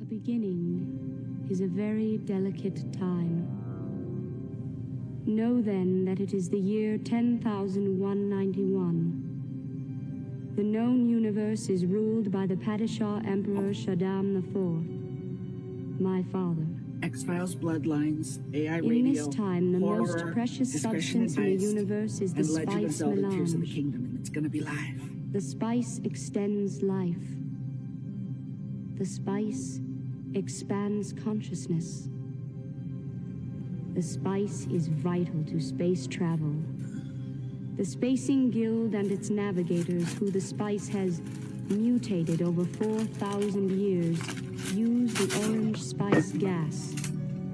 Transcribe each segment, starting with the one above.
beginning is a very delicate time. Know then that it is the year 10,191. The known universe is ruled by the Padishah Emperor Shaddam IV, my father. X-Files, Bloodlines, AI In radio, this time, the horror, most precious discretion substance in the advised, universe is the and Legend of spice Zelda Tears of the melange. Kingdom, and it's gonna be live. The spice extends life. The spice expands consciousness. The spice is vital to space travel. The Spacing Guild and its navigators, who the spice has mutated over 4,000 years, use the orange spice gas,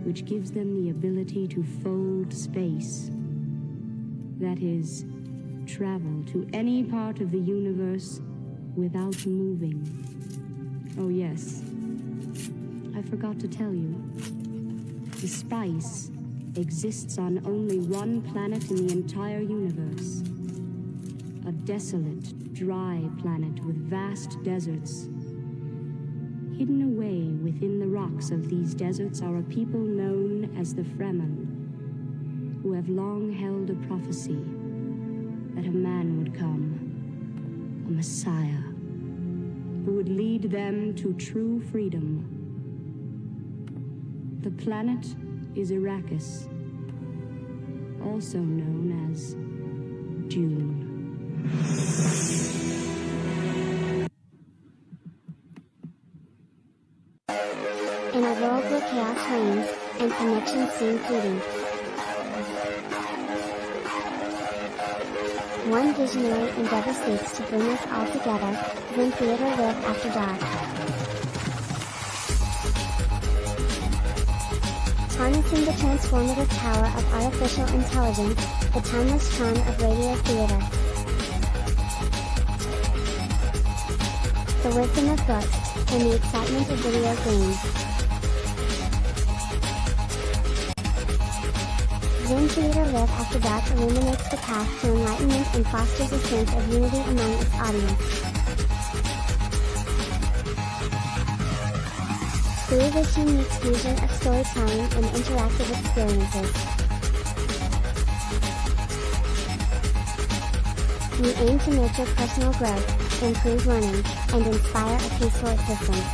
which gives them the ability to fold space. That is, travel to any part of the universe without moving. Oh yes, I forgot to tell you. The spice exists on only one planet in the entire universe. A desolate, dry planet with vast deserts. Hidden away within the rocks of these deserts are a people known as the Fremen, who have long held a prophecy that a man would come, a Messiah, who would lead them to true freedom. The planet is Arrakis, also known as Dune. In a world where chaos reigns, and connections seem fleeting, one visionary endeavor seeks to bring us all together. Zen Theatre Live After Dark. Harnessing the transformative power of artificial intelligence, the timeless charm of radio theater. The wisdom of books, and the excitement of video games. Zen Theatre Live After Dark illuminates the path to enlightenment and fosters a sense of unity among its audience. Through this unique fusion of storytelling and interactive experiences, we aim to nurture personal growth, improve learning, and inspire a peaceful existence.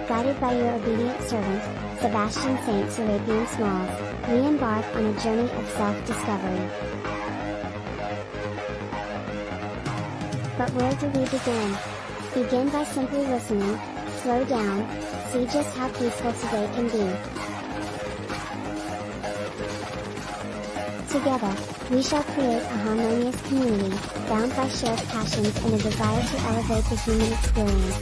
Guided by your obedient servant, Sebastian Saint Serapian Smalls, we embark on a journey of self-discovery. But where do we begin? Begin by simply listening, slow down, see just how peaceful today can be. Together, we shall create a harmonious community, bound by shared passions and a desire to elevate the human experience.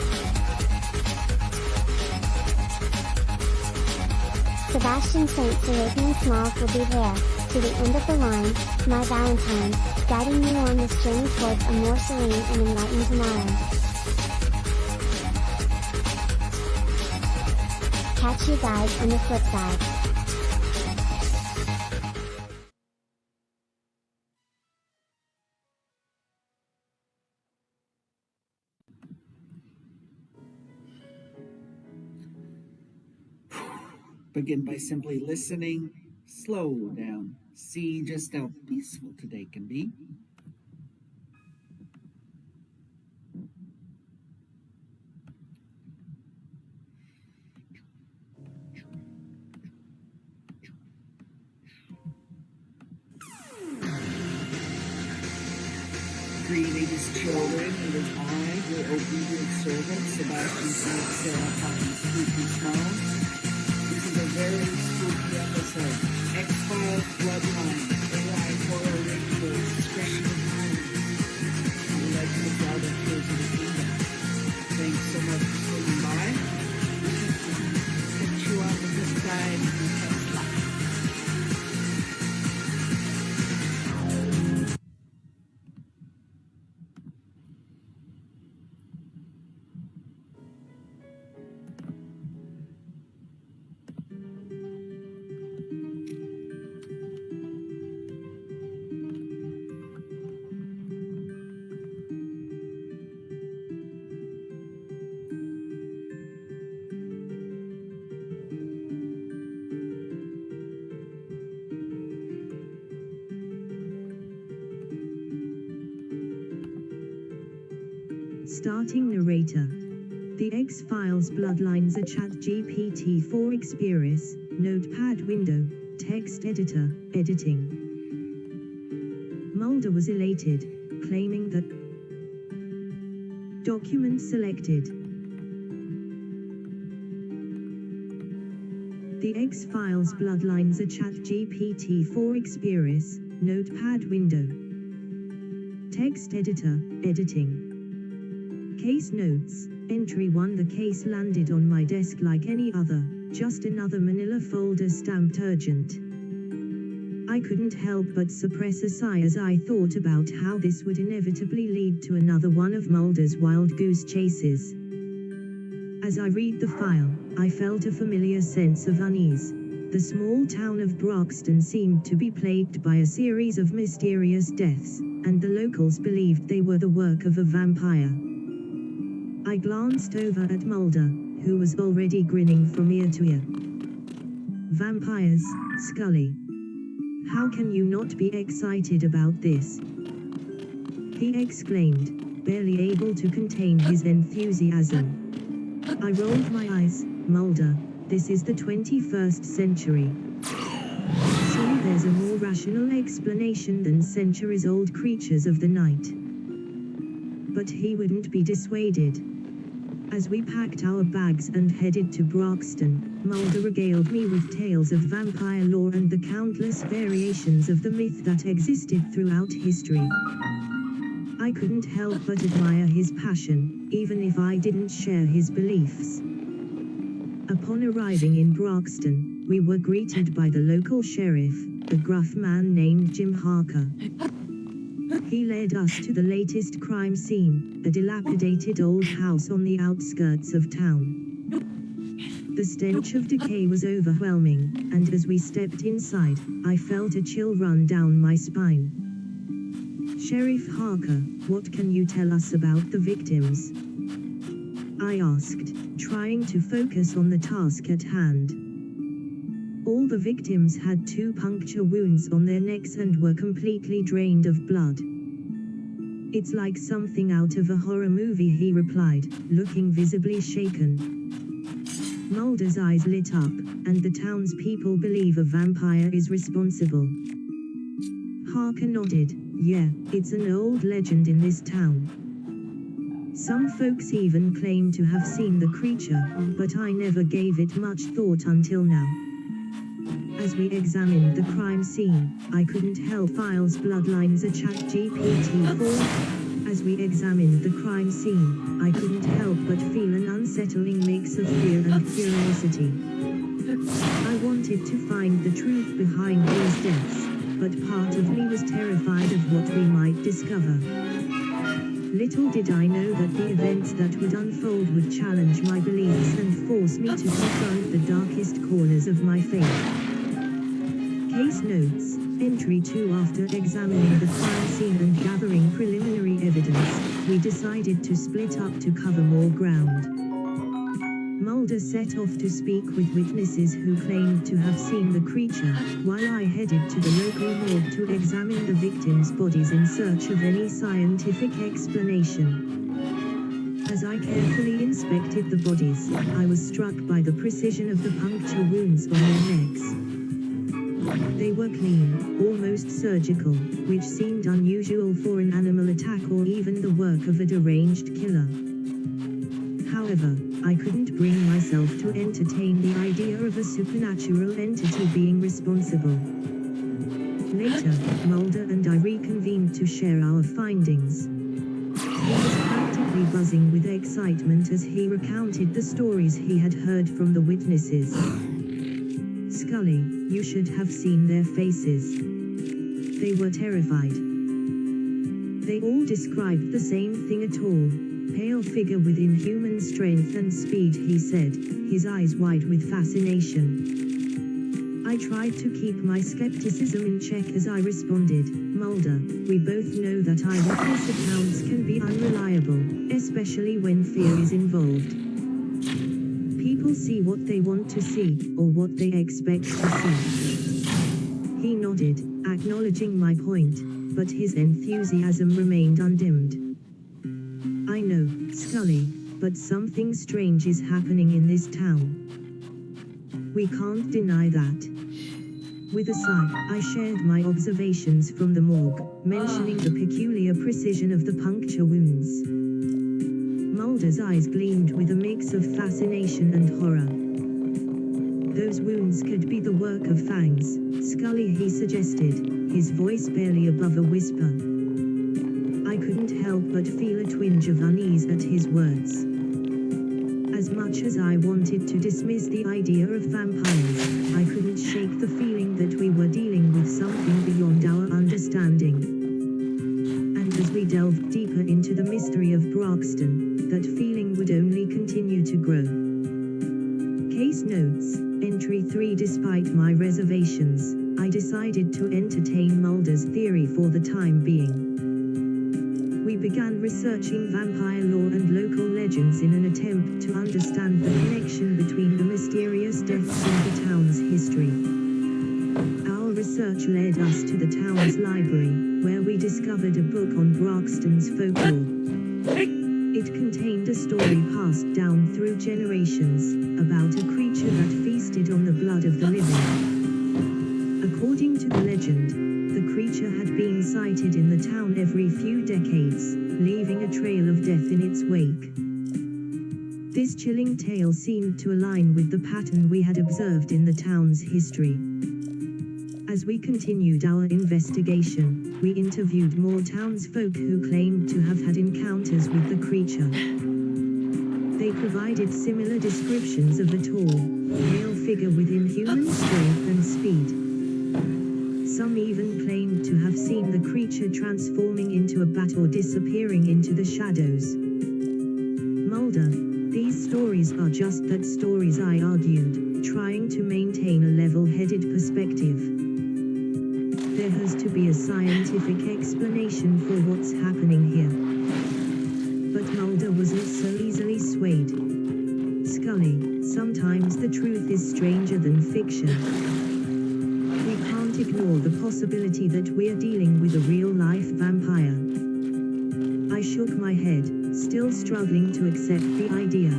Sebastian Saint Serapian Smalls will be there, to the end of the line, my Valentine, guiding you on this journey towards a more serene and enlightened tomorrow. Catch you guys on the flip side. Begin by simply listening, slow down, see just how peaceful today can be. Creating his children with his eye, your obedient servant, Sebastian Saint Serapian Smalls. This is a very spooky episode. X-Files, Bloodlines, AI, horror, radio, discretion advised, and Legend of Zelda Tears of the Kingdom. Thanks so much for swinging by. Catch you on the good side of the Tesla. Starting narrator. The X-Files Bloodlines, a ChatGPT-4 experience, notepad window, text editor, editing. Mulder was elated, claiming that document selected. The X-Files Bloodlines, a ChatGPT-4 experience, notepad window, text editor, editing. Case notes. Entry 1. The case landed on my desk like any other, just another manila folder stamped urgent. I couldn't help but suppress a sigh as I thought about how this would inevitably lead to another one of Mulder's wild goose chases. As I read the file, I felt a familiar sense of unease. The small town of Broxton seemed to be plagued by a series of mysterious deaths, and the locals believed they were the work of a vampire. I glanced over at Mulder, who was already grinning from ear to ear. Vampires, Scully. How can you not be excited about this? He exclaimed, barely able to contain his enthusiasm. I rolled my eyes. Mulder, this is the 21st century. So there's a more rational explanation than centuries-old creatures of the night. But he wouldn't be dissuaded. As we packed our bags and headed to Broxton, Mulder regaled me with tales of vampire lore and the countless variations of the myth that existed throughout history. I couldn't help but admire his passion, even if I didn't share his beliefs. Upon arriving in Broxton, we were greeted by the local sheriff, a gruff man named Jim Harker. He led us to the latest crime scene, a dilapidated old house on the outskirts of town. The stench of decay was overwhelming, and as we stepped inside, I felt a chill run down my spine. Sheriff Harker, what can you tell us about the victims? I asked, trying to focus on the task at hand. All the victims had 2 puncture wounds on their necks and were completely drained of blood. It's like something out of a horror movie, he replied, looking visibly shaken. Mulder's eyes lit up, and the townspeople believe a vampire is responsible. Harker nodded. Yeah, it's an old legend in this town. Some folks even claim to have seen the creature, but I never gave it much thought until now. As we examined the crime scene, I couldn't help Files Bloodlines, a ChatGPT-4. As we examined the crime scene, I couldn't help but feel an unsettling mix of fear and curiosity. I wanted to find the truth behind these deaths, but part of me was terrified of what we might discover. Little did I know that the events that would unfold would challenge my beliefs and force me to confront the darkest corners of my faith. Case notes. Entry 2. After examining the crime scene and gathering preliminary evidence, we decided to split up to cover more ground. Mulder set off to speak with witnesses who claimed to have seen the creature, while I headed to the local morgue to examine the victims' bodies in search of any scientific explanation. As I carefully inspected the bodies, I was struck by the precision of the puncture wounds on their necks. They were clean, almost surgical, which seemed unusual for an animal attack or even the work of a deranged killer. However, I couldn't bring myself to entertain the idea of a supernatural entity being responsible. Later, Mulder and I reconvened to share our findings. He was practically buzzing with excitement as he recounted the stories he had heard from the witnesses. Scully, you should have seen their faces. They were terrified. They all described the same thing at all. Pale figure with inhuman strength and speed, he said, his eyes wide with fascination. I tried to keep my skepticism in check as I responded, Mulder, we both know that eyewitness accounts can be unreliable, especially when fear is involved. People see what they want to see, or what they expect to see. He nodded, acknowledging my point, but his enthusiasm remained undimmed. I know, Scully, but something strange is happening in this town. We can't deny that. With a sigh, I shared my observations from the morgue, mentioning the peculiar precision of the puncture wounds. Mulder's eyes gleamed with a mix of fascination and horror. Those wounds could be the work of fangs, Scully, he suggested, his voice barely above a whisper. I couldn't help but feel a twinge of unease at his words. As much as I wanted to dismiss the idea of vampires, I couldn't shake the feeling that we were dealing with something beyond our understanding. And as we delved deeper into the mystery of Broxton, that feeling would only continue to grow. Case notes, Entry 3. Despite my reservations, I decided to entertain Mulder's theory for the time being. We began researching vampire lore and local legends in an attempt to understand the connection between the mysterious deaths and the town's history. Our research led us to the town's library, where we discovered a book on Broxton's folklore. It contained a story passed down through generations, about a creature that feasted on the blood of the living. According to the legend, the creature had been sighted in the town every few decades, leaving a trail of death in its wake. This chilling tale seemed to align with the pattern we had observed in the town's history. As we continued our investigation, we interviewed more townsfolk who claimed to have had encounters with the creature. They provided similar descriptions of a tall, pale figure with inhuman strength and speed. Some even claimed to have seen the creature transforming into a bat or disappearing into the shadows. Mulder, these stories are just that, stories, I argued, trying to maintain a level-headed perspective. There has to be a scientific explanation for what's happening here. But Mulder wasn't so easily swayed. Scully, sometimes the truth is stranger than fiction. We can't ignore the possibility that we're dealing with a real-life vampire. I shook my head, still struggling to accept the idea.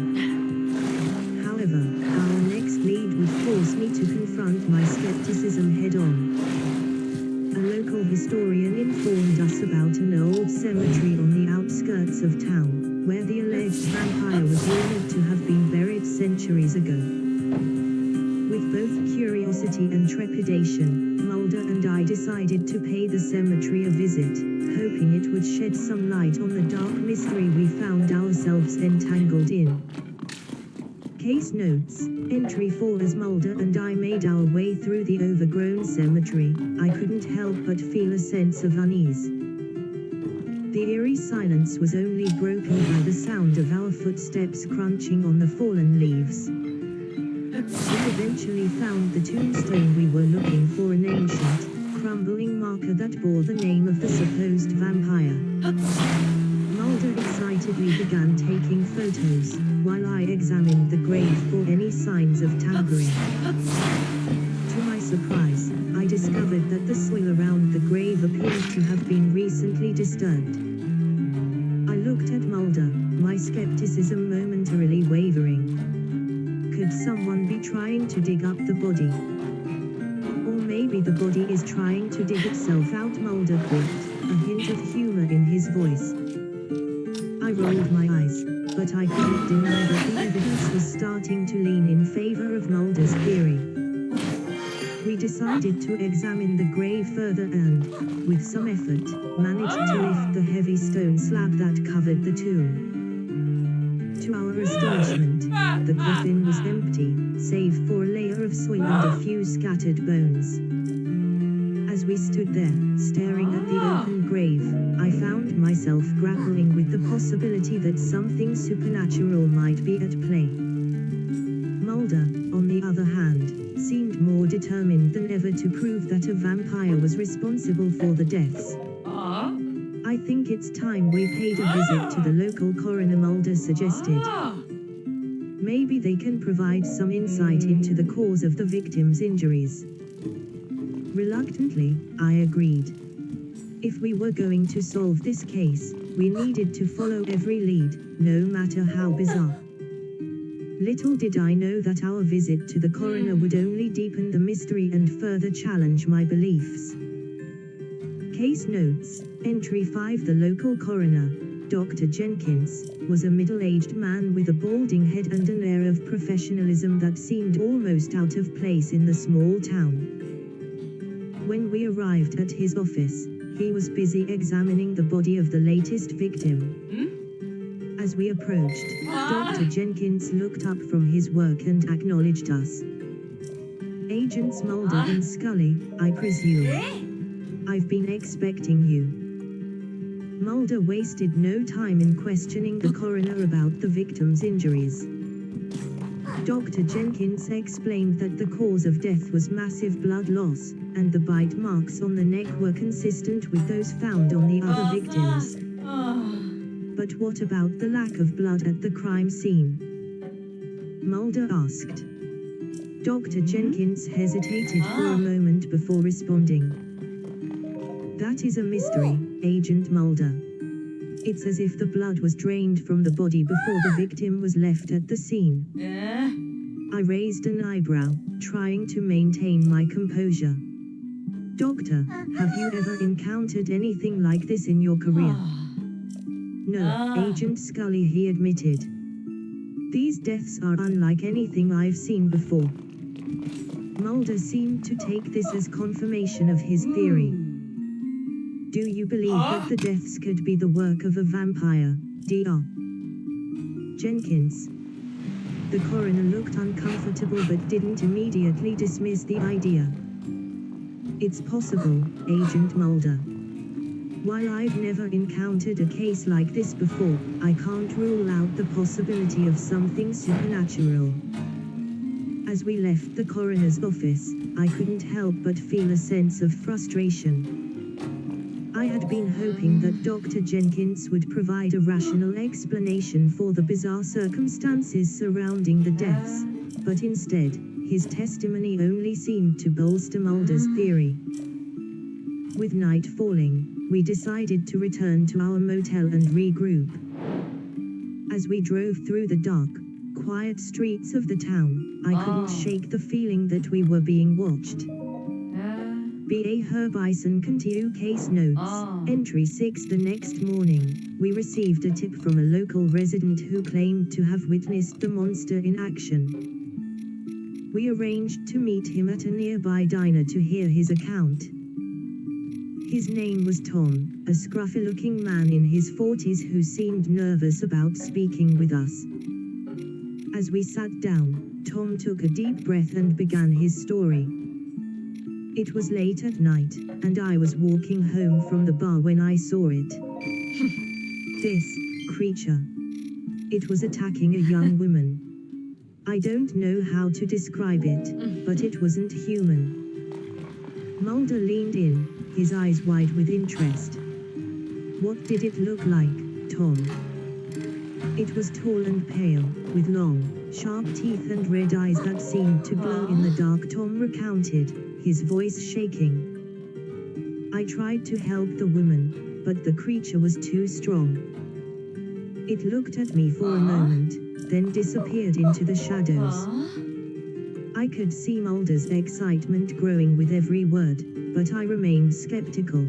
However, our next lead would force me to confront my skepticism head-on. A local historian informed us about an old cemetery on the outskirts of town, where the alleged vampire was rumored to have been buried centuries ago. With both curiosity and trepidation, Mulder and I decided to pay the cemetery a visit, hoping it would shed some light on the dark mystery we found ourselves entangled in. Case notes, Entry 4. As Mulder and I made our way through the overgrown cemetery, I couldn't help but feel a sense of unease. The eerie silence was only broken by the sound of our footsteps crunching on the fallen leaves. We eventually found the tombstone we were looking for, an ancient, crumbling marker that bore the name of the supposed vampire. Mulder excitedly began taking photos, while I examined the grave for any signs of tampering. To my surprise, I discovered that the soil around the grave appeared to have been recently disturbed. I looked at Mulder, my skepticism momentarily wavering. Could someone be trying to dig up the body? Or maybe the body is trying to dig itself out, Mulder quipped, a hint of humor in his voice. I rolled my eyes, but I couldn't deny that the evidence was starting to lean in favor of Mulder's theory. We decided to examine the grave further and, with some effort, managed to lift the heavy stone slab that covered the tomb. To our astonishment, the coffin was empty, save for a layer of soil and a few scattered bones. As we stood there, staring at the open grave, I found myself grappling with the possibility that something supernatural might be at play. Mulder, on the other hand, seemed more determined than ever to prove that a vampire was responsible for the deaths. I think it's time we paid a visit to the local coroner, Mulder suggested. Maybe they can provide some insight into the cause of the victim's injuries. Reluctantly, I agreed. If we were going to solve this case, we needed to follow every lead, no matter how bizarre. Little did I know that our visit to the coroner would only deepen the mystery and further challenge my beliefs. Case notes, Entry 5. The local coroner, Dr. Jenkins, was a middle-aged man with a balding head and an air of professionalism that seemed almost out of place in the small town. When we arrived at his office, he was busy examining the body of the latest victim. As we approached, Dr. Jenkins looked up from his work and acknowledged us. Agents Mulder and Scully, I presume. I've been expecting you. Mulder wasted no time in questioning the coroner about the victim's injuries. Dr. Jenkins explained that the cause of death was massive blood loss, and the bite marks on the neck were consistent with those found on the other victims. But what about the lack of blood at the crime scene? Mulder asked. Dr. Jenkins hesitated for a moment before responding. That is a mystery, Agent Mulder. It's as if the blood was drained from the body before the victim was left at the scene. I raised an eyebrow, trying to maintain my composure. Doctor, have you ever encountered anything like this in your career? No, Agent Scully, he admitted. These deaths are unlike anything I've seen before. Mulder seemed to take this as confirmation of his theory. Do you believe that the deaths could be the work of a vampire, Dr. Jenkins? The coroner looked uncomfortable but didn't immediately dismiss the idea. It's possible, Agent Mulder. While I've never encountered a case like this before, I can't rule out the possibility of something supernatural. As we left the coroner's office, I couldn't help but feel a sense of frustration. I had been hoping that Dr. Jenkins would provide a rational explanation for the bizarre circumstances surrounding the deaths, but instead, his testimony only seemed to bolster Mulder's theory. With night falling, we decided to return to our motel and regroup. As we drove through the dark, quiet streets of the town, I couldn't shake the feeling that we were being watched. B.A. Her Bison continue. Case notes, Entry 6. The next morning, we received a tip from a local resident who claimed to have witnessed the monster in action. We arranged to meet him at a nearby diner to hear his account. His name was Tom, a scruffy-looking man in his 40s who seemed nervous about speaking with us. As we sat down, Tom took a deep breath and began his story. It was late at night, and I was walking home from the bar when I saw it. This creature. It was attacking a young woman. I don't know how to describe it, but it wasn't human. Mulder leaned in, his eyes wide with interest. What did it look like, Tom? It was tall and pale, with long, sharp teeth and red eyes that seemed to glow in the dark, Tom recounted, his voice shaking. I tried to help the woman, but the creature was too strong. It looked at me for a moment, then disappeared into the shadows. I could see Mulder's excitement growing with every word, but I remained skeptical.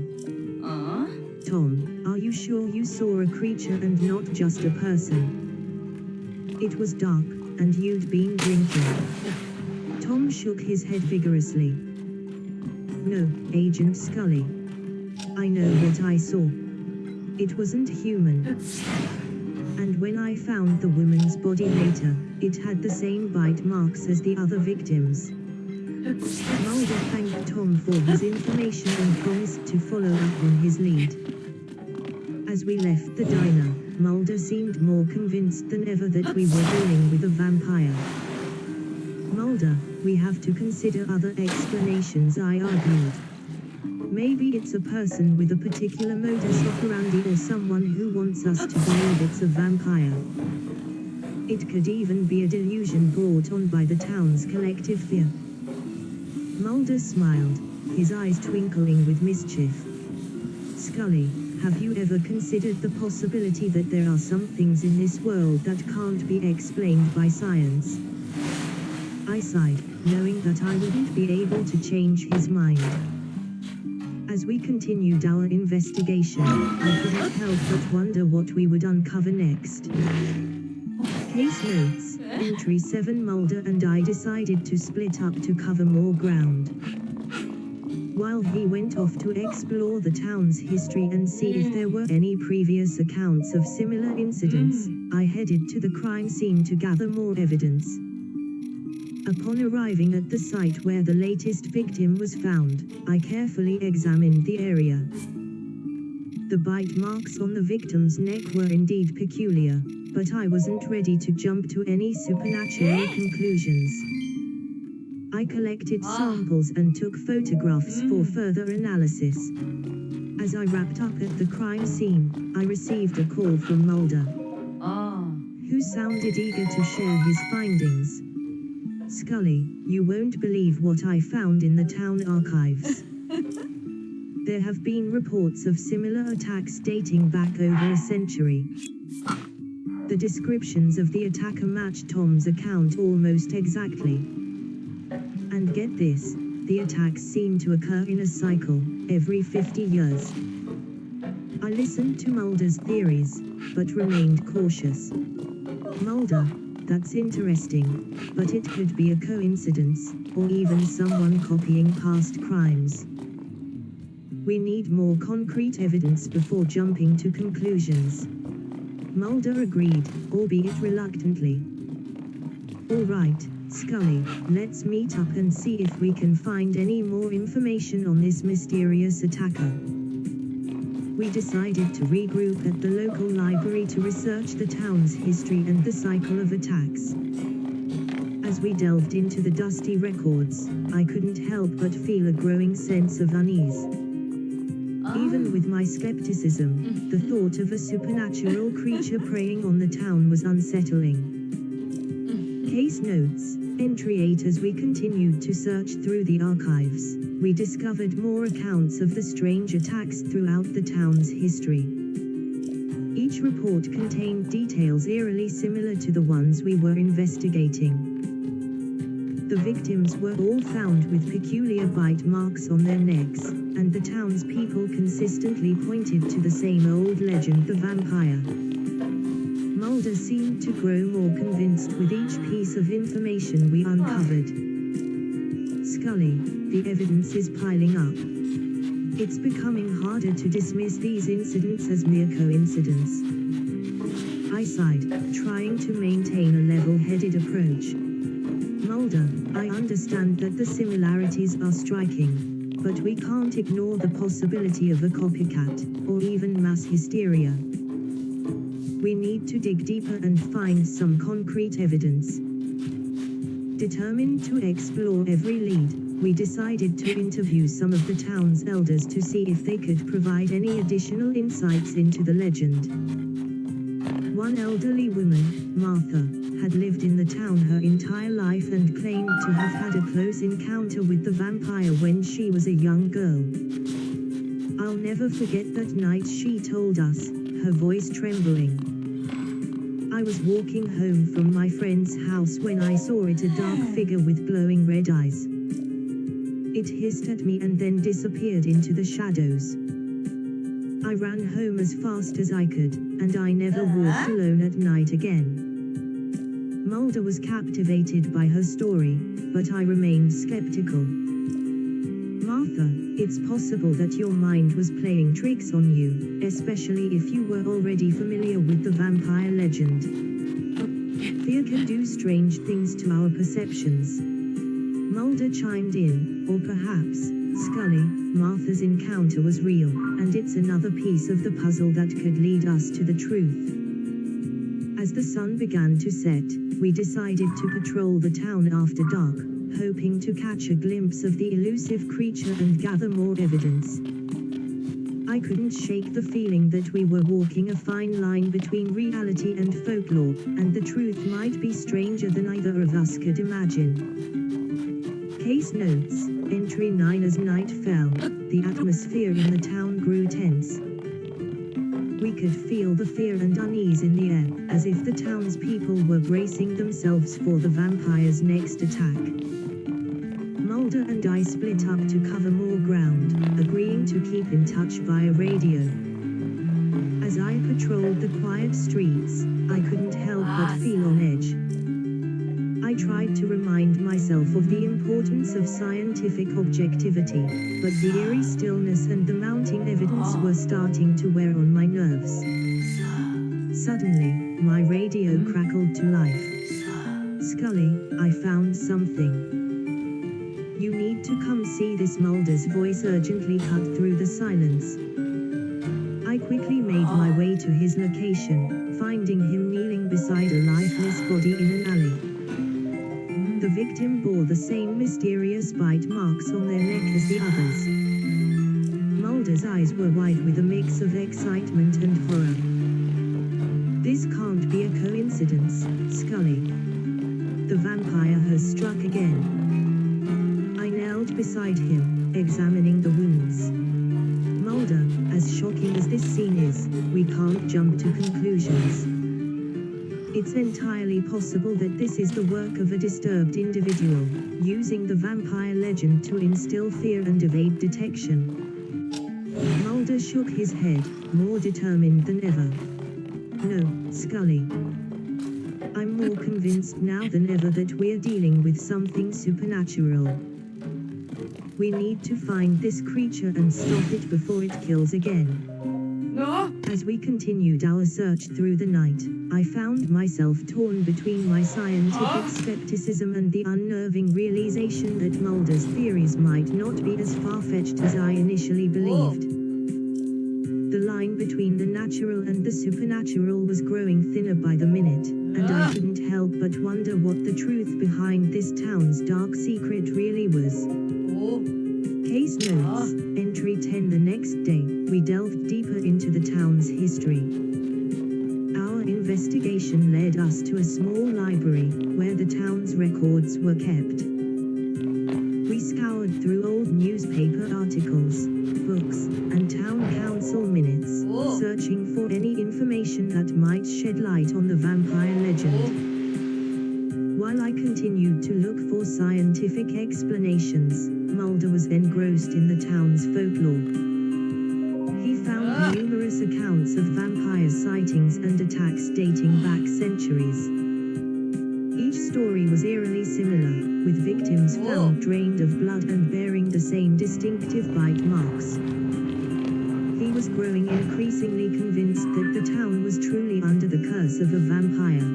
Tom, are you sure you saw a creature and not just a person? It was dark, and you'd been drinking. Tom shook his head vigorously. No, Agent Scully. I know what I saw. It wasn't human. And when I found the woman's body later, it had the same bite marks as the other victims. Mulder thanked Tom for his information and promised to follow up on his lead. As we left the diner, Mulder seemed more convinced than ever that we were dealing with a vampire. Mulder, we have to consider other explanations, I argued. Maybe it's a person with a particular modus operandi or someone who wants us to believe it's a vampire. It could even be a delusion brought on by the town's collective fear. Mulder smiled, his eyes twinkling with mischief. Scully, have you ever considered the possibility that there are some things in this world that can't be explained by science? I sighed, knowing that I wouldn't be able to change his mind. As we continued our investigation, I couldn't help but wonder what we would uncover next. Case notes, Entry 7. Mulder and I decided to split up to cover more ground. While he went off to explore the town's history and see if there were any previous accounts of similar incidents, I headed to the crime scene to gather more evidence. Upon arriving at the site where the latest victim was found, I carefully examined the area. The bite marks on the victim's neck were indeed peculiar, but I wasn't ready to jump to any supernatural conclusions. I collected samples and took photographs for further analysis. As I wrapped up at the crime scene, I received a call from Mulder, who sounded eager to share his findings. Scully, you won't believe what I found in the town archives. There have been reports of similar attacks dating back over a century. The descriptions of the attacker match Tom's account almost exactly. And get this, the attacks seem to occur in a cycle, every 50 years. I listened to Mulder's theories, but remained cautious. Mulder, that's interesting, but it could be a coincidence, or even someone copying past crimes. We need more concrete evidence before jumping to conclusions. Mulder agreed, albeit reluctantly. All right, Scully, let's meet up and see if we can find any more information on this mysterious attacker. We decided to regroup at the local library to research the town's history and the cycle of attacks. As we delved into the dusty records, I couldn't help but feel a growing sense of unease. Even with my skepticism, the thought of a supernatural creature preying on the town was unsettling. Case notes, Entry 8. As we continued to search through the archives, we discovered more accounts of the strange attacks throughout the town's history. Each report contained details eerily similar to the ones we were investigating. The victims were all found with peculiar bite marks on their necks, and the townspeople consistently pointed to the same old legend, the vampire. Mulder seemed to grow more convinced with each piece of information we uncovered. Scully, the evidence is piling up. It's becoming harder to dismiss these incidents as mere coincidence. I sighed, trying to maintain a level-headed approach. Mulder, I understand that the similarities are striking, but we can't ignore the possibility of a copycat, or even mass hysteria. We need to dig deeper and find some concrete evidence. Determined to explore every lead, we decided to interview some of the town's elders to see if they could provide any additional insights into the legend. One elderly woman, Martha, had lived in the town her entire life and claimed to have had a close encounter with the vampire when she was a young girl. I'll never forget that night, she told us, her voice trembling. I was walking home from my friend's house when I saw it, a dark figure with glowing red eyes. It hissed at me and then disappeared into the shadows. I ran home as fast as I could, and I never walked alone at night again. Mulder was captivated by her story, but I remained skeptical. Martha, it's possible that your mind was playing tricks on you, especially if you were already familiar with the vampire legend. Fear can do strange things to our perceptions. Mulder chimed in, or perhaps, Scully, Martha's encounter was real, and it's another piece of the puzzle that could lead us to the truth. As the sun began to set, we decided to patrol the town after dark, hoping to catch a glimpse of the elusive creature and gather more evidence. I couldn't shake the feeling that we were walking a fine line between reality and folklore, and the truth might be stranger than either of us could imagine. Case notes, Entry 9. As night fell, the atmosphere in the town grew tense. We could feel the fear and unease in the air, as if the townspeople were bracing themselves for the vampire's next attack. Mulder and I split up to cover more ground, agreeing to keep in touch via radio. As I patrolled the quiet streets, I couldn't help but feel on edge. I tried to remind myself of the importance of scientific objectivity, but the eerie stillness and the mounting evidence were starting to wear on my nerves. Suddenly, my radio crackled to life. "Scully, I found something. You need to come see this." Mulder's voice urgently cut through the silence. I quickly made my way to his location, finding him kneeling beside a lifeless body in an alley. The victim bore the same mysterious bite marks on their neck as the others. Mulder's eyes were wide with a mix of excitement and horror. "This can't be a coincidence, Scully. The vampire has struck again." I knelt beside him, examining the wounds. "Mulder, as shocking as this scene is, we can't jump to conclusions. It's entirely possible that this is the work of a disturbed individual, using the vampire legend to instill fear and evade detection." Mulder shook his head, more determined than ever. "No, Scully. I'm more convinced now than ever that we're dealing with something supernatural. We need to find this creature and stop it before it kills again." As we continued our search through the night, I found myself torn between my scientific skepticism and the unnerving realization that Mulder's theories might not be as far-fetched as I initially believed. The line between the natural and the supernatural was growing thinner by the minute, and I couldn't help but wonder what the truth behind this town's dark secret really was. Case notes, Entry 10. The next day, we delved deeper into the town's history. Our investigation led us to a small library, where the town's records were kept. We scoured through old newspaper articles, books, and town council minutes, searching for any information that might shed light on the vampire legend. While I continued to look for scientific explanations, Mulder was engrossed in the town's folklore. He found numerous accounts of vampire sightings and attacks dating back centuries. Each story was eerily similar, with victims found drained of blood and bearing the same distinctive bite marks. He was growing increasingly convinced that the town was truly under the curse of a vampire.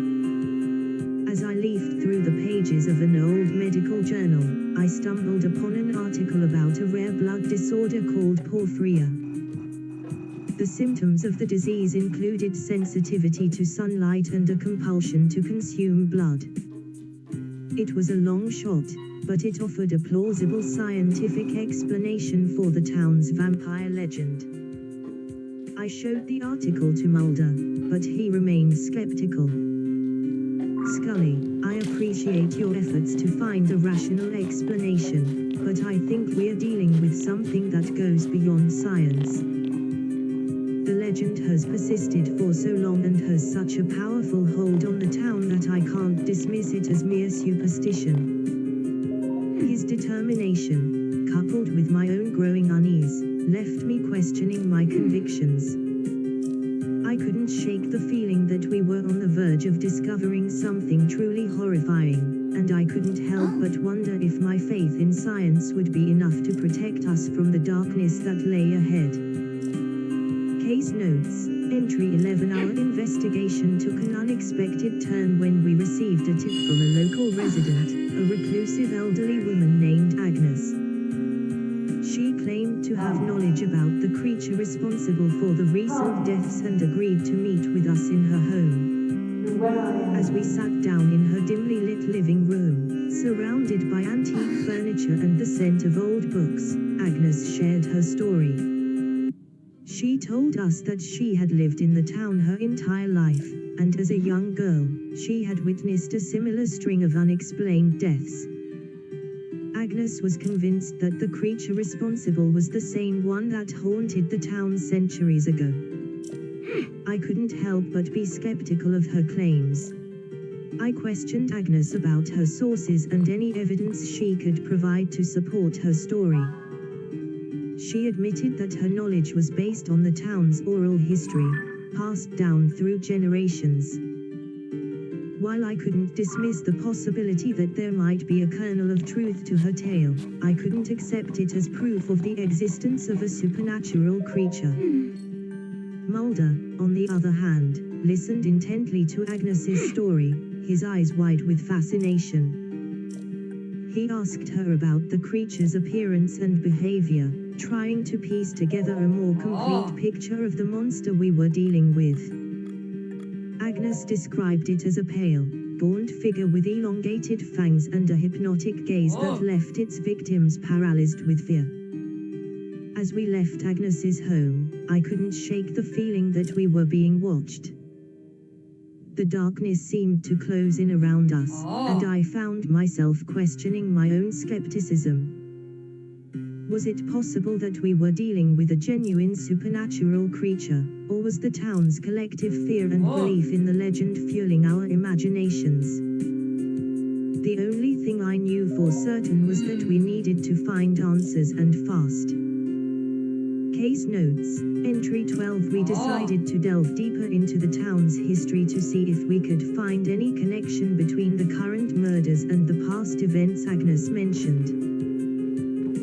As I leafed through the pages of an old medical journal, I stumbled upon an article about a rare blood disorder called porphyria. The symptoms of the disease included sensitivity to sunlight and a compulsion to consume blood. It was a long shot, but it offered a plausible scientific explanation for the town's vampire legend. I showed the article to Mulder, but he remained skeptical. "Scully, I appreciate your efforts to find a rational explanation, but I think we're dealing with something that goes beyond science. The legend has persisted for so long and has such a powerful hold on the town that I can't dismiss it as mere superstition." His determination, coupled with my own growing unease, left me questioning my convictions. I couldn't shake the feeling that we were on the verge of discovering something truly horrifying, and I couldn't help but wonder if my faith in science would be enough to protect us from the darkness that lay ahead. Case notes, Entry 11. Our investigation took an unexpected turn when we received a tip from a local resident, a reclusive elderly woman named Agnes. She claimed to have knowledge about the creature responsible for the recent deaths and agreed to meet with us in her home. As we sat down in her dimly lit living room, surrounded by antique furniture and the scent of old books, Agnes shared her story. She told us that she had lived in the town her entire life, and as a young girl, she had witnessed a similar string of unexplained deaths. Agnes was convinced that the creature responsible was the same one that haunted the town centuries ago. I couldn't help but be skeptical of her claims. I questioned Agnes about her sources and any evidence she could provide to support her story. She admitted that her knowledge was based on the town's oral history, passed down through generations. While I couldn't dismiss the possibility that there might be a kernel of truth to her tale, I couldn't accept it as proof of the existence of a supernatural creature. Mulder, on the other hand, listened intently to Agnes's story, his eyes wide with fascination. He asked her about the creature's appearance and behavior, trying to piece together a more complete picture of the monster we were dealing with. Agnes described it as a pale, gaunt figure with elongated fangs and a hypnotic gaze that left its victims paralyzed with fear. As we left Agnes's home, I couldn't shake the feeling that we were being watched. The darkness seemed to close in around us, and I found myself questioning my own skepticism. Was it possible that we were dealing with a genuine supernatural creature, or was the town's collective fear and belief in the legend fueling our imaginations? The only thing I knew for certain was that we needed to find answers and fast. Case notes, Entry 12. We decided to delve deeper into the town's history to see if we could find any connection between the current murders and the past events Agnes mentioned.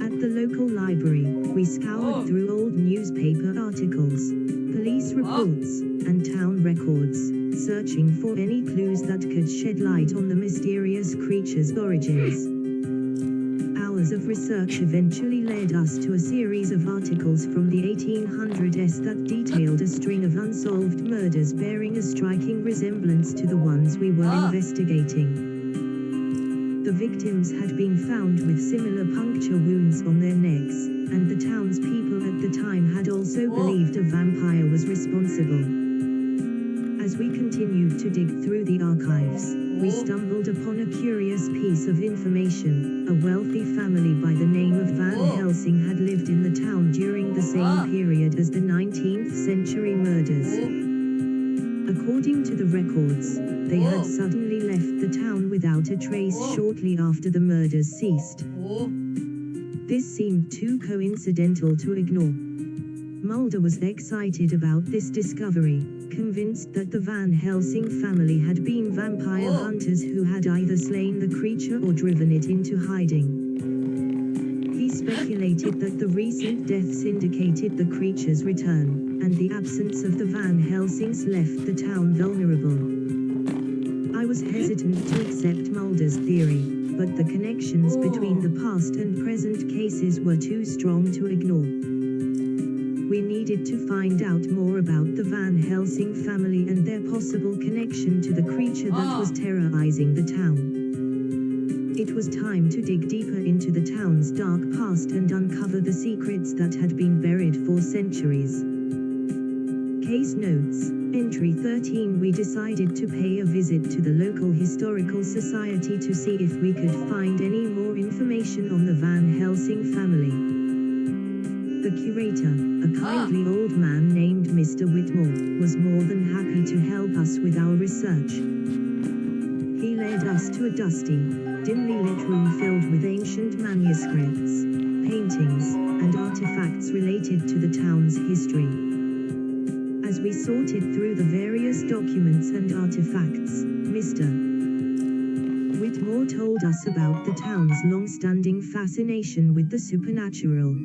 At the local library, we scoured through old newspaper articles, police reports, and town records, searching for any clues that could shed light on the mysterious creature's origins. Hours of research eventually led us to a series of articles from the 1800s that detailed a string of unsolved murders bearing a striking resemblance to the ones we were investigating. The victims had been found with similar puncture wounds on their necks, and the townspeople at the time had also believed a vampire was responsible. As we continued to dig through the archives, we stumbled upon a curious piece of information. A wealthy family by the name of Van Helsing had lived in the town during the same period as the 19th century murders. According to the records, they had suddenly left the town without a trace shortly after the murders ceased. This seemed too coincidental to ignore. Mulder was excited about this discovery, convinced that the Van Helsing family had been vampire hunters who had either slain the creature or driven it into hiding. He speculated that the recent deaths indicated the creature's return, and the absence of the Van Helsings left the town vulnerable. I was hesitant to accept Mulder's theory, but the connections between the past and present cases were too strong to ignore. We needed to find out more about the Van Helsing family and their possible connection to the creature that was terrorizing the town. It was time to dig deeper into the town's dark past and uncover the secrets that had been buried for centuries. Case notes, Entry 13. We decided to pay a visit to the local historical society to see if we could find any more information on the Van Helsing family. The curator, a kindly old man named Mr. Whitmore, was more than happy to help us with our research. He led us to a dusty, dimly lit room filled with ancient manuscripts, paintings, and artifacts related to the town's history. As we sorted through the various documents and artifacts, Mr. Whitmore told us about the town's long-standing fascination with the supernatural.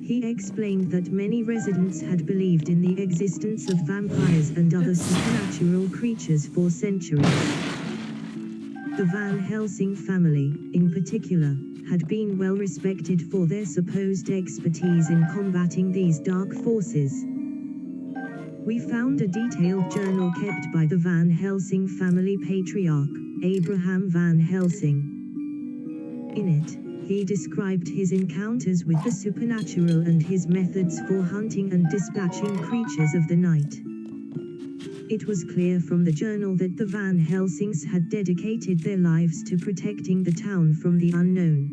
He explained that many residents had believed in the existence of vampires and other supernatural creatures for centuries. The Van Helsing family, in particular, had been well respected for their supposed expertise in combating these dark forces. We found a detailed journal kept by the Van Helsing family patriarch, Abraham Van Helsing. In it, he described his encounters with the supernatural and his methods for hunting and dispatching creatures of the night. It was clear from the journal that the Van Helsings had dedicated their lives to protecting the town from the unknown.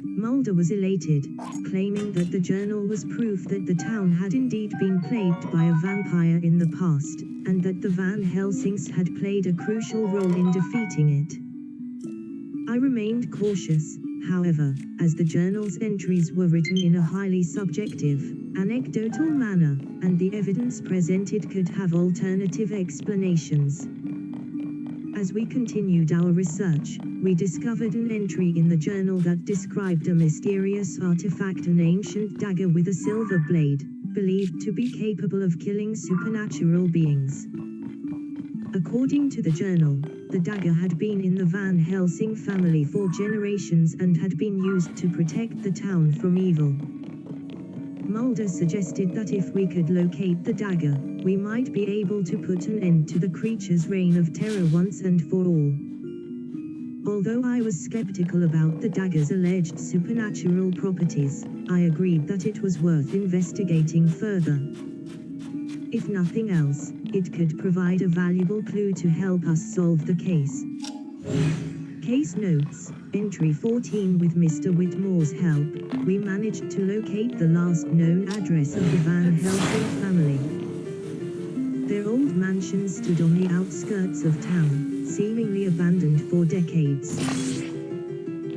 Mulder was elated, claiming that the journal was proof that the town had indeed been plagued by a vampire in the past, and that the Van Helsings had played a crucial role in defeating it. I remained cautious, however, as the journal's entries were written in a highly subjective, anecdotal manner, and the evidence presented could have alternative explanations. As we continued our research, we discovered an entry in the journal that described a mysterious artifact, an ancient dagger with a silver blade, believed to be capable of killing supernatural beings. According to the journal, the dagger had been in the Van Helsing family for generations and had been used to protect the town from evil. Mulder suggested that if we could locate the dagger, we might be able to put an end to the creature's reign of terror once and for all. Although I was skeptical about the dagger's alleged supernatural properties, I agreed that it was worth investigating further. If nothing else, it could provide a valuable clue to help us solve the case. Case notes, entry 14. With Mr. Whitmore's help, we managed to locate the last known address of the Van Helsing family. Their old mansion stood on the outskirts of town, seemingly abandoned for decades.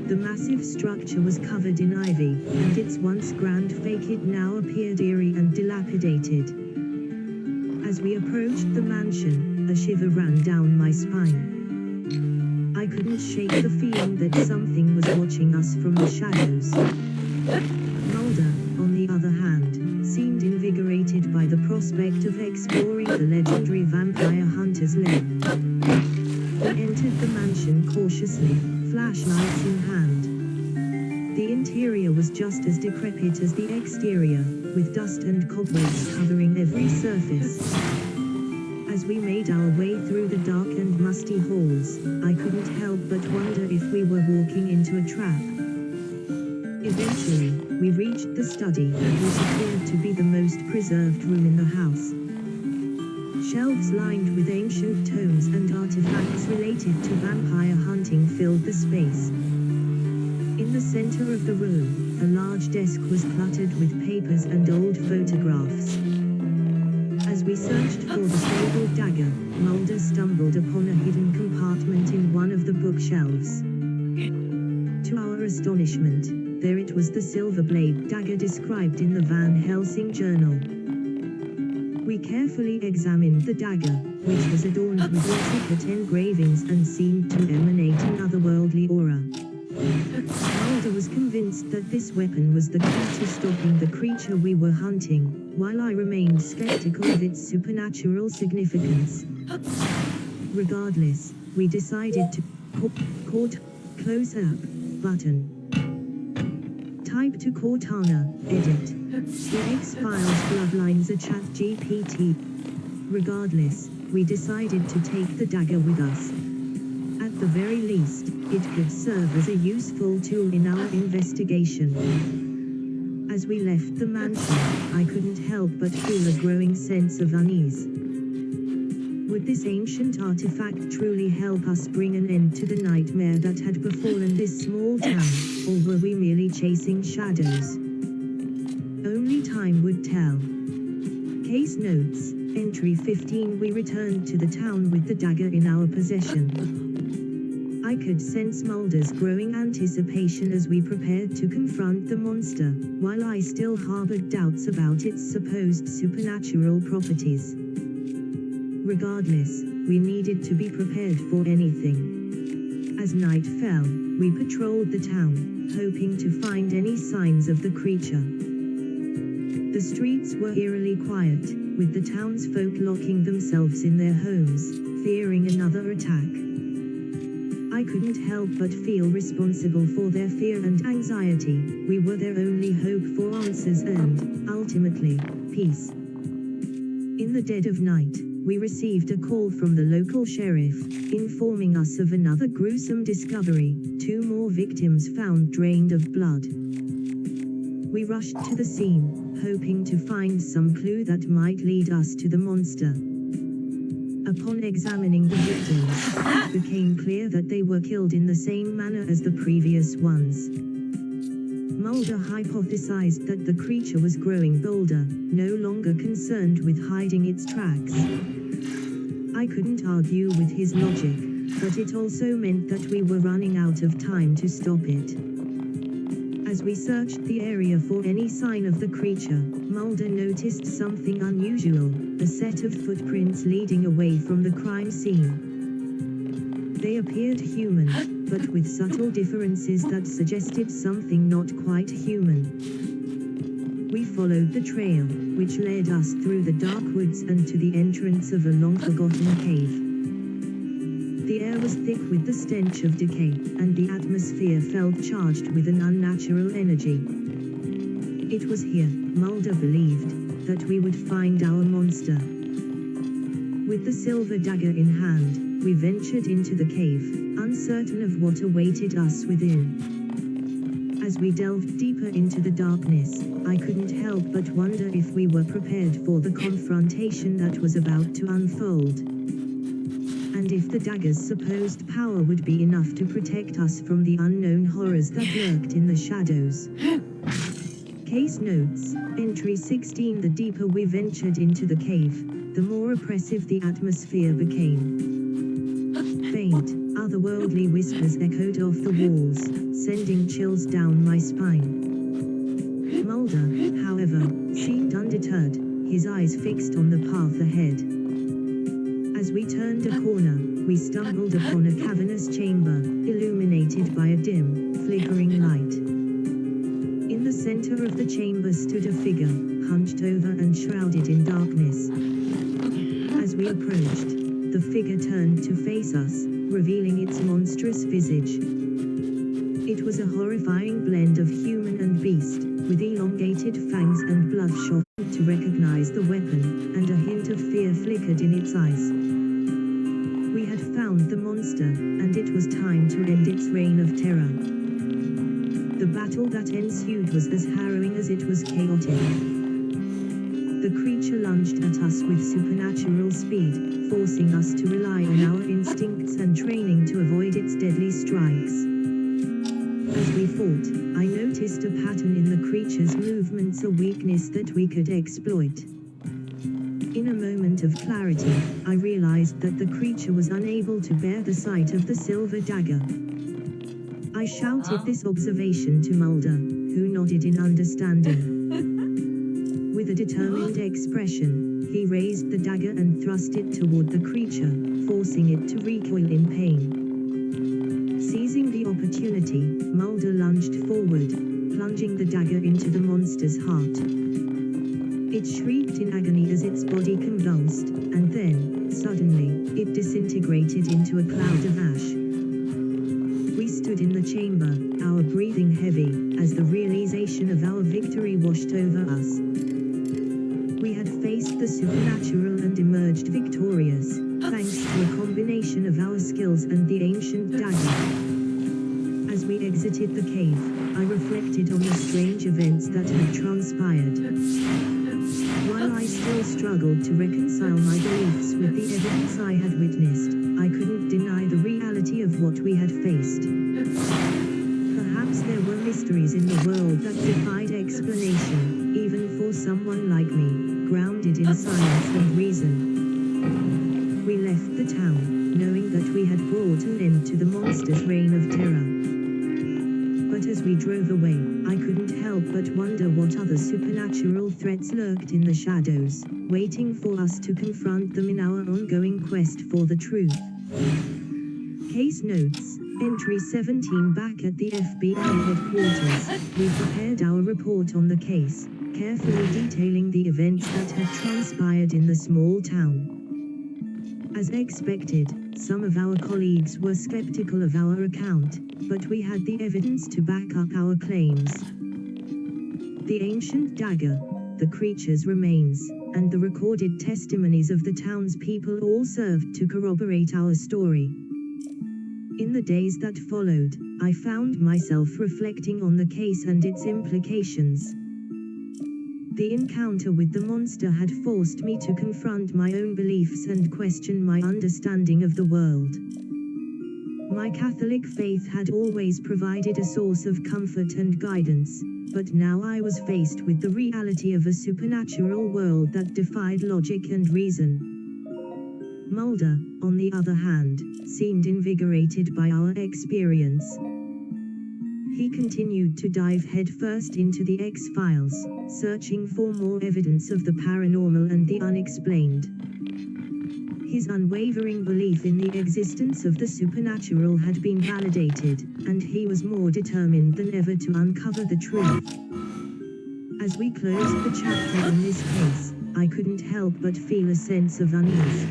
The massive structure was covered in ivy, and its once grand facade now appeared eerie and dilapidated. As we approached the mansion, a shiver ran down my spine. I couldn't shake the feeling that something was watching us from the shadows. Mulder, on the other hand, seemed invigorated by the prospect of exploring the legendary vampire hunter's lair. We entered the mansion cautiously, flashlights in hand. The interior was just as decrepit as the exterior, with dust and cobwebs covering every surface. As we made our way through the dark and musty halls, I couldn't help but wonder if we were walking into a trap. Eventually, we reached the study, which appeared to be the most preserved room in the house. Shelves lined with ancient tomes and artifacts related to vampire hunting filled the space. In the center of the room, a large desk was cluttered with papers and old photographs. As we searched for the fabled dagger, Mulder stumbled upon a hidden compartment in one of the bookshelves. To our astonishment, there it was, the silver blade dagger described in the Van Helsing journal. We carefully examined the dagger, which was adorned with intricate engravings and seemed to emanate an otherworldly aura. Mulder was convinced that this weapon was the key to stopping the creature we were hunting, while I remained skeptical of its supernatural significance. Regardless, we decided to close up button. Type to Cortana, edit. The X-Files Bloodlines a ChatGPT. Regardless, we decided to take the dagger with us. At the very least, it could serve as a useful tool in our investigation. As we left the mansion, I couldn't help but feel a growing sense of unease. Would this ancient artifact truly help us bring an end to the nightmare that had befallen this small town, or were we merely chasing shadows? Only time would tell. Case notes, entry 15. We returned to the town with the dagger in our possession. I could sense Mulder's growing anticipation as we prepared to confront the monster, while I still harbored doubts about its supposed supernatural properties. Regardless, we needed to be prepared for anything. As night fell, we patrolled the town, hoping to find any signs of the creature. The streets were eerily quiet, with the townsfolk locking themselves in their homes, fearing another attack. I couldn't help but feel responsible for their fear and anxiety. We were their only hope for answers and, ultimately, peace. In the dead of night, we received a call from the local sheriff, informing us of another gruesome discovery: 2 more victims found drained of blood. We rushed to the scene, hoping to find some clue that might lead us to the monster. Upon examining the victims, it became clear that they were killed in the same manner as the previous ones. Mulder hypothesized that the creature was growing bolder, no longer concerned with hiding its tracks. I couldn't argue with his logic, but it also meant that we were running out of time to stop it. As we searched the area for any sign of the creature, Mulder noticed something unusual, a set of footprints leading away from the crime scene. They appeared human, but with subtle differences that suggested something not quite human. We followed the trail, which led us through the dark woods and to the entrance of a long-forgotten cave. The air was thick with the stench of decay, and the atmosphere felt charged with an unnatural energy. It was here, Mulder believed, that we would find our monster. With the silver dagger in hand, we ventured into the cave, uncertain of what awaited us within. As we delved deeper into the darkness, I couldn't help but wonder if we were prepared for the confrontation that was about to unfold. And if the dagger's supposed power would be enough to protect us from the unknown horrors that lurked in the shadows. Case notes, Entry 16. The deeper we ventured into the cave, the more oppressive the atmosphere became. Faint, otherworldly whispers echoed off the walls, sending chills down my spine. Mulder, however, seemed undeterred, his eyes fixed on the path ahead. As we turned a corner, we stumbled upon a cavernous chamber, illuminated by a dim, flickering light. In the center of the chamber stood a figure, hunched over and shrouded in darkness. As we approached, the figure turned to face us, revealing its monstrous visage. It was a horrifying blend of human and beast, with elongated fangs and bloodshot to recognize the weapon, and a hint of fear flickered in its eyes. We had found the monster, and it was time to end its reign of terror. The battle that ensued was as harrowing as it was chaotic. The creature lunged at us with supernatural speed, forcing us to rely on our instincts and training to avoid its deadly strikes. As we fought, I noticed a pattern in the creature's movements, a weakness that we could exploit. In a moment of clarity, I realized that the creature was unable to bear the sight of the silver dagger. I shouted this observation to Mulder, who nodded in understanding. With a determined expression, he raised the dagger and thrust it toward the creature, forcing it to recoil in pain. Seizing the opportunity, Mulder lunged forward, plunging the dagger into the monster's heart. It shrieked in agony as its body convulsed, and then, suddenly, it disintegrated into a cloud of ash. We stood in the chamber, our breathing heavy, as the realization of our victory washed over us. We had faced the supernatural and emerged victorious, thanks to a combination of our skills and the ancient dagger. As we exited the cave, I reflected on the strange events that had transpired. While I still struggled to reconcile my beliefs with the evidence I had witnessed, I couldn't deny the reality of what we had faced. Perhaps there were mysteries in the world that defied explanation, even for someone like me, grounded in science and reason. We left the town, knowing that we had brought an end to the monster's reign of terror. But as we drove away, I couldn't help but wonder what other supernatural threats lurked in the shadows, waiting for us to confront them in our ongoing quest for the truth. Case notes, Entry 17. Back at the FBI headquarters, we prepared our report on the case, carefully detailing the events that had transpired in the small town. As expected, some of our colleagues were skeptical of our account, but we had the evidence to back up our claims. The ancient dagger, the creature's remains, and the recorded testimonies of the townspeople all served to corroborate our story. In the days that followed, I found myself reflecting on the case and its implications. The encounter with the monster had forced me to confront my own beliefs and question my understanding of the world. My Catholic faith had always provided a source of comfort and guidance, but now I was faced with the reality of a supernatural world that defied logic and reason. Mulder, on the other hand, seemed invigorated by our experience. He continued to dive headfirst into the X-Files, searching for more evidence of the paranormal and the unexplained. His unwavering belief in the existence of the supernatural had been validated, and he was more determined than ever to uncover the truth. As we closed the chapter in this case, I couldn't help but feel a sense of unease.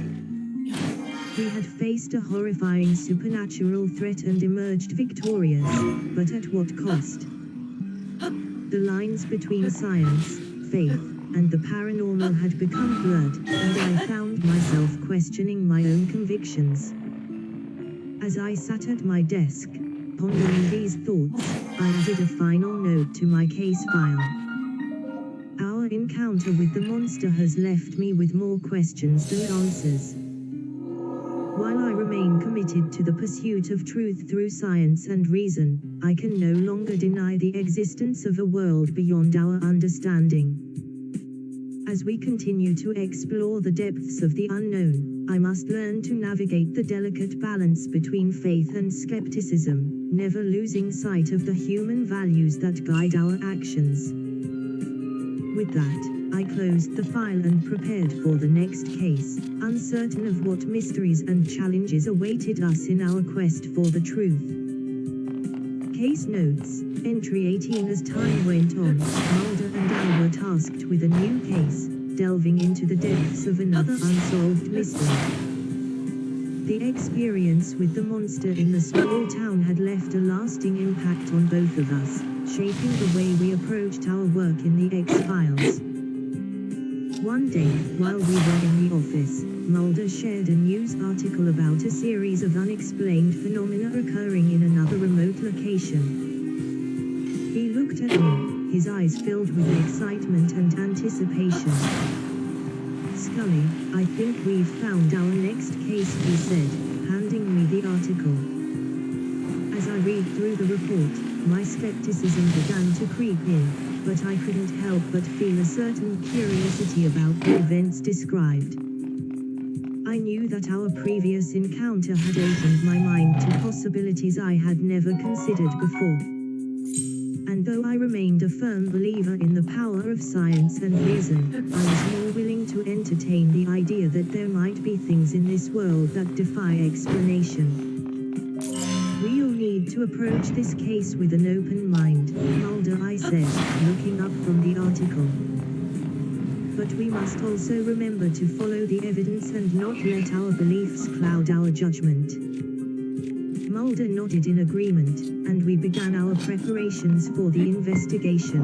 We had faced a horrifying supernatural threat and emerged victorious, but at what cost? The lines between science, faith, and the paranormal had become blurred, and I found myself questioning my own convictions. As I sat at my desk, pondering these thoughts, I added a final note to my case file. Our encounter with the monster has left me with more questions than answers. While I remain committed to the pursuit of truth through science and reason, I can no longer deny the existence of a world beyond our understanding. As we continue to explore the depths of the unknown, I must learn to navigate the delicate balance between faith and skepticism, never losing sight of the human values that guide our actions. With that, I closed the file and prepared for the next case, uncertain of what mysteries and challenges awaited us in our quest for the truth. Case notes, entry 18. As time went on, Mulder and I were tasked with a new case, delving into the depths of another unsolved mystery. The experience with the monster in the small town had left a lasting impact on both of us, shaping the way we approached our work in the X-Files. One day, while we were in the office, Mulder shared a news article about a series of unexplained phenomena occurring in another remote location. He looked at me, his eyes filled with excitement and anticipation. "Scully, I think we've found our next case," he said, handing me the article. As I read through the report, my skepticism began to creep in, but I couldn't help but feel a certain curiosity about the events described. I knew that our previous encounter had opened my mind to possibilities I had never considered before. And though I remained a firm believer in the power of science and reason, I was more willing to entertain the idea that there might be things in this world that defy explanation. "We'll need to approach this case with an open mind," Mulder, I said, looking up from the article. "But we must also remember to follow the evidence and not let our beliefs cloud our judgment." Mulder nodded in agreement, and we began our preparations for the investigation.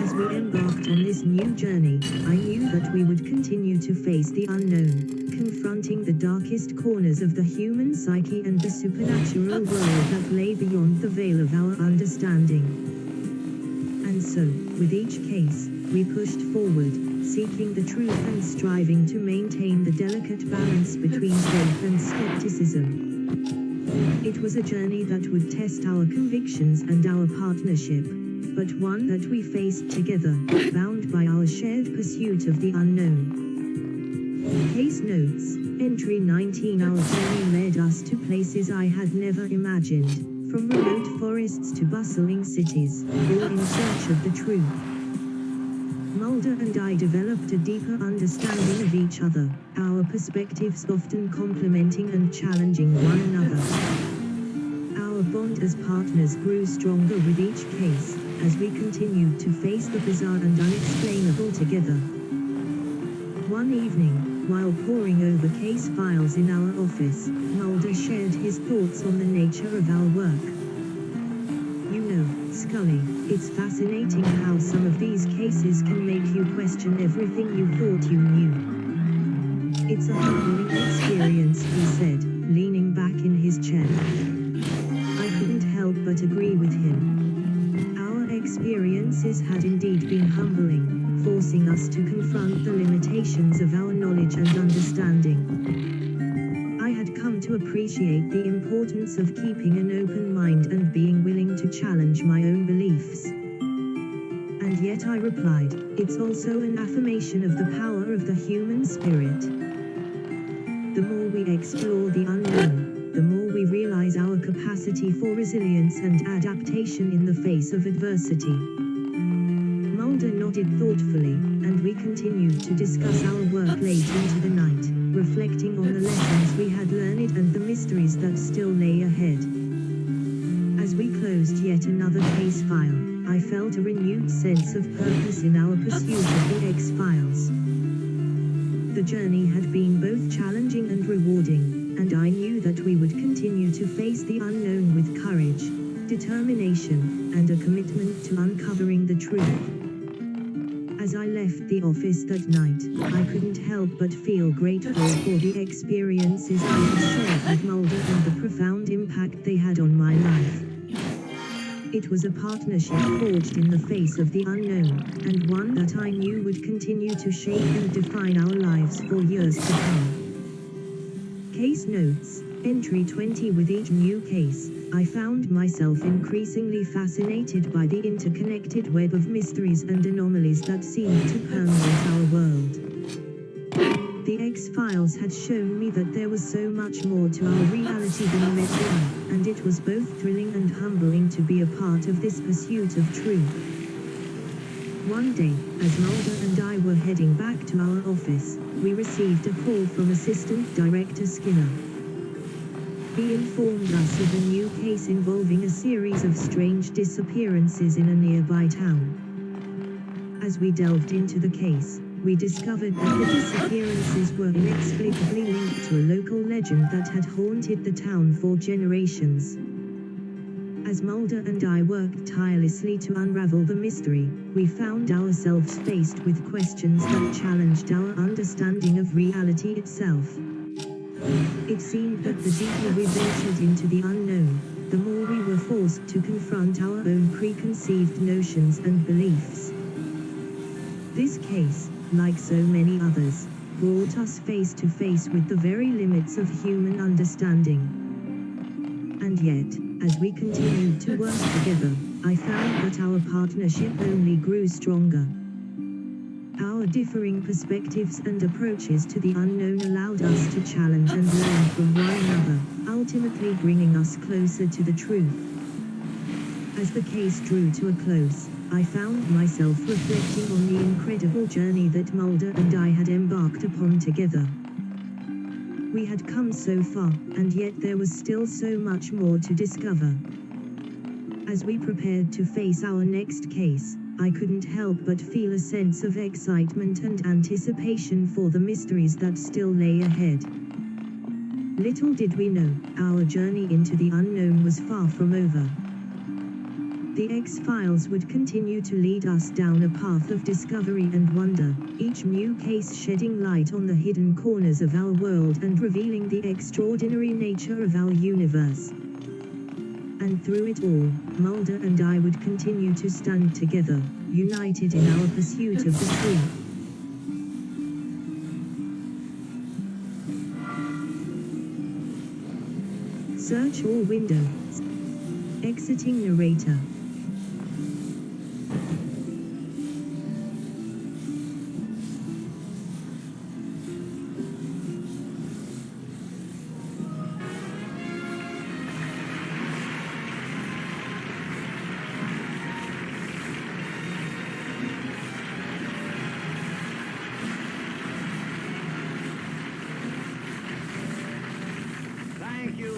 As we embarked on this new journey, I knew that we would continue to face the unknown, confronting the darkest corners of the human psyche and the supernatural world that lay beyond the veil of our understanding. And so, with each case, we pushed forward, seeking the truth and striving to maintain the delicate balance between faith and skepticism. It was a journey that would test our convictions and our partnership, but one that we faced together, bound by our shared pursuit of the unknown. Case notes, entry 19. Our journey led us to places I had never imagined, from remote forests to bustling cities, all in search of the truth. Mulder and I developed a deeper understanding of each other, our perspectives often complementing and challenging one another. Our bond as partners grew stronger with each case, as we continued to face the bizarre and unexplainable together. One evening, while poring over case files in our office, Mulder shared his thoughts on the nature of our work. "You know, Scully, it's fascinating how some of these cases can make you question everything you thought you knew. It's a humbling experience," he said, leaning back in his chair. I couldn't help but agree with him. Our experience experiences had indeed been humbling, forcing us to confront the limitations of our knowledge and understanding. I had come to appreciate the importance of keeping an open mind and being willing to challenge my own beliefs. And yet I replied, it's also an affirmation of the power of the human spirit. The more we explore the unknown, the more we realize our capacity for resilience and adaptation in the face of adversity. Mulder nodded thoughtfully, and we continued to discuss our work late into the night, reflecting on the lessons we had learned and the mysteries that still lay ahead. As we closed yet another case file, I felt a renewed sense of purpose in our pursuit of the X-Files. The journey had been both challenging and rewarding, and I knew that we would continue to face the unknown with courage, determination, and a commitment to uncovering the truth. As I left the office that night, I couldn't help but feel grateful for the experiences I had shared with Mulder and the profound impact they had on my life. It was a partnership forged in the face of the unknown, and one that I knew would continue to shape and define our lives for years to come. Case notes, entry 20. With each new case, I found myself increasingly fascinated by the interconnected web of mysteries and anomalies that seemed to permeate our world. The X-Files had shown me that there was so much more to our reality than met the eye, and it was both thrilling and humbling to be a part of this pursuit of truth. One day, as Mulder and I were heading back to our office, we received a call from Assistant Director Skinner. He informed us of a new case involving a series of strange disappearances in a nearby town. As we delved into the case, we discovered that the disappearances were inexplicably linked to a local legend that had haunted the town for generations. As Mulder and I worked tirelessly to unravel the mystery, we found ourselves faced with questions that challenged our understanding of reality itself. It seemed that the deeper we ventured into the unknown, the more we were forced to confront our own preconceived notions and beliefs. This case, like so many others, brought us face to face with the very limits of human understanding. And yet, as we continued to work together, I found that our partnership only grew stronger. Our differing perspectives and approaches to the unknown allowed us to challenge and learn from one another, ultimately bringing us closer to the truth. As the case drew to a close, I found myself reflecting on the incredible journey that Mulder and I had embarked upon together. We had come so far, and yet there was still so much more to discover. As we prepared to face our next case, I couldn't help but feel a sense of excitement and anticipation for the mysteries that still lay ahead. Little did we know, our journey into the unknown was far from over. The X-Files would continue to lead us down a path of discovery and wonder, each new case shedding light on the hidden corners of our world and revealing the extraordinary nature of our universe. And through it all, Mulder and I would continue to stand together, united in our pursuit of the truth. Search all windows. Exiting narrator.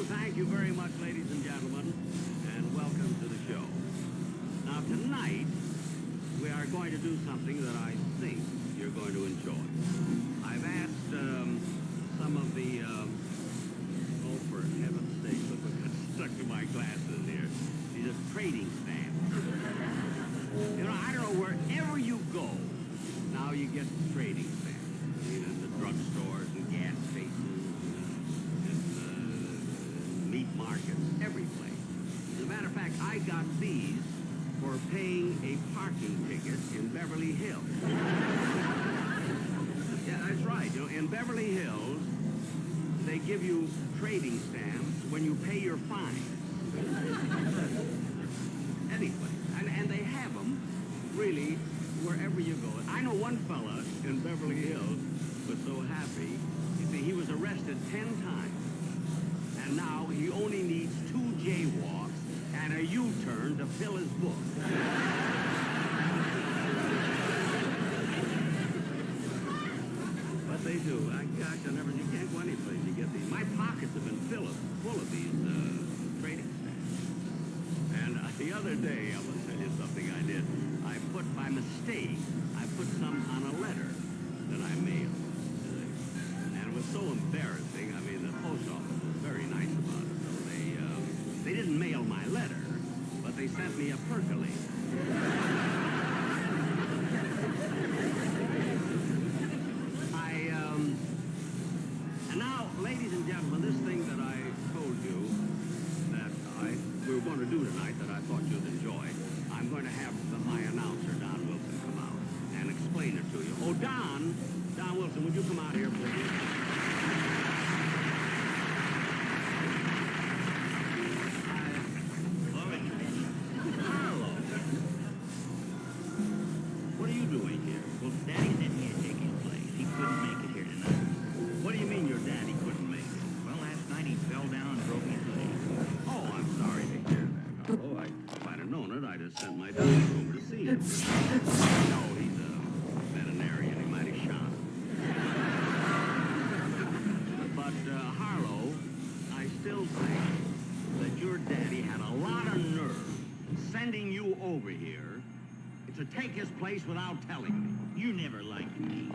Thank you very much, ladies and gentlemen, and welcome to the show. Now, tonight, we are going to do something that I think you're going to enjoy. I've asked some of the, oh, for heaven's sake, look what got stuck to my glasses here. These are trading stamps. You know, I don't know, wherever you go, now you get trading stamps. You know, the drugstores and gas stations. Meat markets, every place. As a matter of fact, I got these for paying a parking ticket in Beverly Hills. Yeah, that's right. You know, in Beverly Hills, they give you trading stamps when you pay your fine. Anyway, and they have them, really, wherever you go. I know one fella in Beverly Hills was so happy. You see, he was arrested 10 times. And now he only needs 2 jaywalks and a U-turn to fill his book. But they do. Gosh, you can't go any place you get these. My pockets have been full of these trading stamps. And the other day, I will tell you something I did. I put, by mistake, some on a letter that I mailed. And it was so embarrassing. I mean, the post office was very nice about it. So they didn't mail my letter, but they sent me a percolator. And now, ladies and gentlemen, this thing that I told you that we were going to do tonight that I thought you'd enjoy, I'm going to have my announcer, Don Wilson, come out and explain it to you. Oh, Don Wilson, would you come out here, please? Harlow. What are you doing here? Well, Daddy sent me to take his place. He couldn't make it here tonight. What do you mean your daddy couldn't make it? Well, last night he fell down and broke his leg. Oh, I'm sorry to hear that. Oh, if I'd have known it, I'd have sent my doctor over to see him. No, he's a veterinarian. He might have shot him. But, Harlow, I still think that your daddy had a lot of nerve sending you over here to take his place without telling me. You never liked me.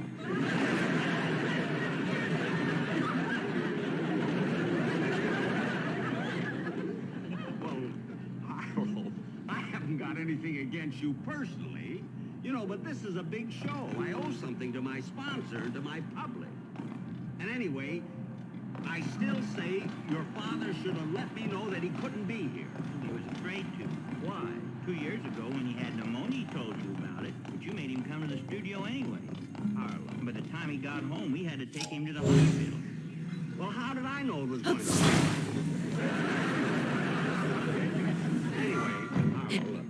I haven't got anything against you personally, you know, but this is a big show. I owe something to my sponsor, to my public. And anyway, I still say your father should have let me know that he couldn't be here. He was afraid to. Why? 2 years ago, when he had pneumonia, he told you about it, but you made him come to the studio anyway. Harlow. By the time he got home, we had to take him to the hospital. Well, how did I know it was going to be? Anyway, Harlow, look.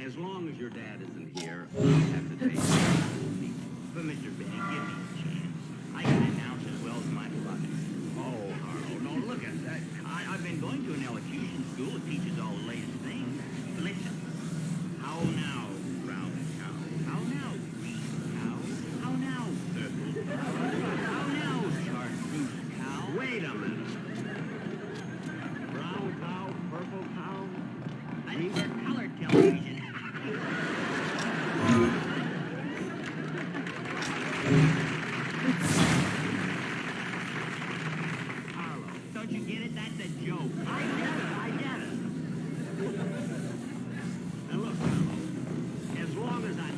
As long as your dad isn't here, I'll have to take him. But, Mr. Benny, give me a chance. I can announce as well as my brother. Oh, Harlow, no, look at that. I've been going to an elocution school that teaches all the latest things. Listen. How now, brown cow? How now, green cow? How now, purple cow? How now, chartreuse cow? Wait a minute. Brown cow, purple cow? I mean, we're color television. Harlow. Don't you get it? That's a joke. I get it. Now look, Harlow, as long as I'm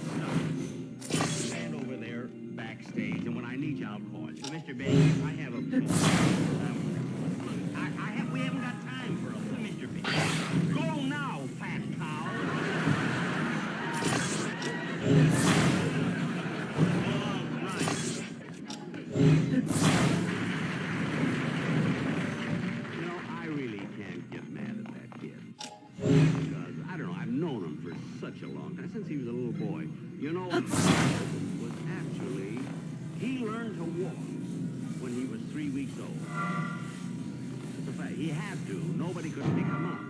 stuck, stand over there backstage, and when I need you, I'll call you. So, Mr. Benny, I have a we haven't got time for a Mr. Benny. Go now, fat cow. You know, I really can't get mad at that kid. Because, I don't know, I've known him for such a long time, since he was a little boy. You know, was actually, he learned to walk when he was 3 weeks old. That's a fact. He had to. Nobody could pick him up.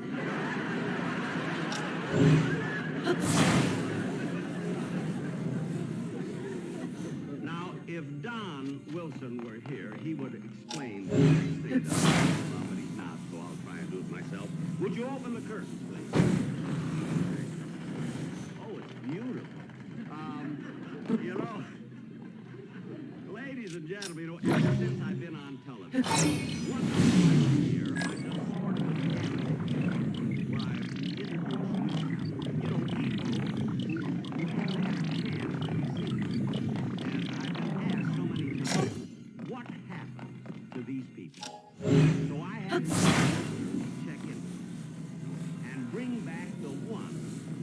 Now, if Don Wilson were here, he would explain the next thing to us. Well, but he's not, so I'll try and do it myself. Would you open the curtains, please? Oh, it's beautiful. You know, ladies and gentlemen, you know, ever since I've been on television, once or twice a year, I've done sort of a campaign where I've introduced, you know, people who haven't had a chance to be seen. And I've been asked so many times, what happened to these people? So I had to check in and bring back the one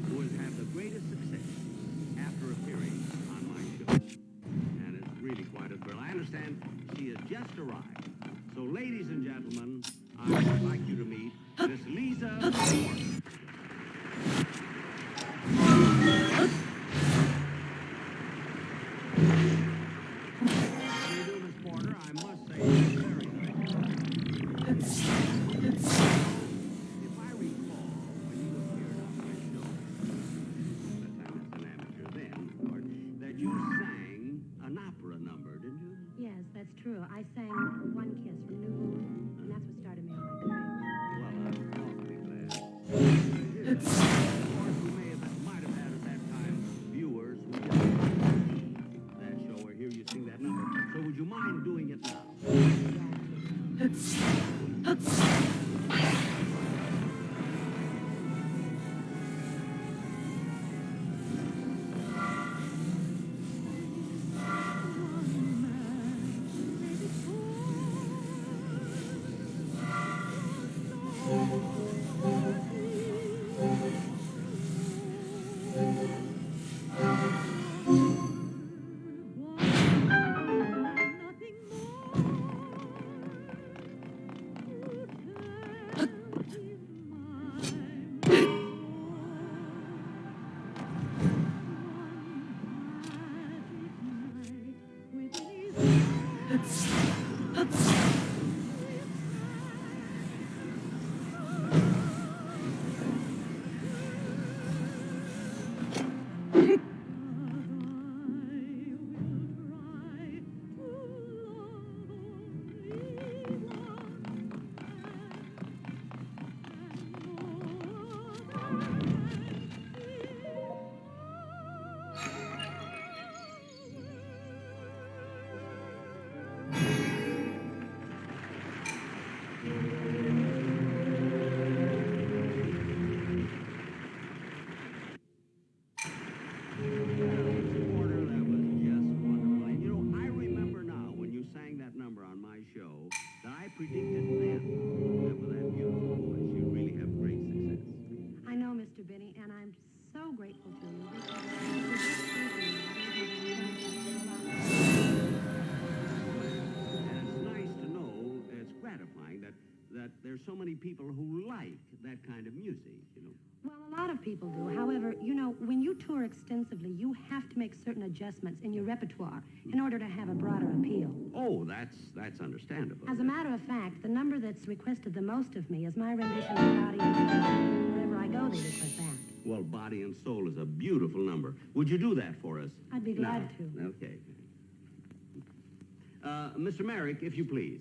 who has had the greatest success after appearing on my show. And it's really quite a thrill. I understand she has just arrived. So, ladies and gentlemen, I would like you to meet Miss Lisa Porter. I must say, it's very nice. If I recall, when you appeared on my show, that time as an amateur then, of course, that you sang an opera number, didn't you? Yes, that's true. I sang One Kiss from New Moon, and that's what started me on my career. Well, I'm awfully glad. Of course, might have had at that time viewers who didn't watch that show or hear you sing that number. So would you mind doing it now? There's so many people who like that kind of music, you know. Well, a lot of people do. However, you know, when you tour extensively, you have to make certain adjustments in your repertoire in order to have a broader appeal. Oh, that's understandable. As a matter of fact, the number that's requested the most of me is my rendition of Body and Soul. Wherever I go, they request that. Well, Body and Soul is a beautiful number. Would you do that for us? I'd be glad to. Okay. Mr. Merrick, if you please.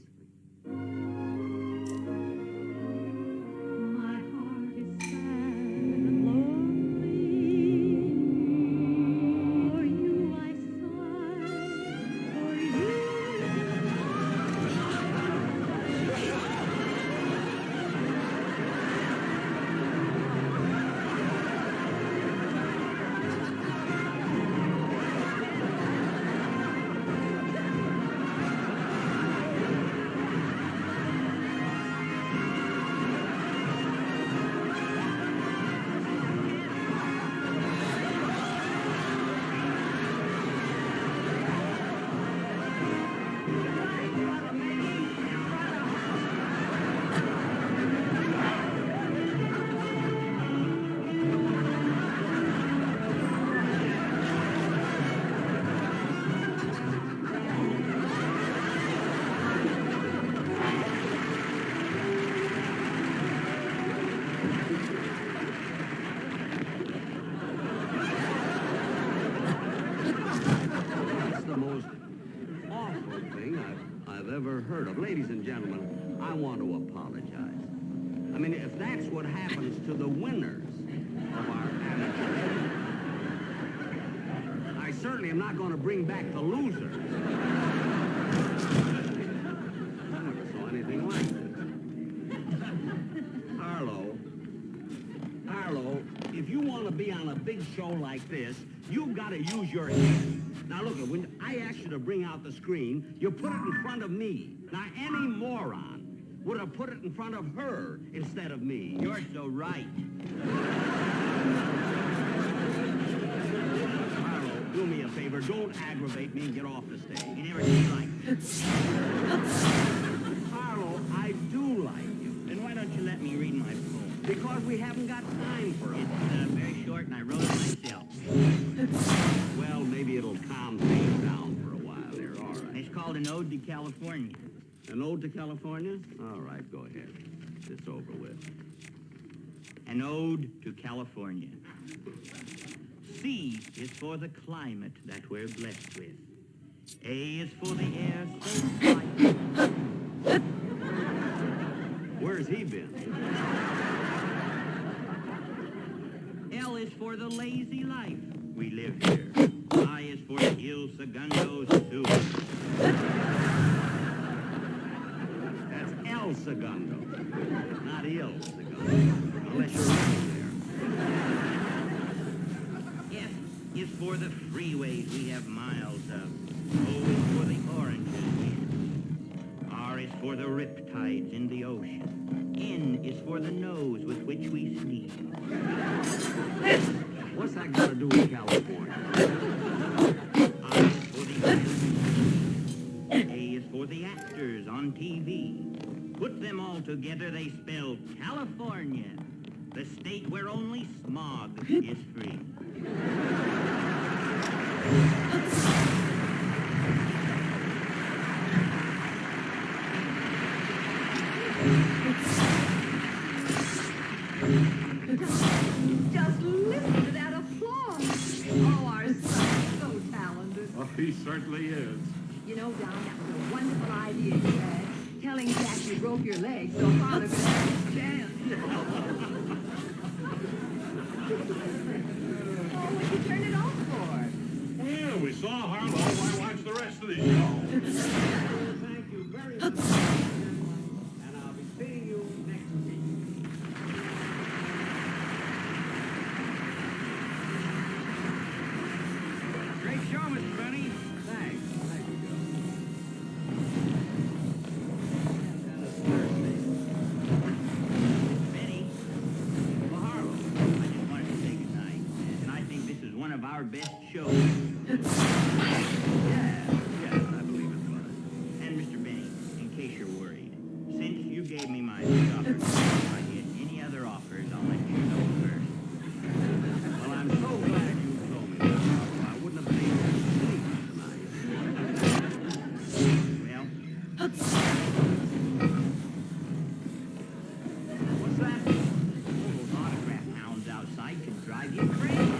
Heard of. Ladies and gentlemen, I want to apologize. I mean, if that's what happens to the winners of our amateur, I certainly am not going to bring back the losers. I never saw anything like this. Harlow, if you want to be on a big show like this, you've got to use your head. Now, look, when I ask you to bring out the screen, you put it in front of me. Now, any moron would have put it in front of her instead of me. You're so right. Harlow, do me a favor. Don't aggravate me and get off the stage. You never did like me. Harlow, I do like you. Then why don't you let me read my poem? Because we haven't got time for it. It's very short and I wrote it myself. Well, maybe it'll calm things down for a while here. All right. It's called An Ode to California. An ode to California? All right, go ahead. It's over with. An Ode to California. C is for the climate that we're blessed with. A is for the air so bright. Where's he been? L is for the lazy life we live here. I is for Il Segundo's soup. That's El Segundo, not Il Segundo, unless you're right there. F is for the freeways we have miles of. O is for the oranges in. R is for the riptides in the ocean. N is for the nose with which we sneeze. What's that got to do with California? I is for the islands. A is for the actors on TV. Put them all together, they spell California, the state where only smog is free. Just listen to that applause. Oh, our son is so talented. Oh, he certainly is. You know, Don, that was a wonderful idea you had. Telling Jack you broke your leg so Father could have his chance. Oh, what'd you turn it off for? Well, we saw Harlow. Why watch the rest of the show? Thank you very much, and I'll be seeing you next week. Great show, Mr. Benny. Thanks. Thank you, Joe. Benny. Well, Harlow. I just wanted to say goodnight, and I think this is one of our best shows. Yes, I believe it was. And Mr. Benny, in case you're worried, since you gave me my offer, if I get any other offers, I'll let you know first. Well, I'm so glad you told me that, Harlow. I wouldn't have been able to sleep tonight. Well, What's that? all those autograph hounds outside can drive you crazy.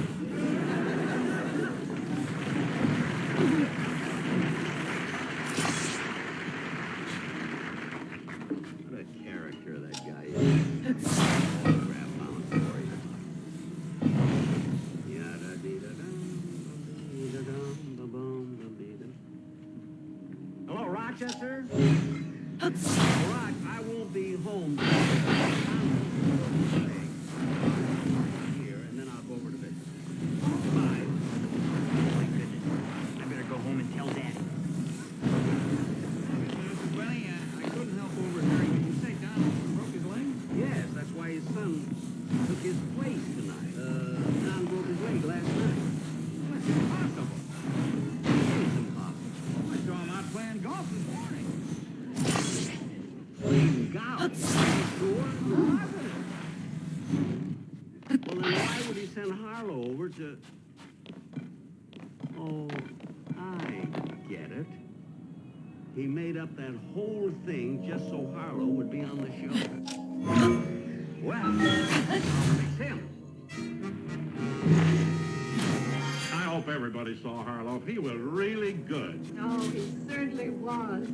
What a character that guy is. Autograph bound for you. Yada-dee-da-dum, hello, Rochester? Rock, I won't be home. Here, and then I'll go over to visit. Bye. Oh, my goodness. I better go home and tell Daddy. Well, I couldn't help overhearing you. You say Donald broke his leg? Yes, that's why his son took his place tonight. Don broke his leg last night. That's impossible. It's impossible. I saw him out playing golf this morning. Playing golf? Are you sure? Well, then why would he send Harlow over to... Oh, I get it. He made up that whole thing just so Harlow would be on the show. Well, I'll fix him. I hope everybody saw Harlow. He was really good. Oh, he certainly was.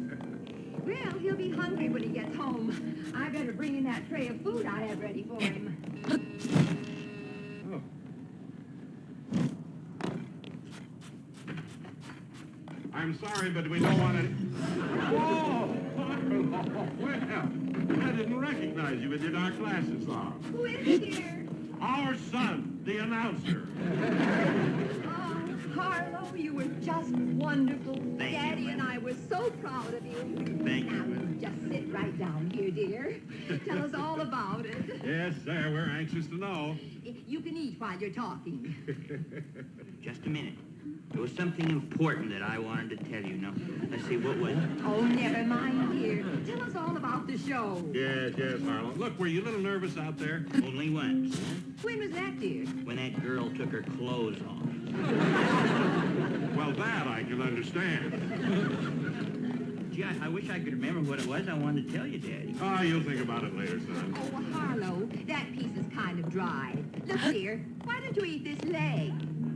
Well, he'll be hungry when he gets home. I better bring in that tray of food I have ready for him. Oh. I'm sorry, but we don't want to... Whoa! Harlow! Well, I didn't recognize you with your dark glasses on. Who is here? Our son, the announcer. Oh, Harlow, you were just wonderful. Thank you, Daddy and Mama. I were so proud of you. Thank you, Now, Mama. just sit right down here, dear. Tell us all about it. Yes, sir, we're anxious to know. You can eat while you're talking. Just a minute. There was something important that I wanted to tell you. Now, let's see, what was it? Oh, never mind, dear. Tell us all about the show. Yes, Harlow. Look, were you a little nervous out there? Only once. When was that, dear? When that girl took her clothes off. Well, that I can understand. Gee, I wish I could remember what it was I wanted to tell you, Daddy. Oh, you'll think about it later, son. Oh, Harlow, that piece is kind of dry. Look, dear, why don't you eat this leg?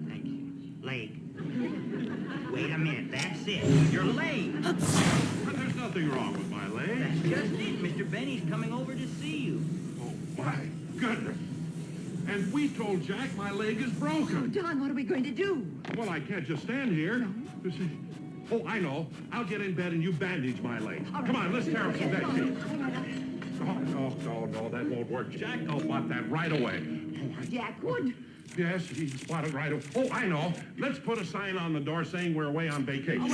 Thank you. Leg. Wait a minute, that's it. Your leg. But there's nothing wrong with my That's leg. just it. Mr. Benny's coming over to see you. Oh, my goodness. And we told Jack my leg is broken. Don, what are we going to do? Well, I can't just stand here. This is... Oh, I know. I'll get in bed and you bandage my leg. Come on, let's tear up some bed sheets. Oh, no, that won't work. Jack will spot that right away. Oh, Jack would. yes, he spotted right away. Oh, I know. Let's put a sign on the door saying we're away on vacation.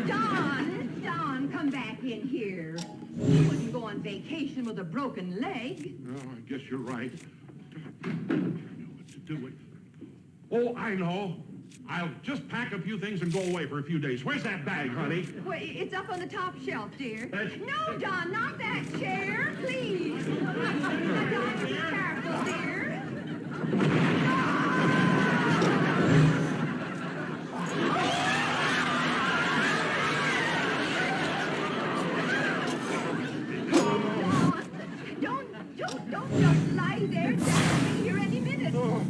Don, come back in here. You wouldn't go on vacation with a broken leg. Oh, I guess you're right. I don't know what to do with... Oh, I know. I'll just pack a few things and go away for a few days. Where's that bag, honey? Well, it's up on the top shelf, dear. That's- No, Don, not that chair, please. Don, be careful, dear. Don't just lie there. Jack will be here any minute. Oh,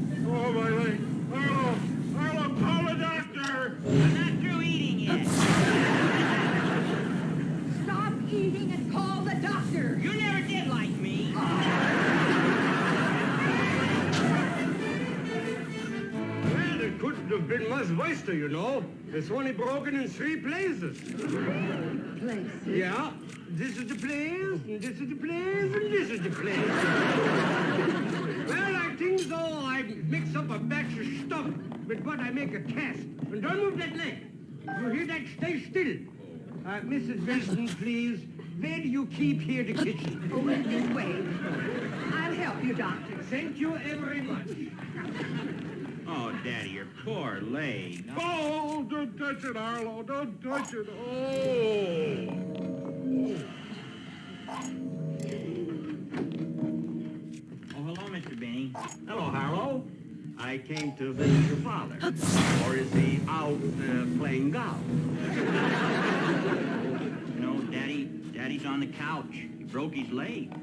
my leg. Harlow, call the doctor. I'm not through eating yet. Stop eating and call the doctor. You never did like me. Well, it couldn't have been much worse, you know. It's only broken in 3 places. Places. Yeah, this is the place, and this is the place, and this is the place. Well, I think so. I mix up a batch of stuff with what I make a cast. And don't move that leg. You hear that? Stay still. Mrs. Wilson, please. Where do you keep here the kitchen? Oh, this way. I'll help you, doctor. Thank you very much. Oh, Daddy, your poor leg. Oh, don't touch it, Harlow. Don't touch it. Oh. Oh, hello, Mr. Benny. Hello, Harlow. I came to visit your father. Or is he out playing golf? No, Daddy's on the couch. He broke his leg.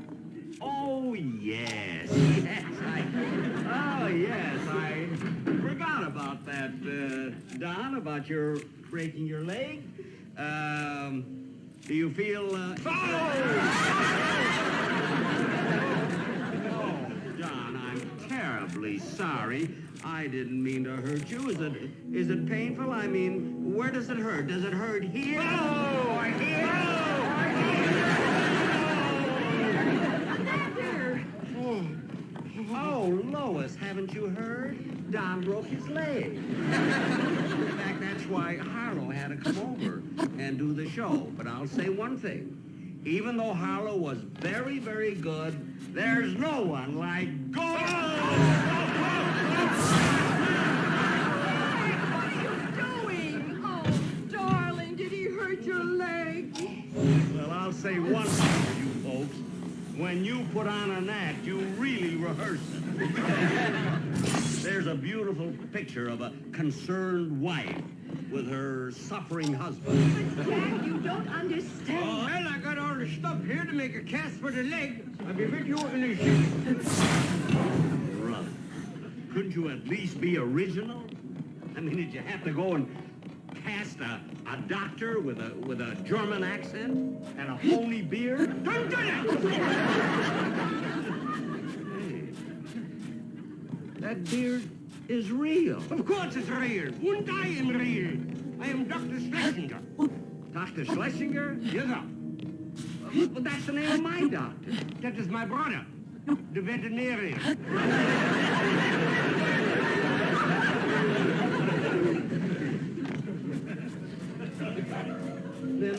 Oh, yes. I forgot about that, Don, about your breaking your leg. Do you feel, Oh, Don, I'm terribly sorry. I didn't mean to hurt you. Is it painful? I mean, where does it hurt? Does it hurt here? Oh, Lois, haven't you heard? Don broke his leg. In fact, that's why Harlow had to come over and do the show. But I'll say one thing. Even though Harlow was very, very good, there's no one like gold. What are you doing? Oh, darling, did he hurt your leg? Well, I'll say one thing for you folks. When you put on an act, you really rehearse it. There's a beautiful picture of a concerned wife with her suffering husband. But, Jack, you don't understand. well, I got all the stuff here to make a cast for the leg. I'll be with you in a ship. Brother, couldn't you at least be original? I mean, did you have to go and cast a doctor with a German accent and a phony beard? Don't do that! That beard is real. Of course it's real. Und I am real. I am Dr. Schlesinger. Dr. Schlesinger? Yes, sir. Well, that's the name of my doctor. That is my brother, the veterinarian. Then,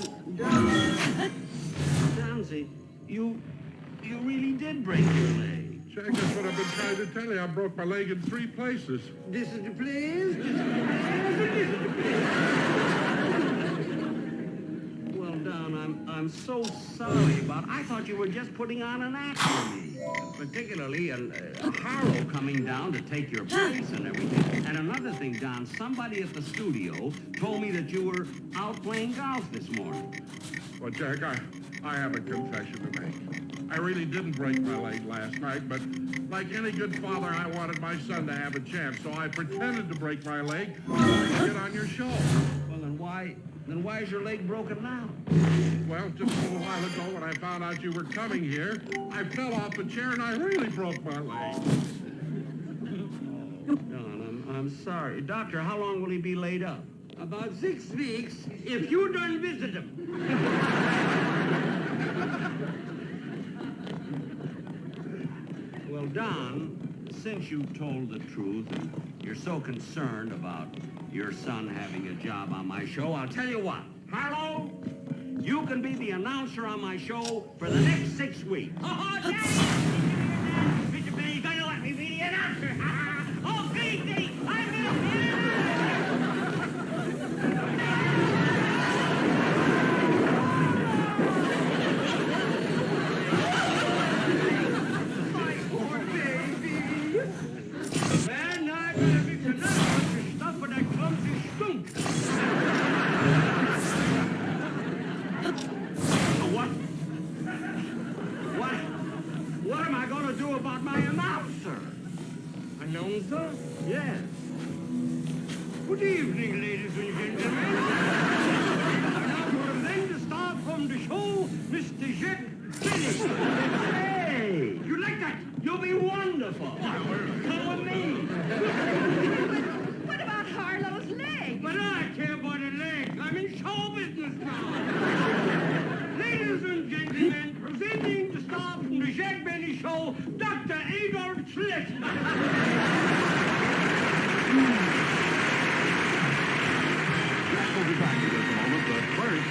Don, Percy, you really did break your leg. Jack, that's what I've been trying to tell you. I broke my leg in 3 places. This is the place. This is the place. This is the place. Well, Don, I'm so sorry, but I thought you were just putting on an act for me. Particularly Harlow coming down to take your place and everything. And another thing, Don, somebody at the studio told me that you were out playing golf this morning. Well, Jack, I have a confession to make. I really didn't break my leg last night, but like any good father, I wanted my son to have a chance, so I pretended to break my leg so I could get on your show. Well, then why is your leg broken now? Well, just a little while ago when I found out you were coming here, I fell off a chair and I really broke my leg. Don, I'm sorry. Doctor, how long will he be laid up? About 6 weeks, if you don't visit him. Well, Don, since you told the truth and you're so concerned about your son having a job on my show, I'll tell you what. Harlow, you can be the announcer on my show for the next 6 weeks. Oh, Daddy! Mr. Benny's gonna let me be the announcer. Oh, Benny, I'm What am I going to do about my announcer? Announcer? Yes. Good evening, ladies and gentlemen. And now for the men to start from the show, Mr. Jack Benny. Hey! You like that? You'll be wonderful. Come with me. What about Harlow's leg? But I care about the leg. I'm in show business now. Ladies and gentlemen, presenting the star from the Jack Benny Show, Dr. Adolf Schlesinger. We'll be back in just a moment, but first...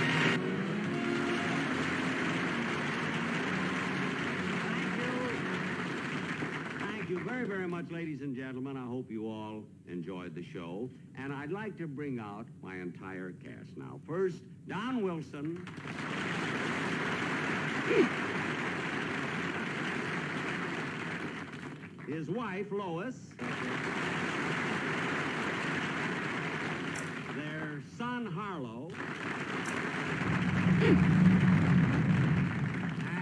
Thank you very, very much, ladies and gentlemen. I hope you all enjoyed the show. And I'd like to bring out my entire cast now. First, Don Wilson. His wife, Lois. Their son, Harlow.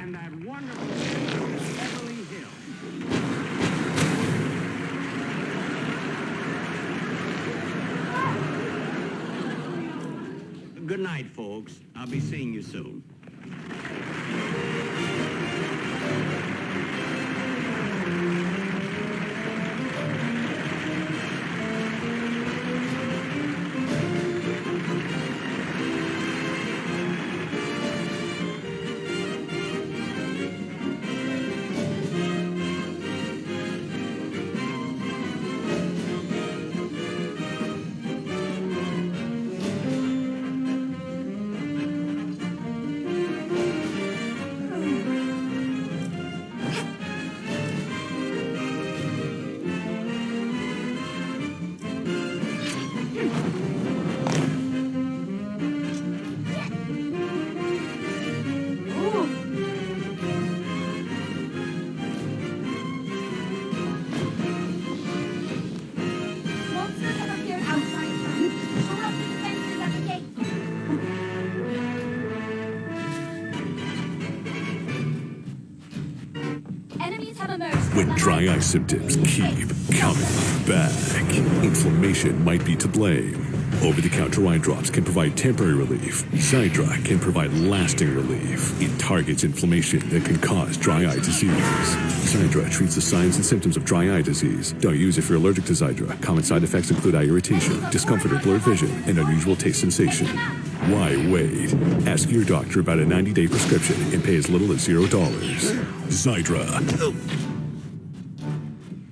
And that wonderful Beverly Hills. Good night, folks. I'll be seeing you soon. When dry eye symptoms keep coming back, inflammation might be to blame. Over-the-counter eye drops can provide temporary relief. Zydra can provide lasting relief. It targets inflammation that can cause dry eye disease. Zydra treats the signs and symptoms of dry eye disease. Don't use if you're allergic to Zydra. Common side effects include eye irritation, discomfort or blurred vision, and unusual taste sensation. Why wait? Ask your doctor about a 90-day prescription and pay as little as $0. Zydra.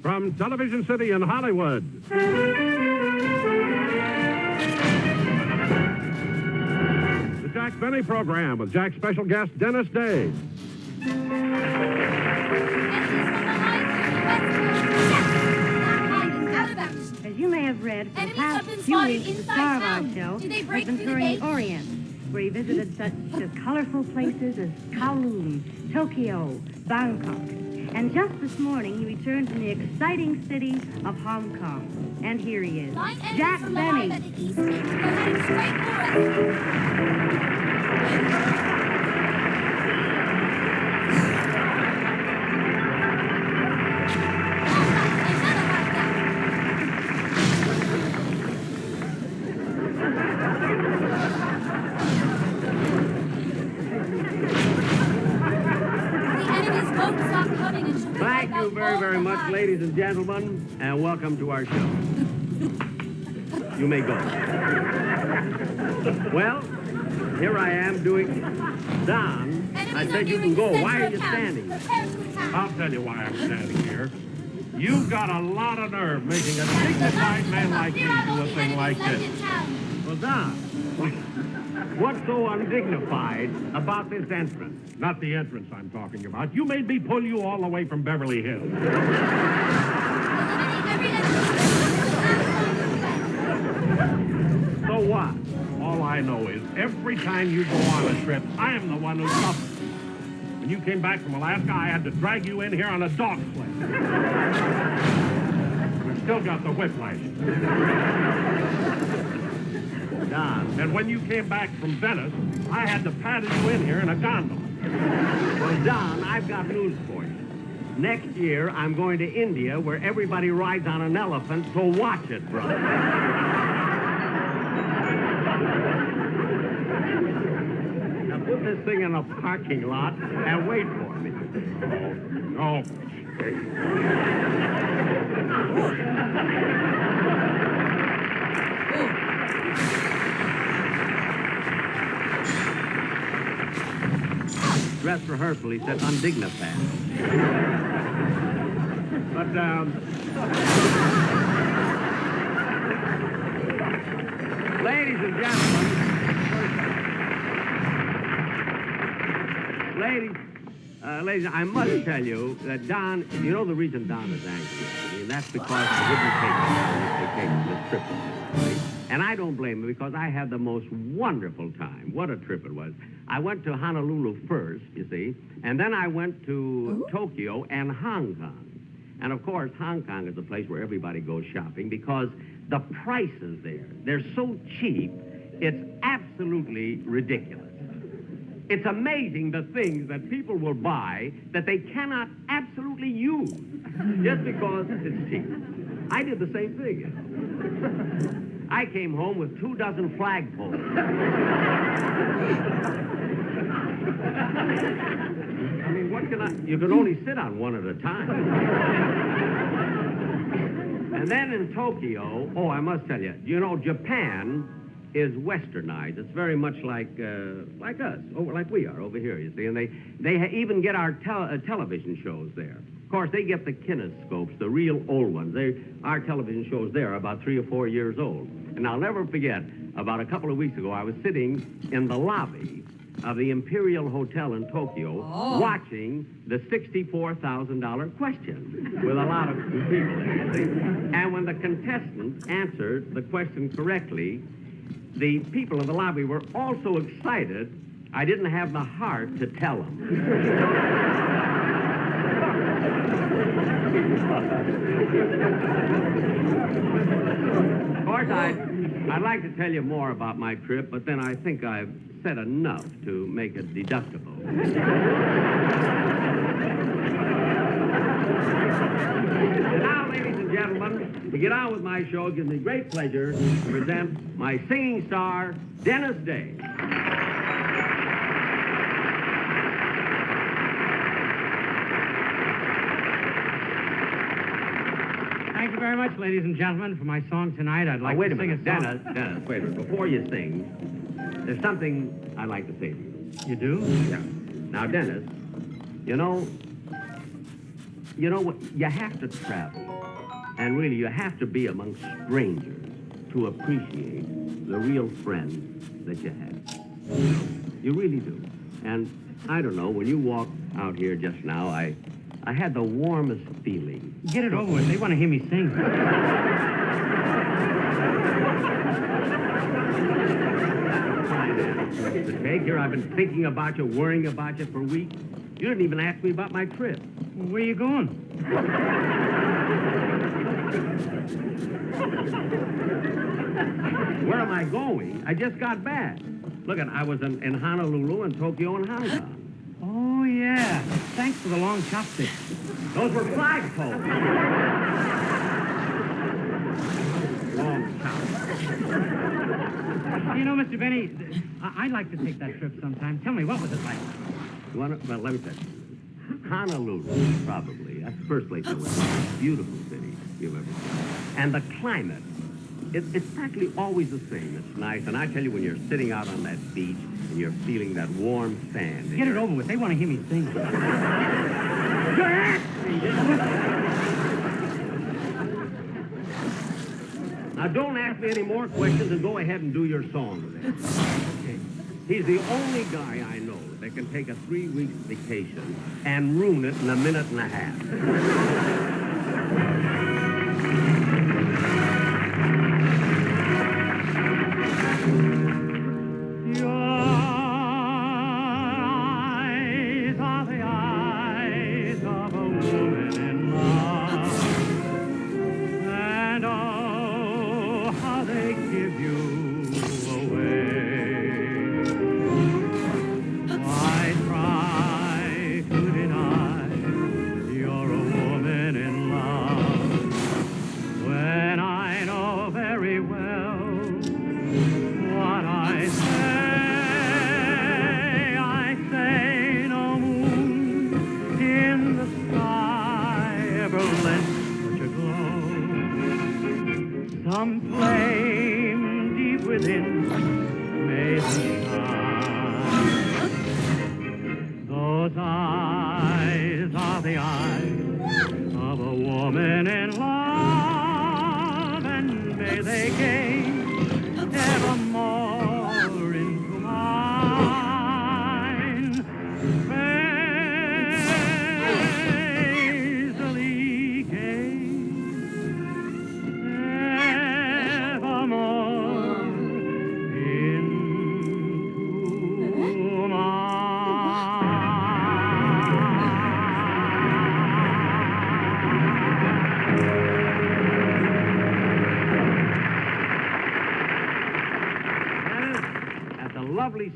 From Television City in Hollywood. The Jack Benny program with Jack's special guest, Dennis Day. As you may have read, for the past few weeks, the star of our show has been touring the Orient, where he visited such colorful places as Kowloon, Tokyo, Bangkok. And just this morning, he returned from the exciting city of Hong Kong. And here he is, Jack Benny. Thank you very, very much, ladies and gentlemen, and welcome to our show. You may go. Well, here I am doing Don. I said you can go. Why are you standing? I'll tell you why I'm standing here. You've got a lot of nerve making a dignified man like me do a thing like this. Well, Don, what's so undignified about this entrance? Not the entrance I'm talking about. You made me pull you all the way from Beverly Hills. So what? All I know is every time you go on a trip, I am the one who suffers. When you came back from Alaska, I had to drag you in here on a dog sled. We've still got the whiplash. Don. And when you came back from Venice, I had to paddle you in here in a gondola. Well, Don, I've got news for you. Next year, I'm going to India, where everybody rides on an elephant, so watch it, brother. Now put this thing in a parking lot and wait for me. Oh. Dress rehearsal, he said, undignified. But, ladies and gentlemen, ladies, I must tell you that Don, you know the reason Don is angry, and that's because he didn't take this trip with me, right? And I don't blame him, because I had the most wonderful time. What a trip it was. I went to Honolulu first, you see, and then I went to Tokyo and Hong Kong. And, of course, Hong Kong is the place where everybody goes shopping because the prices there, they're so cheap, it's absolutely ridiculous. It's amazing the things that people will buy that they cannot absolutely use just because it's cheap. I did the same thing, you know. I came home with 24 flagpoles. I mean, what can I... You can only sit on one at a time. And then in Tokyo, oh, I must tell you, you know, Japan is westernized. It's very much like us, like we are over here, you see. And they even get our television shows there. Of course, they get the kinescopes, the real old ones. Our television shows there are about 3 or 4 years old. And I'll never forget, about a couple of weeks ago, I was sitting in the lobby of the Imperial Hotel in Tokyo watching the $64,000 question with a lot of people there, you see. And when the contestants answered the question correctly, the people in the lobby were all so excited, I didn't have the heart to tell them. Of course, I'd like to tell you more about my trip, but then I think I've said enough to make it deductible. Now, ladies and gentlemen, to get on with my show, it gives me great pleasure to present my singing star, Dennis Day. Thank you very much, ladies and gentlemen, for my song tonight. I'd like to sing a song. Dennis, wait a minute. Before you sing, there's something I'd like to say to you. You do? Yeah. Now, Dennis, you know what? You have to travel. And really, you have to be among strangers to appreciate the real friends that you have. You really do. And I don't know, when you walked out here just now, I had the warmest feeling. Get it over with. They want to hear me sing. Mr. Cake, here I've been thinking about you, worrying about you for weeks. You didn't even ask me about my trip. Where you going? Where am I going? I just got back. Look, I was in Honolulu and Tokyo and Hong Kong. Oh, yeah. Thanks for the long chopsticks. Those were flagpoles. Long chopsticks. You know, Mr. Benny, I'd like to take that trip sometime. Tell me, what was it like? Well, let me tell you. Honolulu, probably. That's the first place I went. Beautiful city you've ever seen. And the climate, it's practically always the same. It's nice. And I tell you, when you're sitting out on that beach and you're feeling that warm sand. Get it over with. They want to hear me sing. Now, don't ask me any more questions and go ahead and do your song with it. Okay. He's the only guy I know that can take a 3-week vacation and ruin it in a minute and a half.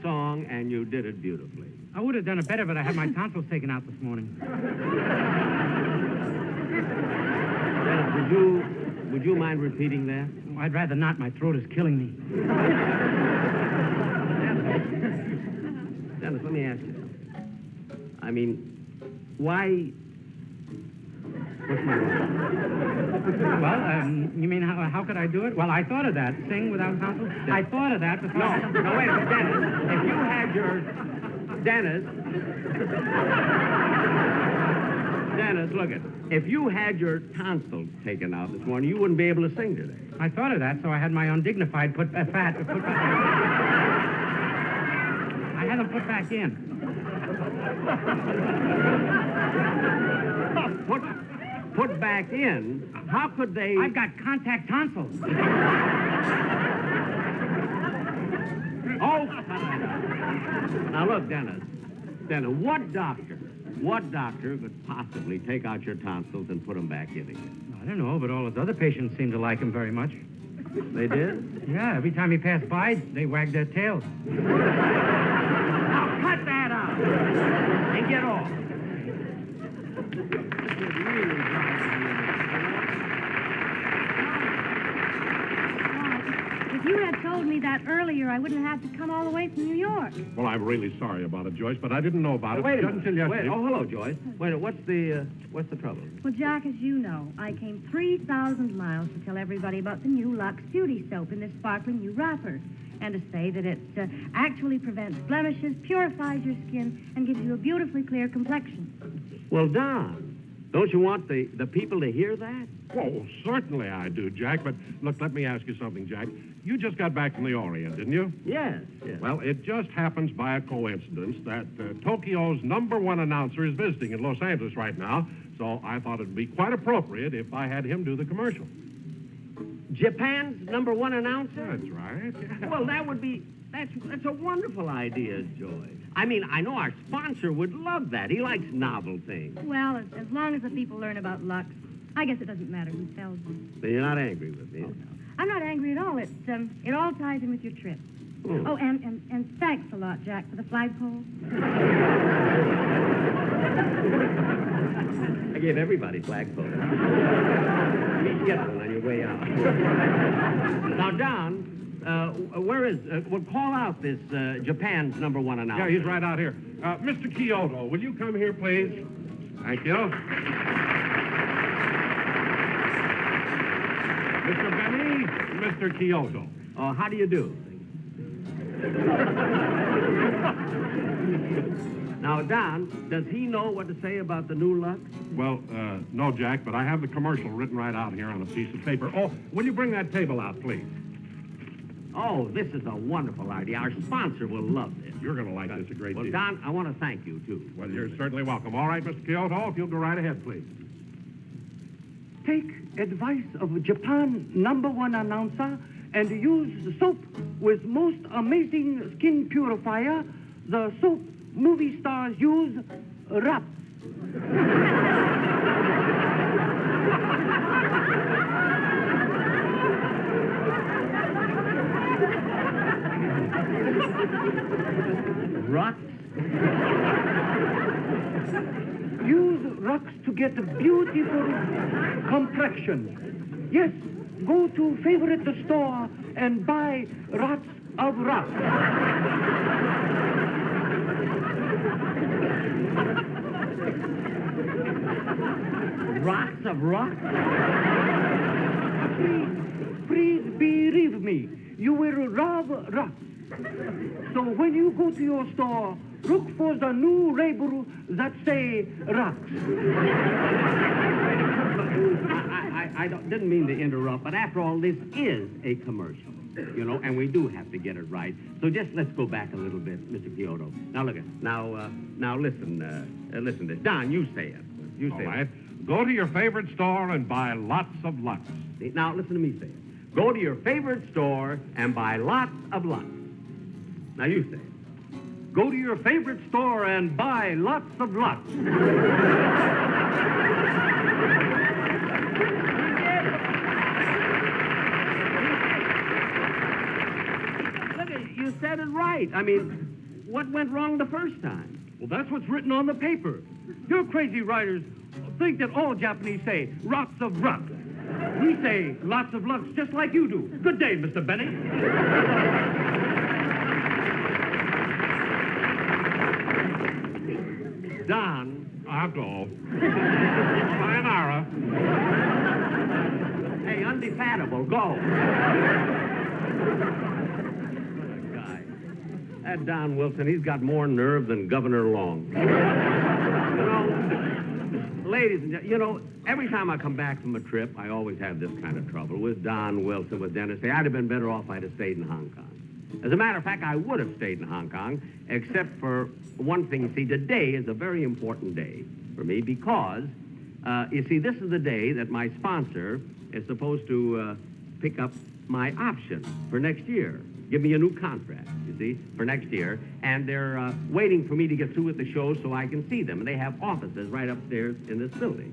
Song, and you did it beautifully. I would have done it better, but I had my tonsils taken out this morning. Dennis, would you mind repeating that? Oh, I'd rather not. My throat is killing me. Dennis, let me ask you something. I mean, why... What's my wrong? Well, you mean how could I do it? Well, I thought of that. Sing without tonsils? Yeah. I thought of that, but... No, wait a minute, Dennis. If you had your... Dennis, look it. If you had your tonsils taken out this morning, you wouldn't be able to sing today. I thought of that, so I had my undignified put back. I had them put back in. Put back in? How could they... I've got contact tonsils. Oh, now look, Dennis, what doctor could possibly take out your tonsils and put them back in again? I don't know, but all his other patients seemed to like him very much. They did? Yeah, every time he passed by, they wagged their tails. Now cut that out and get off. If you had told me that earlier, I wouldn't have to come all the way from New York. Well, I'm really sorry about it, Joyce, but I didn't know about it until yesterday. Oh, hello, Joyce. Wait, what's the trouble? Well, Jack, as you know, I came 3,000 miles to tell everybody about the new Lux Beauty Soap in this sparkling new wrapper, and to say that it actually prevents blemishes, purifies your skin, and gives you a beautifully clear complexion. Well, Don, don't you want the people to hear that? Oh, certainly I do, Jack, but look, let me ask you something, Jack. you just got back from the Orient, didn't you? Yes, yes. Well, it just happens by a coincidence that Tokyo's #1 announcer is visiting in Los Angeles right now, so I thought it'd be quite appropriate if I had him do the commercial. Japan's #1 announcer? That's right. Well, that's a wonderful idea, Joy. I mean, I know our sponsor would love that. He likes novel things. Well, as long as the people learn about Lux, I guess it doesn't matter who sells them. Then you're not angry with me? Oh, no. I'm not angry at all. It all ties in with your trip. Hmm. Oh, and thanks a lot, Jack, for the flagpole. I gave everybody flagpole. You get one on your way out. Now, Don, where is... well, call out this Japan's #1 announcer. Yeah, he's right out here. Mr. Kyoto, will you come here, please? Thank you. Mr. Benny, Mr. Kyoto. Oh, how do you do? Now, Don, does he know what to say about the new Lux? Well, no, Jack, but I have the commercial written right out here on a piece of paper. Oh, will you bring that table out, please? Oh, this is a wonderful idea. Our sponsor will love this. You're going to like this a great Well, deal. Don, I want to thank you, too. Well, you're certainly welcome. All right, Mr. Kyoto, if you'll go right ahead, please. Take advice of Japan #1 announcer and use soap with most amazing skin purifier. The soap movie stars use rap. Rocks? Use rocks to get a beautiful complexion. Yes, go to favorite store and buy lots of rocks. Rocks of rock? Please believe me, you will love rocks. So when you go to your store, look for the new label that say rocks. I didn't mean to interrupt, but after all, this is a commercial, you know, and we do have to get it right. So just let's go back a little bit, Mr. Kyoto. Now, look, now listen to this. Don, you say it. You say All right. it. Go to your favorite store and buy lots of Lux. Now, listen to me say it. Go to your favorite store and buy lots of Lux. Now, you say it. Go to your favorite store and buy lots of Lux. Look, you said it right. I mean, what went wrong the first time? Well, that's what's written on the paper. Your crazy writers think that all Japanese say lots of rock. We say lots of Lux just like you do. Good day, Mr. Benny. Don. I'll go. Sayonara. Hey, undefatable, go. That Don Wilson, he's got more nerve than Governor Long. You know, ladies and gentlemen, you know, every time I come back from a trip, I always have this kind of trouble with Don Wilson, with Dennis. I'd have been better off if I'd have stayed in Hong Kong. As a matter of fact, I would have stayed in Hong Kong, except for one thing. You see, today is a very important day for me because, you see, this is the day that my sponsor is supposed to pick up my option for next year. Give me a new contract, you see, for next year. And they're waiting for me to get through with the show so I can see them. And they have offices right upstairs in this building.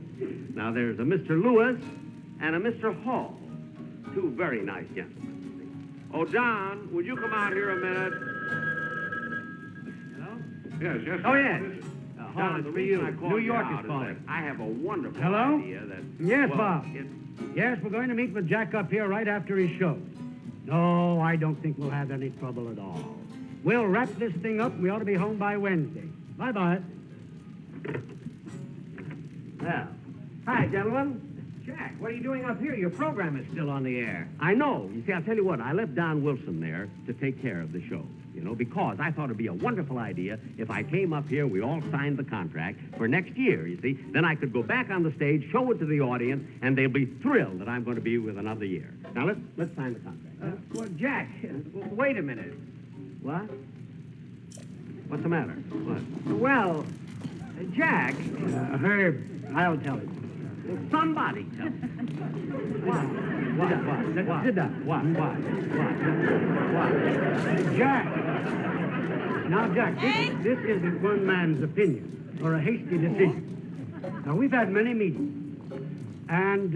Now, there's a Mr. Lewis and a Mr. Hall. Two very nice gentlemen. Oh, John, would you come out here a minute? Hello? Yes. Oh, yes. John, it's for you. New York is calling. I have a wonderful Hello? idea that... Yes, well, Bob. Yes, we're going to meet with Jack up here right after his show. No, I don't think we'll have any trouble at all. We'll wrap this thing up. We ought to be home by Wednesday. Bye-bye. Well, hi, gentlemen. Jack, what are you doing up here? Your program is still on the air. I know. You see, I'll tell you what. I left Don Wilson there to take care of the show. you know, because I thought it'd be a wonderful idea if I came up here, we all signed the contract for next year, you see. Then I could go back on the stage, show it to the audience, and they'll be thrilled that I'm going to be with another year. Now, let's sign the contract. Well, Jack, wait a minute. What? What's the matter? What? Well, Jack... Herb, I'll tell him. Well, somebody tell him. What? Sit down. What? Jack. Now, Jack, this isn't one man's opinion or a hasty decision. Now, we've had many meetings. And,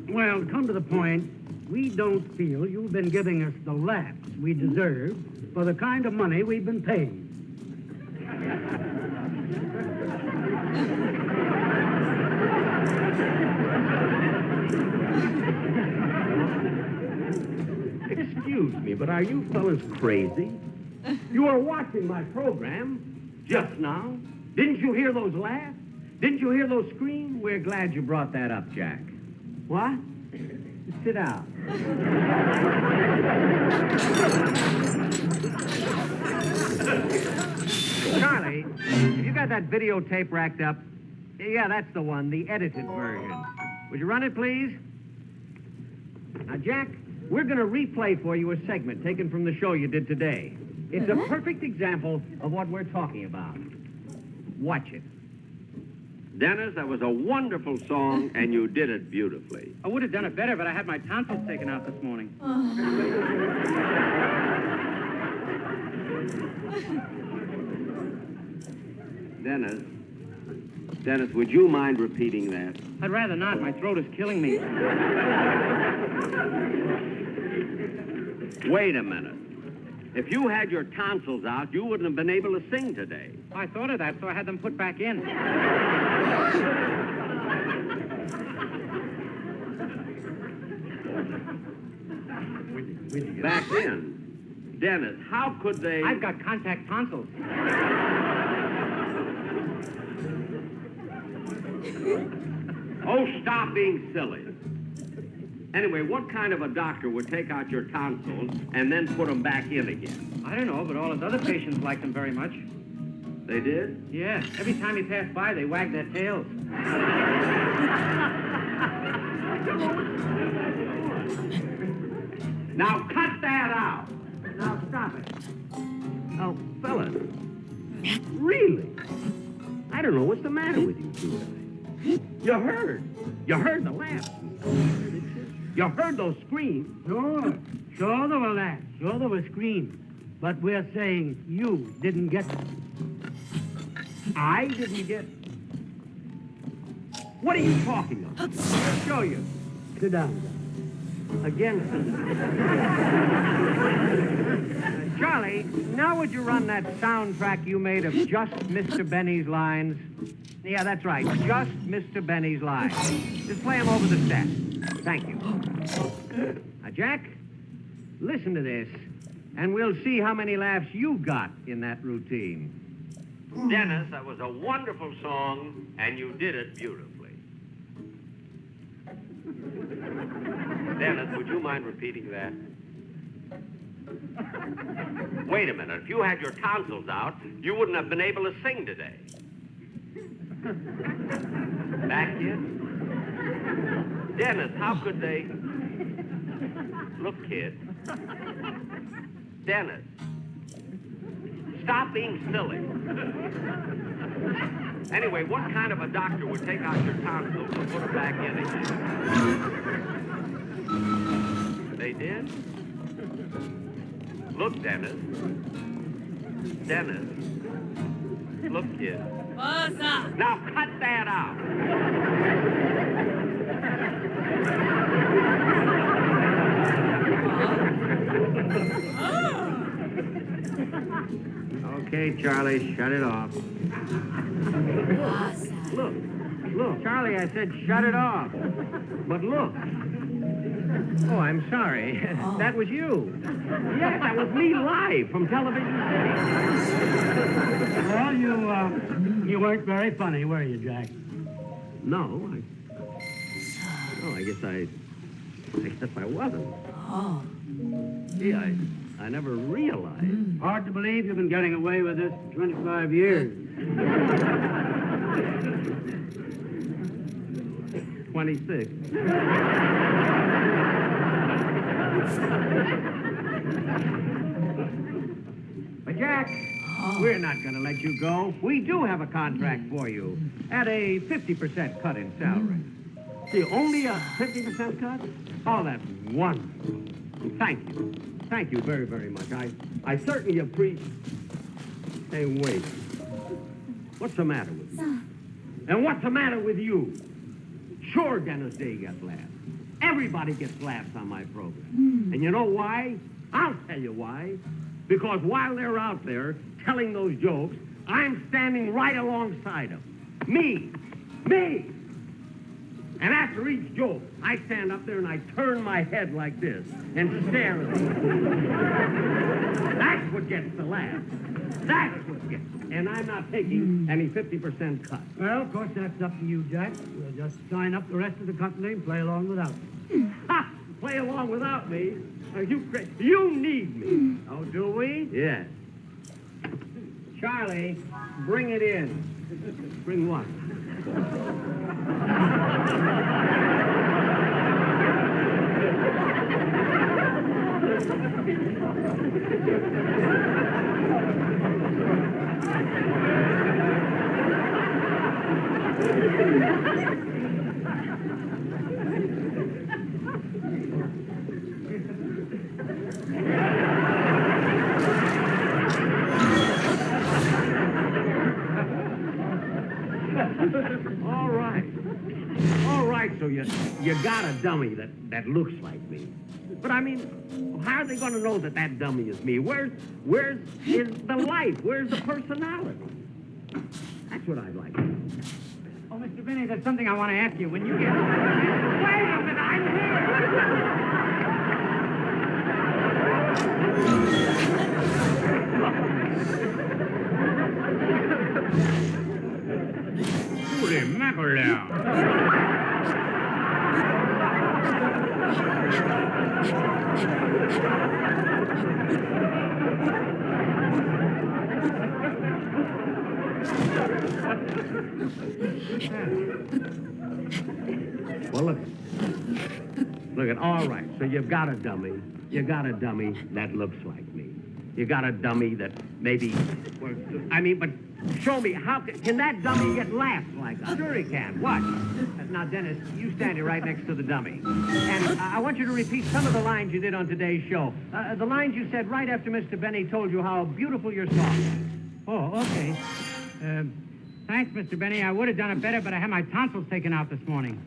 well, come to the point, we don't feel you've been giving us the laughs we deserve for the kind of money we've been paying. Excuse me, but are you fellas crazy? You were watching my program just now. Didn't you hear those laughs? Didn't you hear those screams? We're glad you brought that up, Jack. What? Sit down. Charlie, have you got that videotape racked up? Yeah, that's the one, the edited version. Would you run it, please? Now, Jack, we're going to replay for you a segment taken from the show you did today. It's a perfect example of what we're talking about. Watch it. Dennis, that was a wonderful song, and you did it beautifully. I would have done it better, but I had my tonsils taken out this morning. Dennis, would you mind repeating that? I'd rather not. My throat is killing me. Wait a minute. If you had your tonsils out, you wouldn't have been able to sing today. I thought of that, so I had them put back in. Back in? Dennis, how could they... I've got contact tonsils. Oh, stop being silly. Anyway, what kind of a doctor would take out your tonsils and then put them back in again? I don't know, but all his other patients liked them very much. They did? Yeah. Every time he passed by, they wagged their tails. Now cut that out. Now stop it. Oh, fellas. Really? I don't know what's the matter with you two tonight. You heard the laughs. You heard those screams. Sure there were laughs. Sure there were screams. But we're saying you didn't get them. I didn't get... What are you talking of? I'll show you. Sit down. Again. Charlie, now would you run that soundtrack you made of just Mr. Benny's lines? Yeah, that's right. Just Mr. Benny's lines. Just play them over the set. Thank you. Now, Jack, listen to this, and we'll see how many laughs you got in that routine. Dennis, that was a wonderful song, and you did it beautifully. Dennis, would you mind repeating that? Wait a minute. If you had your tonsils out, you wouldn't have been able to sing today. Back in? Dennis, how could they... Look, kid. Dennis. Stop being silly. Anyway, what kind of a doctor would take out your tonsils and put them back in again? They did? Look, Dennis. Dennis. Look, kid. What's up? Now cut that out. Okay, Charlie, shut it off. Look, Charlie, I said shut it off. But look. Oh, I'm sorry. That was you. Yes, that was me live from Television City. Well, you weren't very funny, were you, Jack? No, I guess I wasn't. Oh. Gee, I never realized. Hard to believe you've been getting away with this for 25 years. 26. But Jack, we're not going to let you go. We do have a contract for you at a 50% cut in salary. See, only a 50% cut? Oh, that's wonderful. Thank you. Thank you very, very much. I certainly appreciate... Hey, wait. What's the matter with you? And what's the matter with you? Sure, Dennis Day gets laughs. Everybody gets laughs on my program. And you know why? I'll tell you why. Because while they're out there telling those jokes, I'm standing right alongside them. Me! And after each joke, I stand up there and I turn my head like this and stare at them. That's what gets the laugh. That's what gets it. And I'm not taking any 50% cut. Well, of course, that's up to you, Jack. We'll just sign up the rest of the company and play along without you. Ha! Play along without me? You need me. Oh, do we? Yes. Charlie, bring it in. Bring what? All right, so you got a dummy that looks like me. But I mean, how are they going to know that dummy is me? Where's is the life? Where's the personality? That's what I'd like to know. Oh, Mr. Benny, there's something I want to ask you. When you get... Wait a minute, I'm Holy mackerel! Well, look, all right, so you've got a dummy. You got a dummy that looks like me. You got a dummy that maybe, but show me, how can that dummy get laughs like that? Sure he can. Watch. Now, Dennis, you stand here right next to the dummy. And I want you to repeat some of the lines you did on today's show. The lines you said right after Mr. Benny told you how beautiful your song is. Oh, okay. Thanks, Mr. Benny. I would have done it better, but I had my tonsils taken out this morning.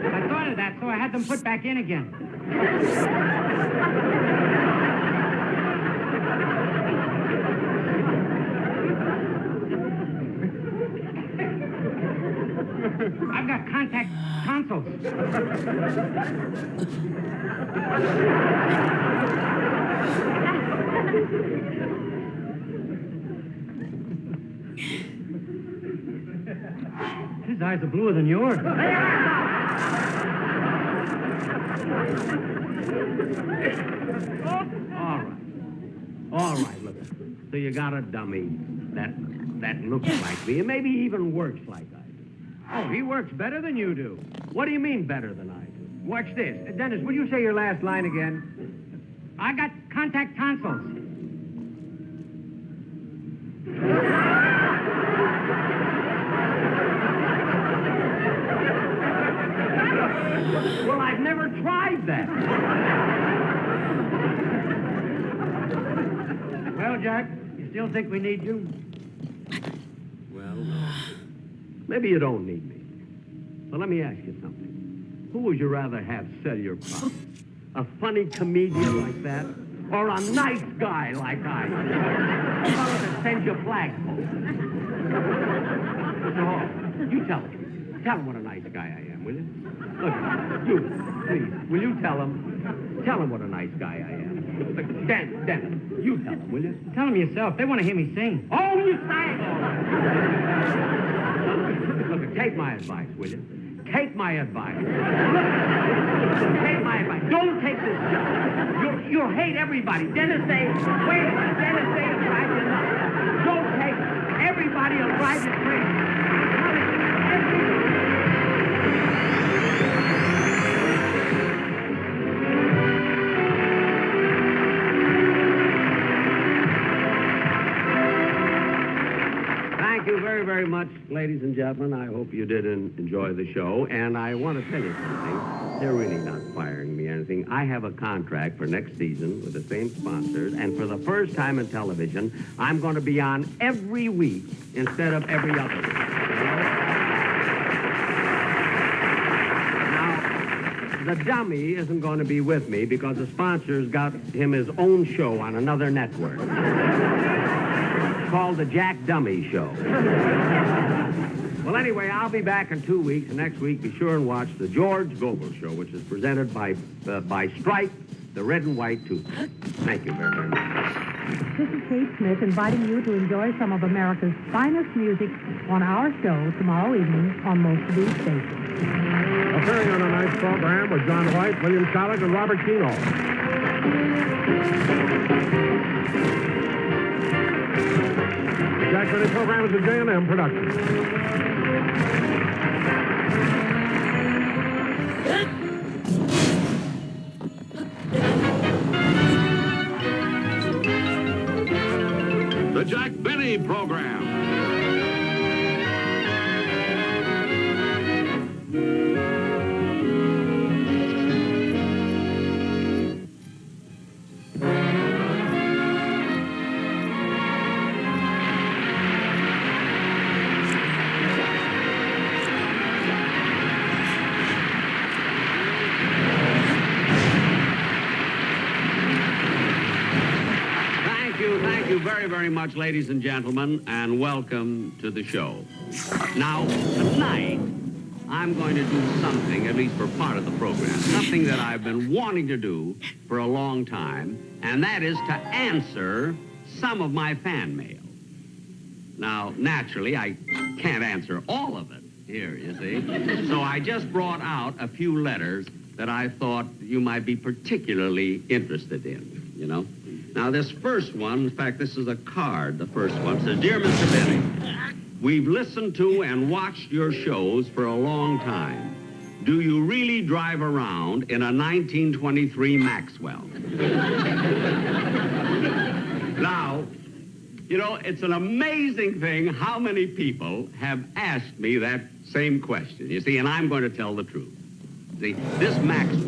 I thought of that, so I had them put back in again. I've got contact tonsils. His eyes are bluer than yours. All right, look. So you got a dummy that looks like me and maybe even works like I do. Oh, he works better than you do. What do you mean better than I do? Watch this. Dennis, will you say your last line again? I got contact tonsils. Well, I've never tried that. Well, Jack, you still think we need you? Well, maybe you don't need me. But let me ask you something. Who would you rather have sell your product? A funny comedian like that? Or a nice guy like I am? A fellow that sends you flagpoles? So, you tell him. Tell him what a nice guy I am, will you? Look, you, please, will you tell him what a nice guy I am? Dennis, you tell them, will you? Tell them yourself. They want to hear me sing. Oh, you sang! Look, take my advice, will you? Take my advice. Take my advice. Don't take this job. You'll hate everybody. Dennis say, wait a minute, Dennis say it's right enough. Don't take it. Everybody will drive you crazy. Thank you very, very much, ladies and gentlemen. I hope you did enjoy the show. And I want to tell you something. They're really not firing me or anything. I have a contract for next season with the same sponsors. And for the first time in television, I'm going to be on every week instead of every other week. Now, the dummy isn't going to be with me because the sponsors got him his own show on another network. Called the Jack Dummy Show. Well, anyway, I'll be back in 2 weeks, and next week be sure and watch the George Gobel Show, which is presented by Stripe, the red and white tooth. Thank you very, very much. This is Kate Smith inviting you to enjoy some of America's finest music on our show tomorrow evening on most of these stations. Appearing on tonight's program were John White, William Shalleck, and Robert Kino. The Jack Benny program is a J&M production. The Jack Benny program. Thank you very, very much, ladies and gentlemen, and welcome to the show. Now, tonight, I'm going to do something, at least for part of the program, something that I've been wanting to do for a long time, and that is to answer some of my fan mail. Now, naturally, I can't answer all of it here, you see. So I just brought out a few letters that I thought you might be particularly interested in, you know. Now, this first one, in fact, this is a card, the first one, says, Dear Mr. Benny, we've listened to and watched your shows for a long time. Do you really drive around in a 1923 Maxwell? Now, you know, it's an amazing thing how many people have asked me that same question, you see, and I'm going to tell the truth. See, this Maxwell,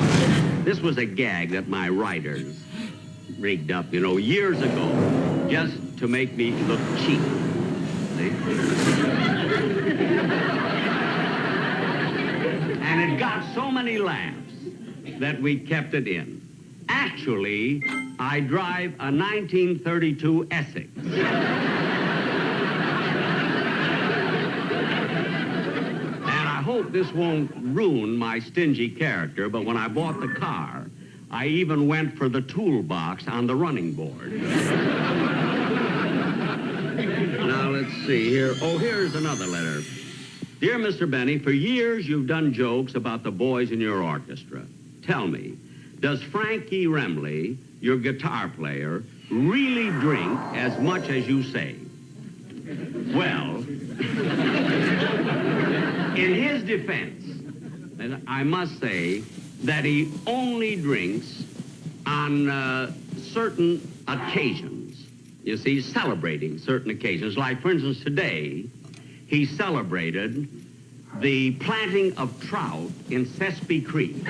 this was a gag that my writers rigged up, you know, years ago, just to make me look cheap. See? And it got so many laughs that we kept it in. Actually, I drive a 1932 Essex. And I hope this won't ruin my stingy character, but when I bought the car, I even went for the toolbox on the running board. Now, let's see here. Oh, here's another letter. Dear Mr. Benny, for years you've done jokes about the boys in your orchestra. Tell me, does Frankie Remley, your guitar player, really drink as much as you say? Well, in his defense, I must say that he only drinks on certain occasions. You see, celebrating certain occasions. Like, for instance, today, he celebrated the planting of trout in Sespe Creek.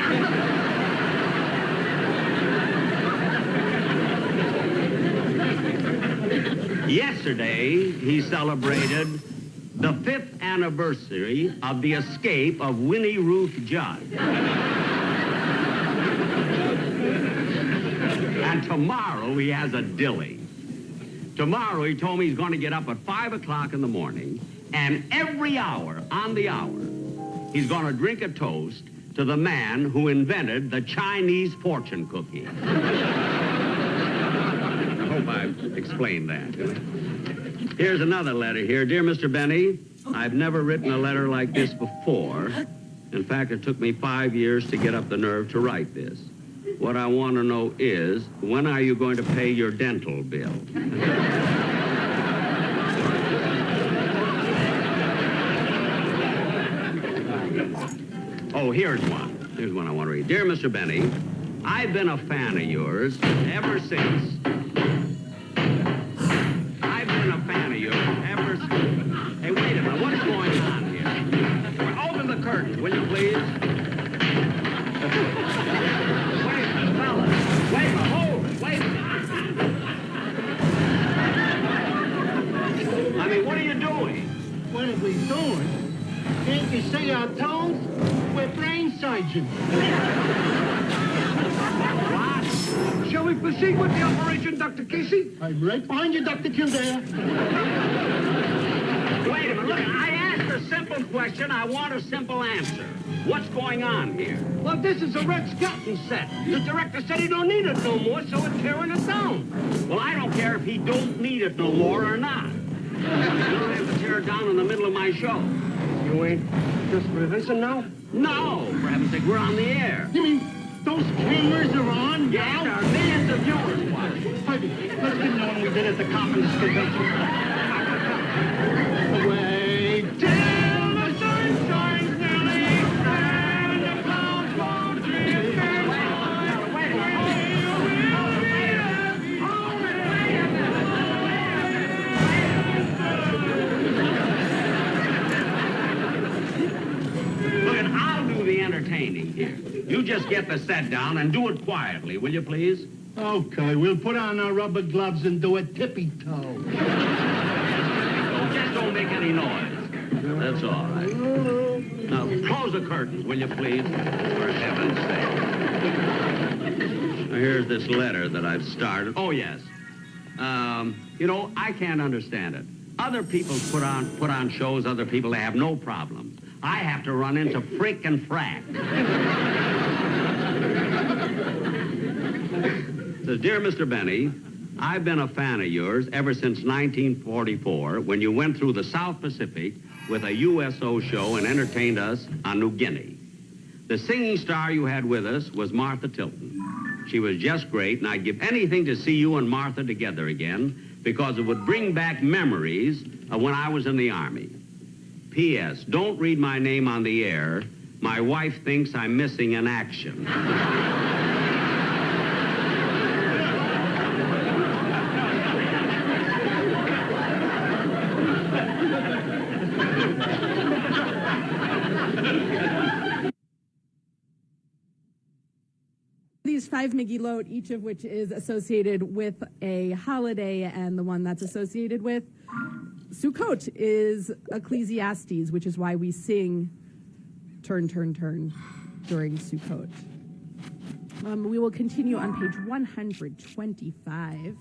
Yesterday, he celebrated the 5th anniversary of the escape of Winnie Ruth Judd. And tomorrow he has a dilly. Tomorrow he told me he's going to get up at 5 o'clock in the morning, and every hour, on the hour, he's going to drink a toast to the man who invented the Chinese fortune cookie. hope I've explained that. Here's another letter here. Dear Mr. Benny, I've never written a letter like this before. In fact, it took me 5 years to get up the nerve to write this. What I want to know is, when are you going to pay your dental bill? Oh, here's one. Here's one I want to read. Dear Mr. Benny, I've been a fan of yours ever since. Hey, wait a minute. What's going on here? Open the curtain, will you please? Wait a minute, fellas. Wait a minute. Hold it. Wait a minute. I mean, what are you doing? What are we doing? Can't you see our tones? We're brain surgeons. What? Shall we proceed with the operation, Dr. Casey? I'm right behind you, Dr. Kildare. Wait a minute. Look, I asked a simple question. I want a simple answer. What's going on here? Well, this is a Red Skelton set. The director said he don't need it no more, so it's tearing it down. Well, I don't care if he don't need it no more or not. You don't have to tear it down in the middle of my show. You ain't just rehearsing now? No, for heaven's sake, we're on the air. You mean those cameras are on Yes, now? there are millions of viewers watching. Maybe. Let's get the one we did at the Carpenters Convention. Away till the sun shines nearly, and the clouds won't drift Look, I'll do the entertaining here. You just get the set down and do it quietly, will you please? Okay, we'll put on our rubber gloves and do a tippy-toe. Just don't make any noise. That's all right. Now, close the curtains, will you please? For heaven's sake. Now, here's this letter that I've started. Oh, yes. You know, I can't understand it. Other people put on shows, other people, they have no problems. I have to run into frick and frack. Says, Dear Mr. Benny, I've been a fan of yours ever since 1944 when you went through the South Pacific with a USO show and entertained us on New Guinea. The singing star you had with us was Martha Tilton. She was just great, and I'd give anything to see you and Martha together again because it would bring back memories of when I was in the Army. P.S. Don't read my name on the air. My wife thinks I'm missing in action. These 5 Miggy Load, each of which is associated with a holiday, and the one that's associated with Sukkot is Ecclesiastes, which is why we sing Turn, Turn, Turn during Sukkot. We will continue on page 125.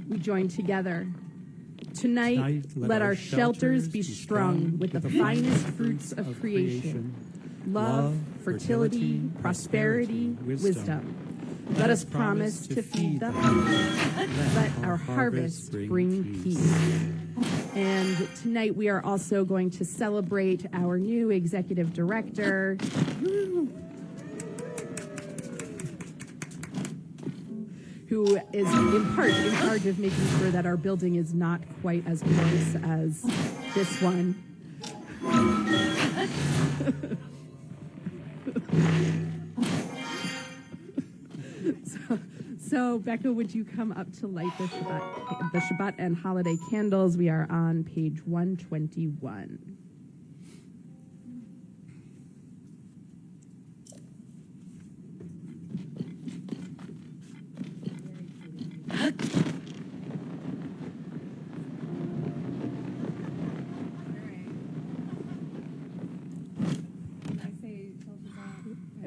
We join together. Tonight, let our shelters be strung with the finest fruits of creation. Love, fertility, prosperity, wisdom. Let us promise to feed the hungry. Let our harvest bring peace. And tonight we are also going to celebrate our new executive director. Who is in part in charge of making sure that our building is not quite as gross as this one. So, Becca, would you come up to light the Shabbat and holiday candles? We are on page 121.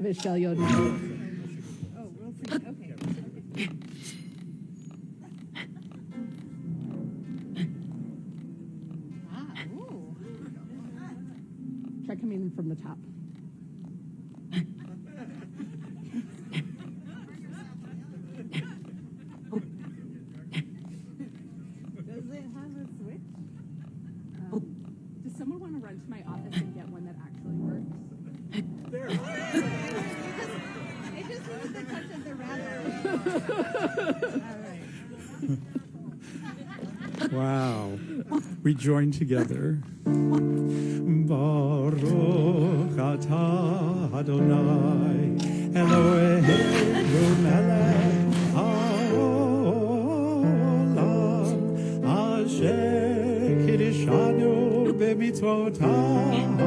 Michelle Yoden. Oh, we'll see. Okay. Try coming in from the top. Does it have a switch? Does someone want to run to my office and get one that actually works? There. It just needs the touch of the rabbit. Wow. We join together. Baruch atah Adonai Eloheinu melech haolam asher kiddushanu b'mitzvotav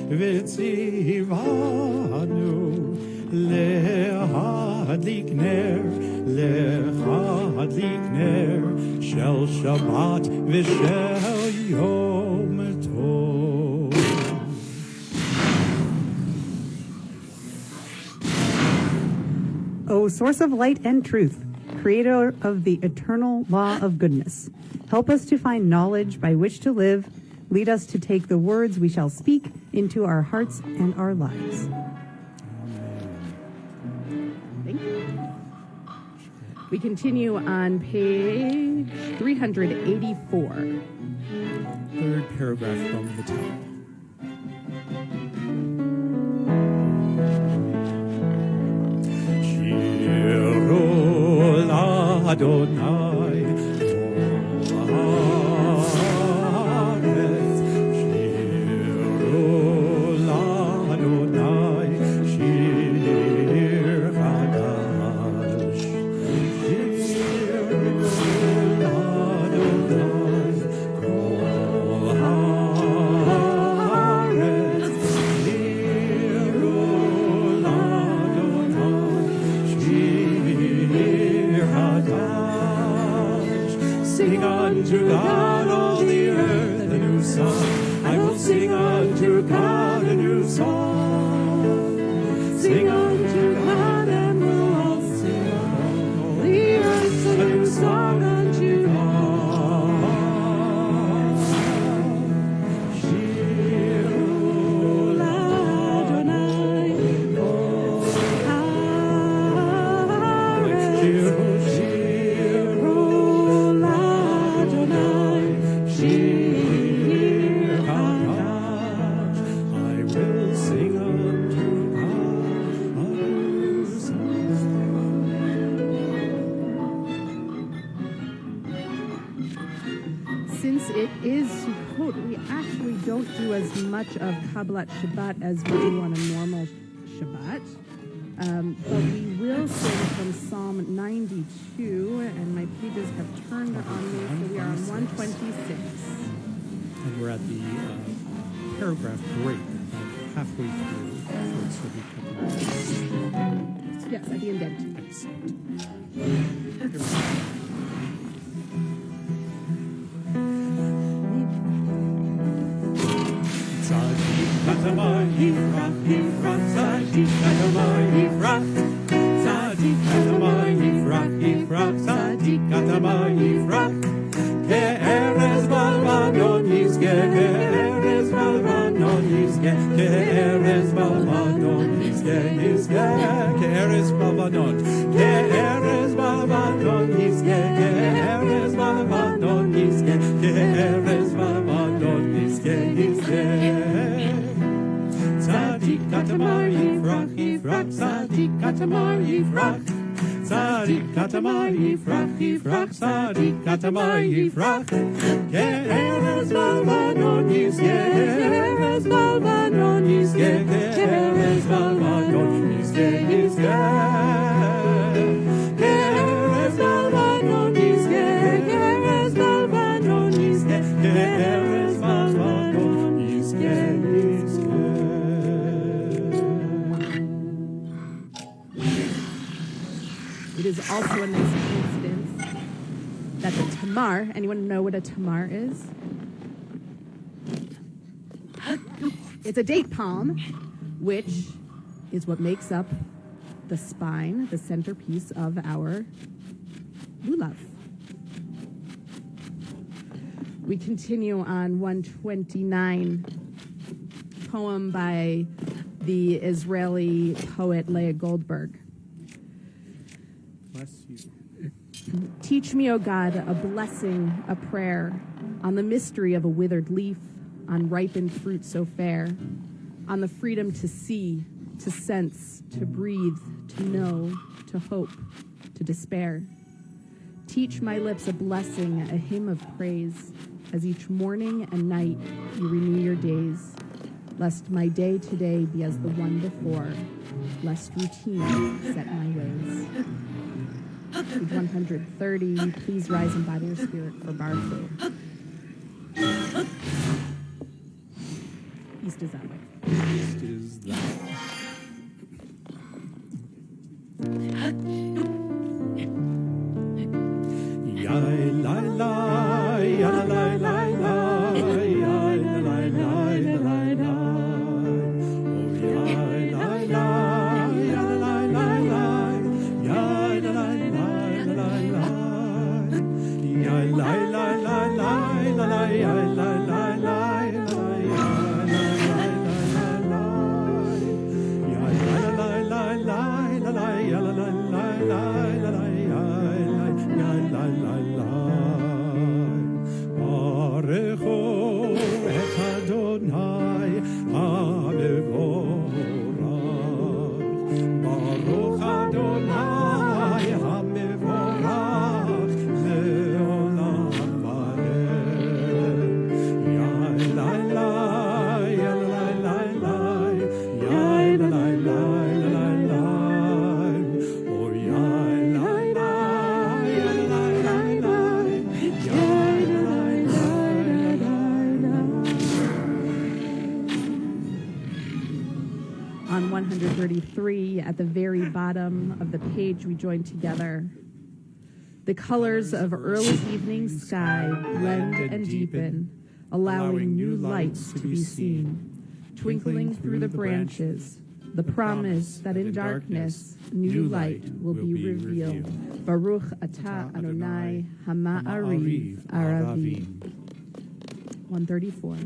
v'tzivanu lehadlik ner shel Shabbat v'shel Yom Tov. O source of light and truth, creator of the eternal law of goodness, help us to find knowledge by which to live. Lead us to take the words we shall speak into our hearts and our lives. Thank you. We continue on page 384. Third paragraph from the top. Shiru Adonai haaretz, Shiru Adonai shir chadash, Shiru Adonai kol haaretz, Shiru Adonai shir chadash. Sing unto God all the earth a new song. I will sing unto God a new song. Sing unto God and we'll all sing all the earth a new song unto God. Shiru Adonai kol haaretz, Shiru Adonai shir chadash. I will sing unto God a new song. Since it is Sukkot, we actually don't do as much of Kabbalat Shabbat as we do on a normal Shabbat. But we will sing from Psalm 92, and my pages have turned on me, so we are on 126. And we're at the paragraph break, halfway through. So we Yes, at the indent. Tzadik katamar yifrach, yifrach, tzadik katamar yifrach, tzadik katamar yifrach, yifrach, tzadik katamar yifrach. Ke'erez balvanon yizge, ke'erez balvanon yizge, ke'erez balvanon yizge, yizge, ke'erez balvanon, ke'erez balvanon yizge, ke'erez balvanon yizge, ke'erez balvanon yizge, yizge. Tzadik katamar yifrach, yifrach, tzadik katamar yifrach, tzadik katamar yifrach, yifrach, tzadik katamar yifrach. Ke'erez balvanon yizge, ke'erez balvanon yizge, ke'erez balvanon yizge, yizge. Ke'erez balvanon yizge, ke'erez balvanon yizge, ke'erez balvanon yizge, yizge. It is also a nice coincidence that the tamar, anyone know what a tamar is? It's a date palm, which is what makes up the spine, the centerpiece of our lulav. We continue on 129, poem by the Israeli poet Leah Goldberg. bless you. Teach me, O God, a blessing, a prayer, on the mystery of a withered leaf, on ripened fruit so fair, on the freedom to see, to sense, to breathe, to know, to hope, to despair. Teach my lips a blessing, a hymn of praise, as each morning and night you renew your days, lest my day today be as the one before, lest routine set my ways. Page 130, please rise and body your spirit for Barfu. East is that way. East is that way. Ya la la, ya la la la la, ya la la la la la. Oh ya la la, ya la la la la, ya la la la la la. Ya la la la la la, ya la la la la. On 133, at the very bottom of the page, we join together. The colors of early evening sky blend and deepen, allowing new lights to be seen, twinkling through the branches, the promise that in darkness new light will be revealed. Baruch atah Adonai Hama'ariv Aravim. 134.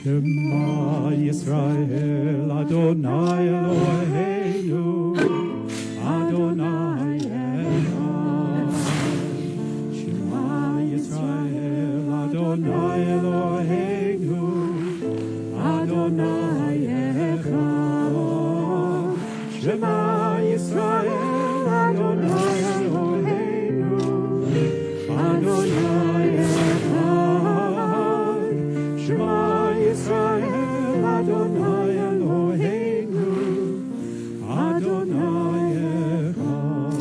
Shema Yisrael Adonai Eloheinu Adonai Echad. Shema Yisrael Adonai Eloheinu Adonai Echad. Shema Yisrael Adonai Eloheinu Adonai Echad. Shema Yisrael Adonai Eloheinu Adonai Echad.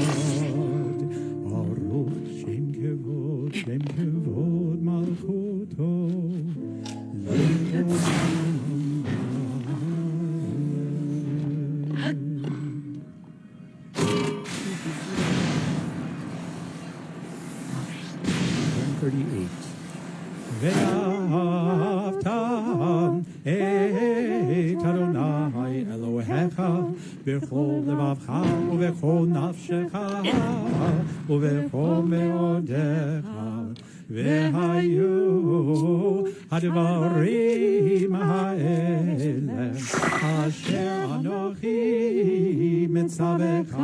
Baruch Shem Kevod Malchut ואהבתם את אדוני אלוהיך בכל לבבך ובכל נפשך ובכל מאודיך. והיו הדברים האלה אשר אנוכי מצווך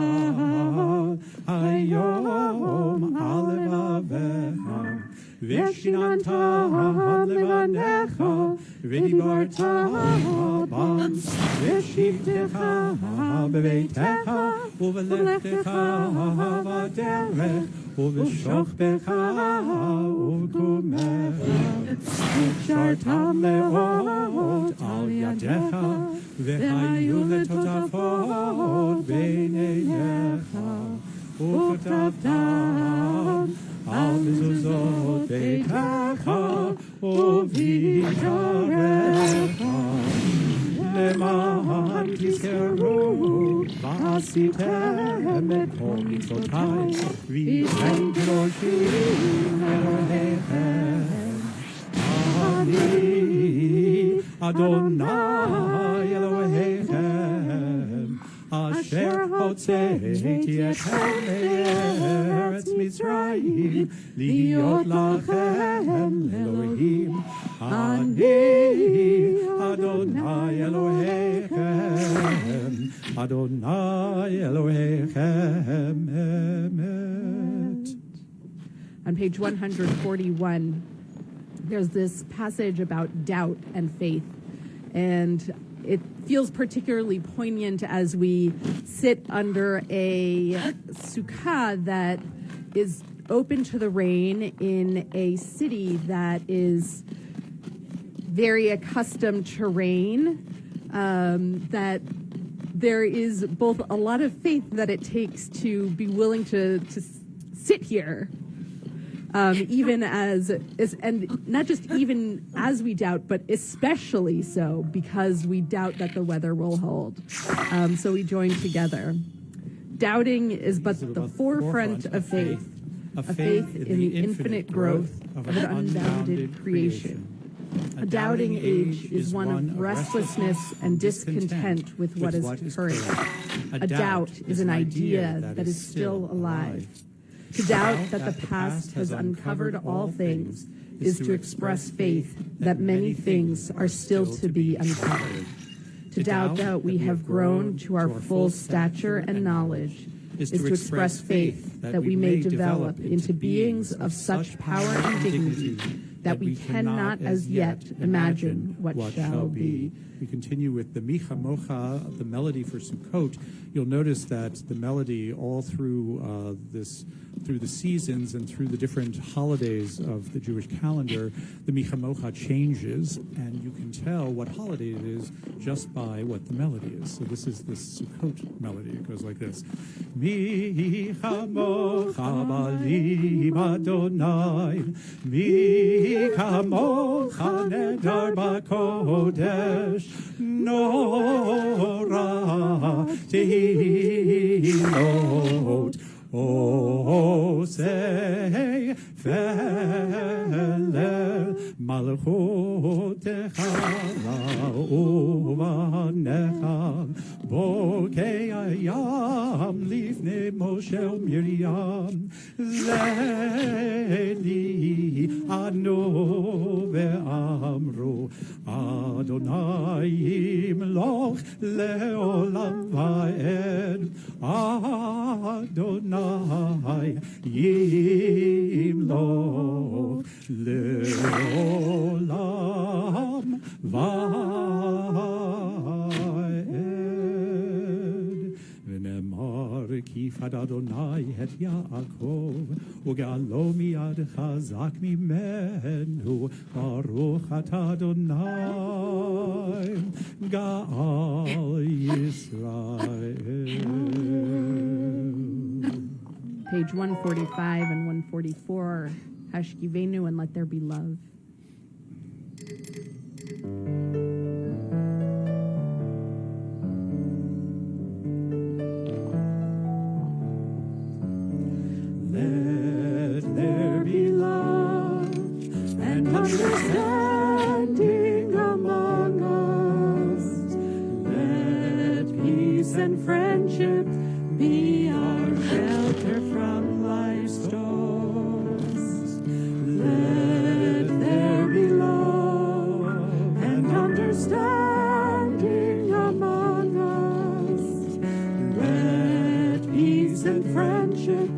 היום על לבביך, ושיננת לבניך ודיברת בם, ושבתך בביתך ובלכתך בדרך ובשוכבך ובקומך, וקשרתם מאוד על ידיך, והיו לטוטפות בין עיניך, וכתבתם על מזוזות ביתך ובעיקריך, למען תזכרו ועשיתם את כל מצוותיי והייתם קדושים אלוהיכם. אני אדוני אלוהיכם אשר הוצאתי אתכם מארץ מצרים להיות לכם לאלוהים. אני אדוני אלוהיכם, אדוני אלוהיכם אמת. On page 141, there's this passage about doubt and faith, and it feels particularly poignant as we sit under a sukkah that is open to the rain in a city that is very accustomed to rain, that there is both a lot of faith that it takes to be willing to sit here, even as, and not just even as we doubt, but especially so because we doubt that the weather will hold. So we join together. Doubting is but the forefront of faith, a faith in the infinite growth of an unbounded creation. A doubting age is one of restlessness and discontent with what is current. A doubt is an idea that is still alive. To doubt that the past has uncovered all things is to express faith that many things are still to be uncovered. To doubt that we have grown to our full stature and knowledge is to express faith that we may develop into beings of such power and dignity that we cannot as yet imagine what shall be. We continue with the Micha Mocha, the melody for Sukkot. You'll notice that the melody all through through the seasons and through the different holidays of the Jewish calendar, the Micha Mocha changes, and you can tell what holiday it is just by what the melody is. So this is the Sukkot melody. It goes like this. Micha Mocha b'lim Adonai, Micha Mocha nedar b'kodesh, Nora tehilot, Osei felel malchutecha uvanecha, bokei ayam lifnei Moshe u'Miriam, zeli anu ve'amru Adonai yimloch leolam va'ed, Adonai yimloch leolam va'ed. V'nemar kifad Adonai et Yaakov, u'galo miyad chazak mimenu, baruch ata Adonai Ga'al Yisrael. Page 145 and 144, Hashkivenu and Let There Be Love. Let there be love, and understanding among us. Let peace and friendship be our shelter from life's storms. Let there be love and understanding among us. Let peace and friendship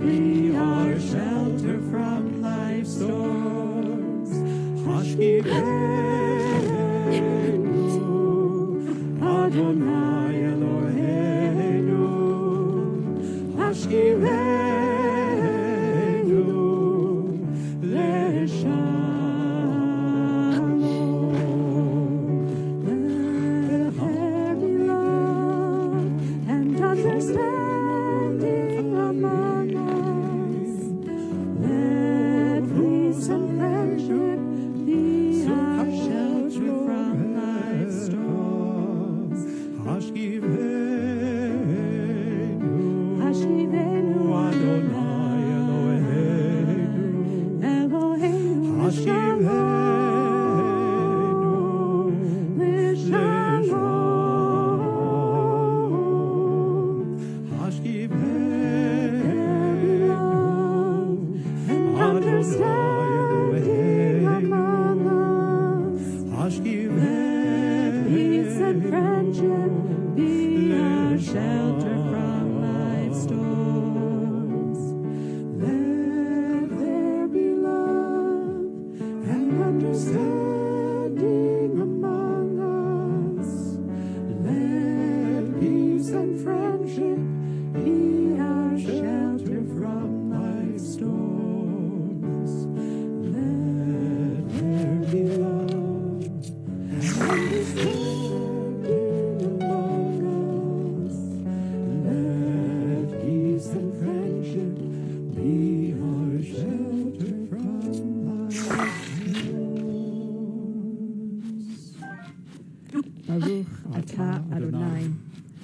be our shelter from life's storms. Hashkivenu, Adonai Eloheinu. Hashkivenu, Leshalom. Let there be love and understanding among us. Let peace and friendship be our shelter from life's storms. Hashkivenu, Adonai Eloheinu. Hashkivenu, Leshalom. Hashkivenu, understanding among us. Hashkivenu, peace and friendship be our shelter from life's storms. Let there be love and understanding among us. Let peace and friendship be our shelter from life's storms. Let there be love and understanding among us. Let peace and friendship be our shelter from life's storms. Baruch atah Adonai,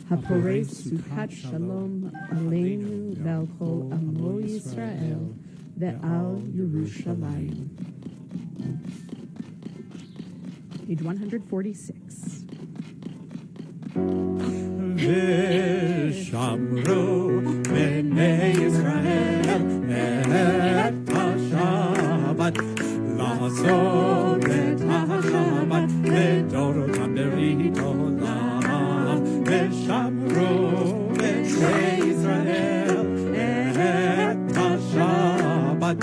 haporei sukat shalom aleinu ve'al kol amo Yisrael ve'al Yerushalayim. Page 146. V'shamru b'nei Yisrael et ha-Shabbat, la'asot et ha-Shabbat לדורותם ברית עולם. ושמרו בני ישראל את השבת,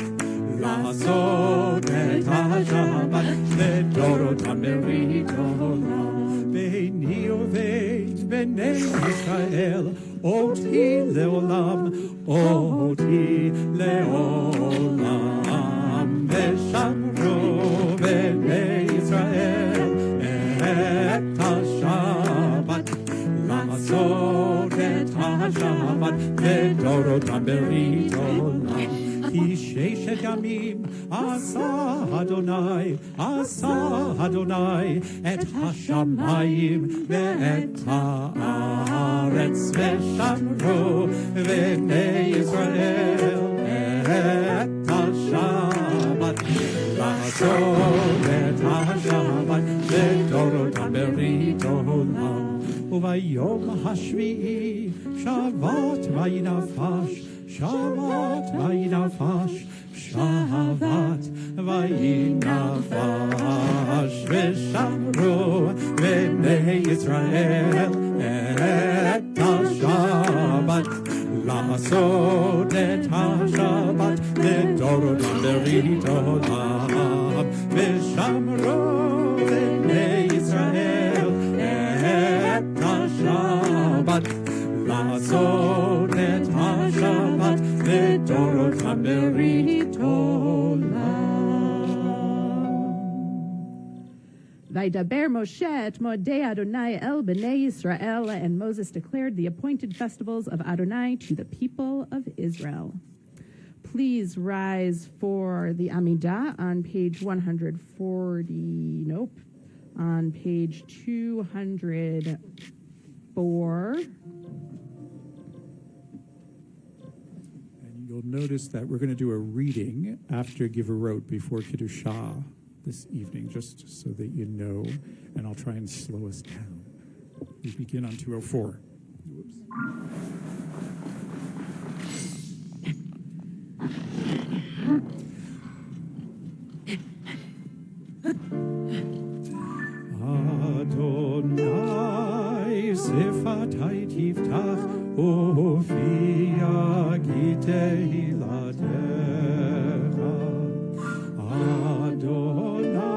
לעשות את השבת לדורותם ברית עולם. ביני ובין בני ישראל אותי לעולם, אותי לעולם. ושמרו בני ישראל את השבת, לעשות את השבת לדורותם ברית עולם. כי ששת ימים עשה אדוני את השמיים ואת הארץ, ושמרו בני ישראל את השבת, לעשות את השבת לדורותם ברית עולם. וביום השביעי שבת וינפש, שבת וינפש, שבת וינפש. ושמרו בני ישראל את השבת, לעשות את השבת לדורותם ברית עולם. ושמרו בני ישראל את השבת, לעשות את השבת לדורותם ברית עולם. Vaydaber Moshe et Modei Adonai el Bnei Yisrael, and Moses declared the appointed festivals of Adonai to the people of Israel. Please rise for the Amidah on page 140, on page 204. And you'll notice that we're going to do a reading after Giverot before Kiddushah. this evening, just so that you know, and I'll try and slow us down. We begin on 204. Whoops. Adonai Sefatai Tiftach Ofia Gitei Ladecha. Adonai,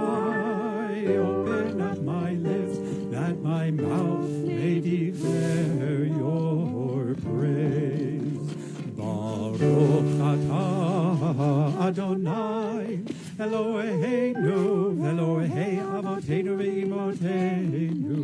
open up my lips that my mouth may declare your praise. Baruch atah Adonai Eloheinu, Elohei Avoteinu ve'imoteinu,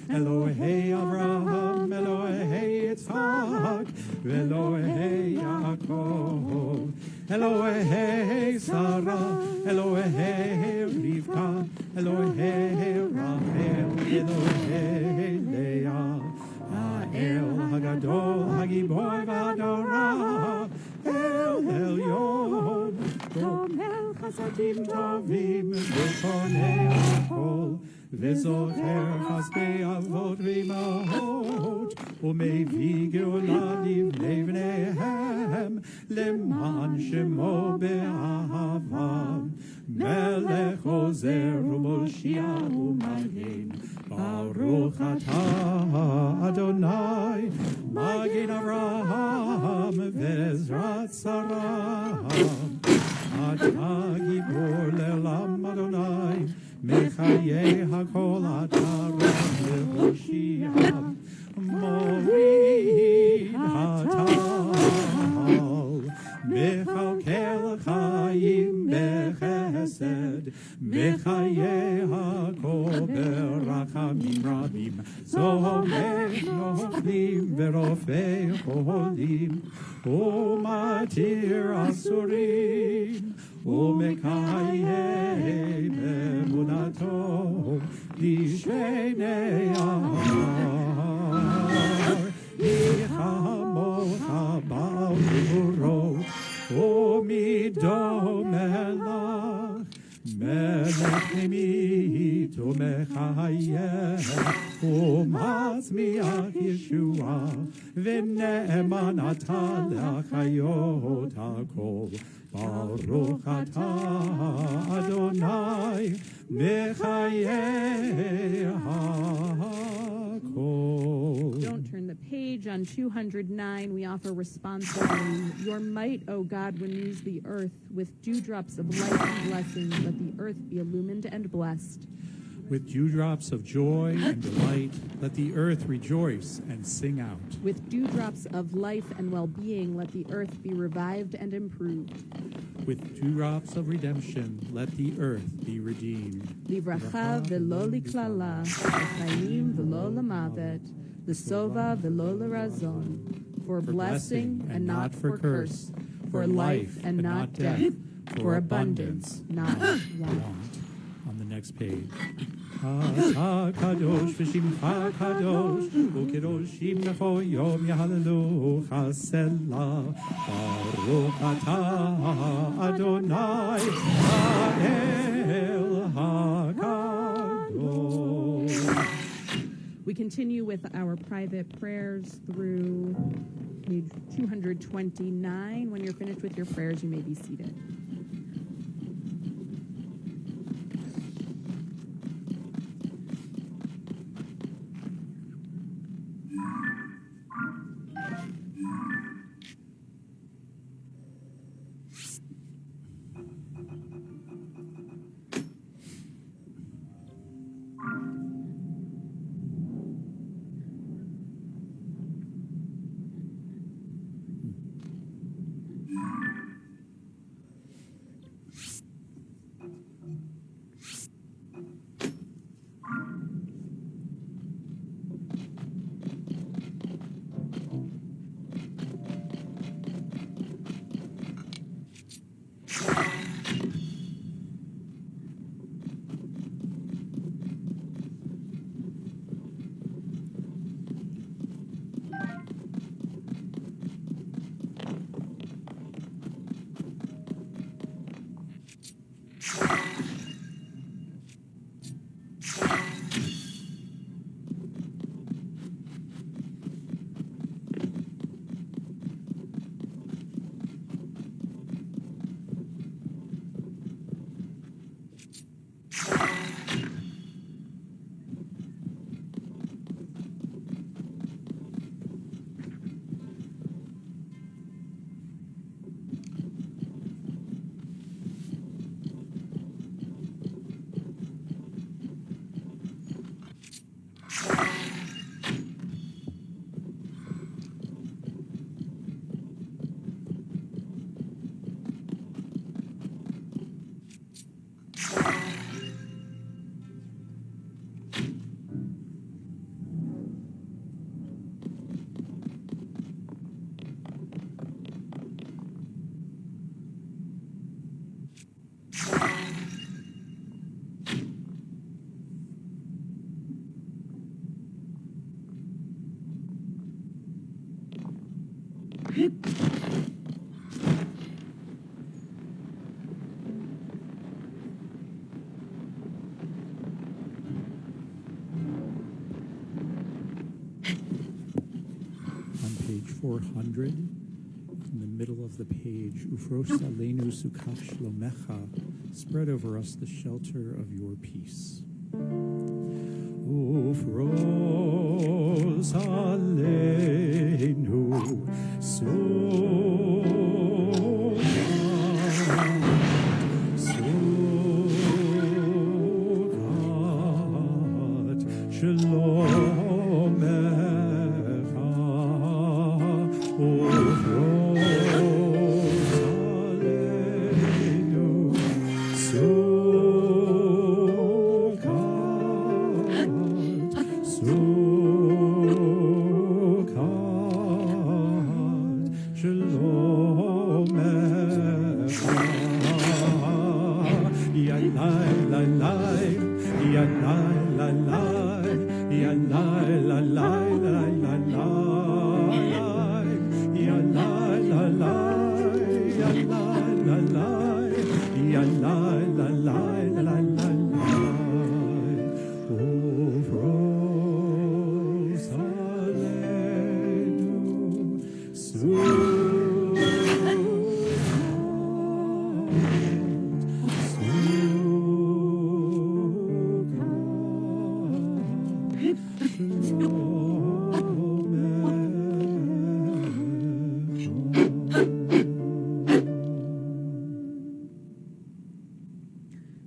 Elohei Abraham, Elohei Yitzhak, Elohei Yaakov, Elohei Sarah, Elohei Rivka, Elohei Rachel, Elohei Leah, Ha'el Hagadol, Hagibor V'Adorah, El Elyon, Gomel Chasadim Tovim, V'Konei Hakol, V'Zocher Chaspei Avot V'Imahot, U'Mevi Geula Livnei Bneihem, Leman Shemo Be'ahavam, Melech Ozer U'Moshiach U'Magen, Baruch Atah Adonai, Magen Avraham, V'Ezrat Sarah, Atah Gibor Le'olam Adonai, Mechayeh HaKol Atah Ram Le'Hoshia, Morid Hatal, Mechalkel Chaim Bechesed, Mechayeh HaKol Berachamim Rabim, Zomer Noflim Verofei Cholim, Umatir Asurim, Umekayeh Bemunato, Lishenei Amar, Ichamot Habal Uro, Umido Melach, Melech Nimit Umechayeh, Umatzmiach Yeshua, V'ne'eman Atah L'achayot HaKol, Baruch Atah Adonai, Mechayeh HaKol. Don't turn the page. On 209, we offer responsibly. Your might, O God, renews the earth. With dewdrops of life and blessings, let the earth be illumined and blessed. With dewdrops of joy and delight, let the earth rejoice and sing out. With dewdrops of life and well-being, let the earth be revived and improved. With dewdrops of redemption, let the earth be redeemed. Livracha velo liklala, l'chaim velo lamavet, l'sova velo l'razon, for blessing and not for curse, for life and not death, for abundance, not want. On the next page. Ata kadosh v'shimcha kadosh u'kedoshim lecho yom yahallelu chasela baruch atah Adonai ha'el hakadosh. We continue with our private prayers through page 229. When you're finished with your prayers, you may be seated. 400, in the middle of the page, Ufros alenu sukat shlomecha, spread over us the shelter of your peace. Ufros alenu sukat shlomecha.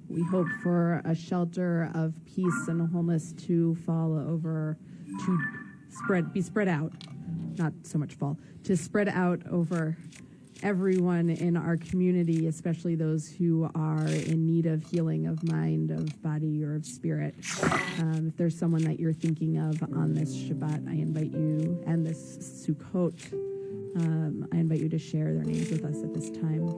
We hope for a shelter of peace and wholeness to fall over, to be spread out, not so much fall, to spread out over everyone in our community, especially those who are in need of healing of mind, of body, or of spirit. If there's someone that you're thinking of on this Shabbat, I invite you, and this Sukkot, I invite you to share their names with us at this time.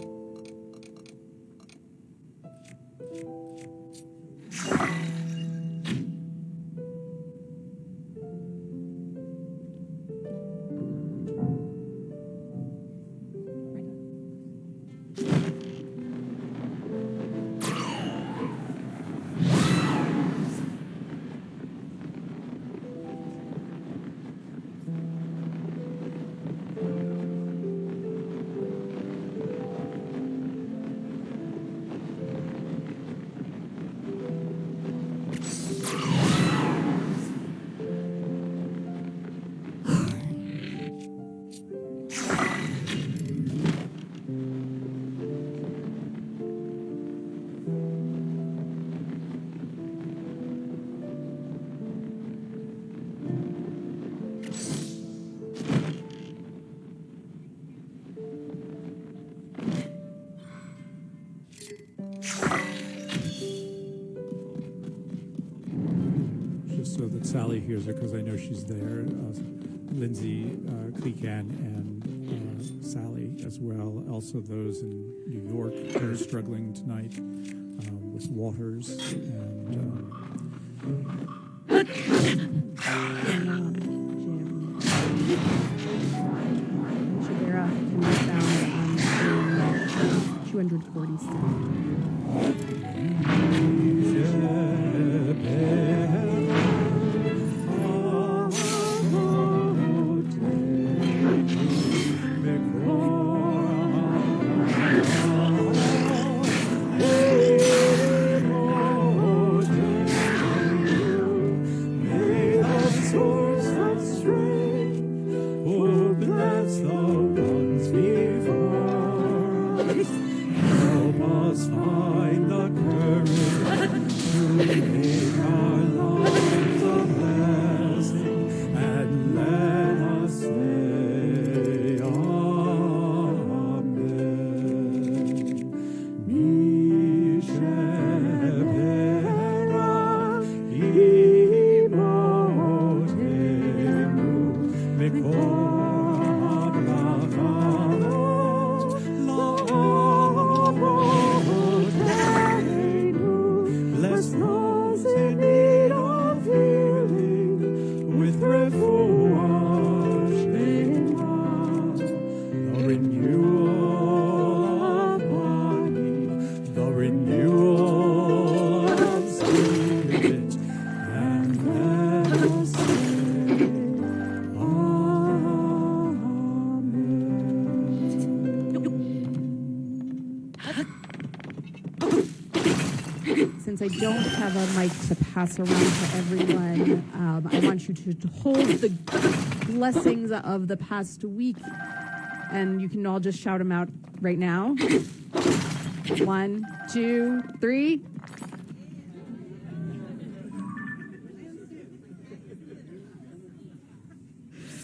So that Sally hears her, because I know she's there. Lindsay, Clecan, and Sally as well. Also those in New York who are struggling tonight with waters and Shadera can be found on 247. since I don't have a mic to pass around to everyone, I want you to hold the blessings of the past week, and you can all just shout them out right now. 1, 2, 3.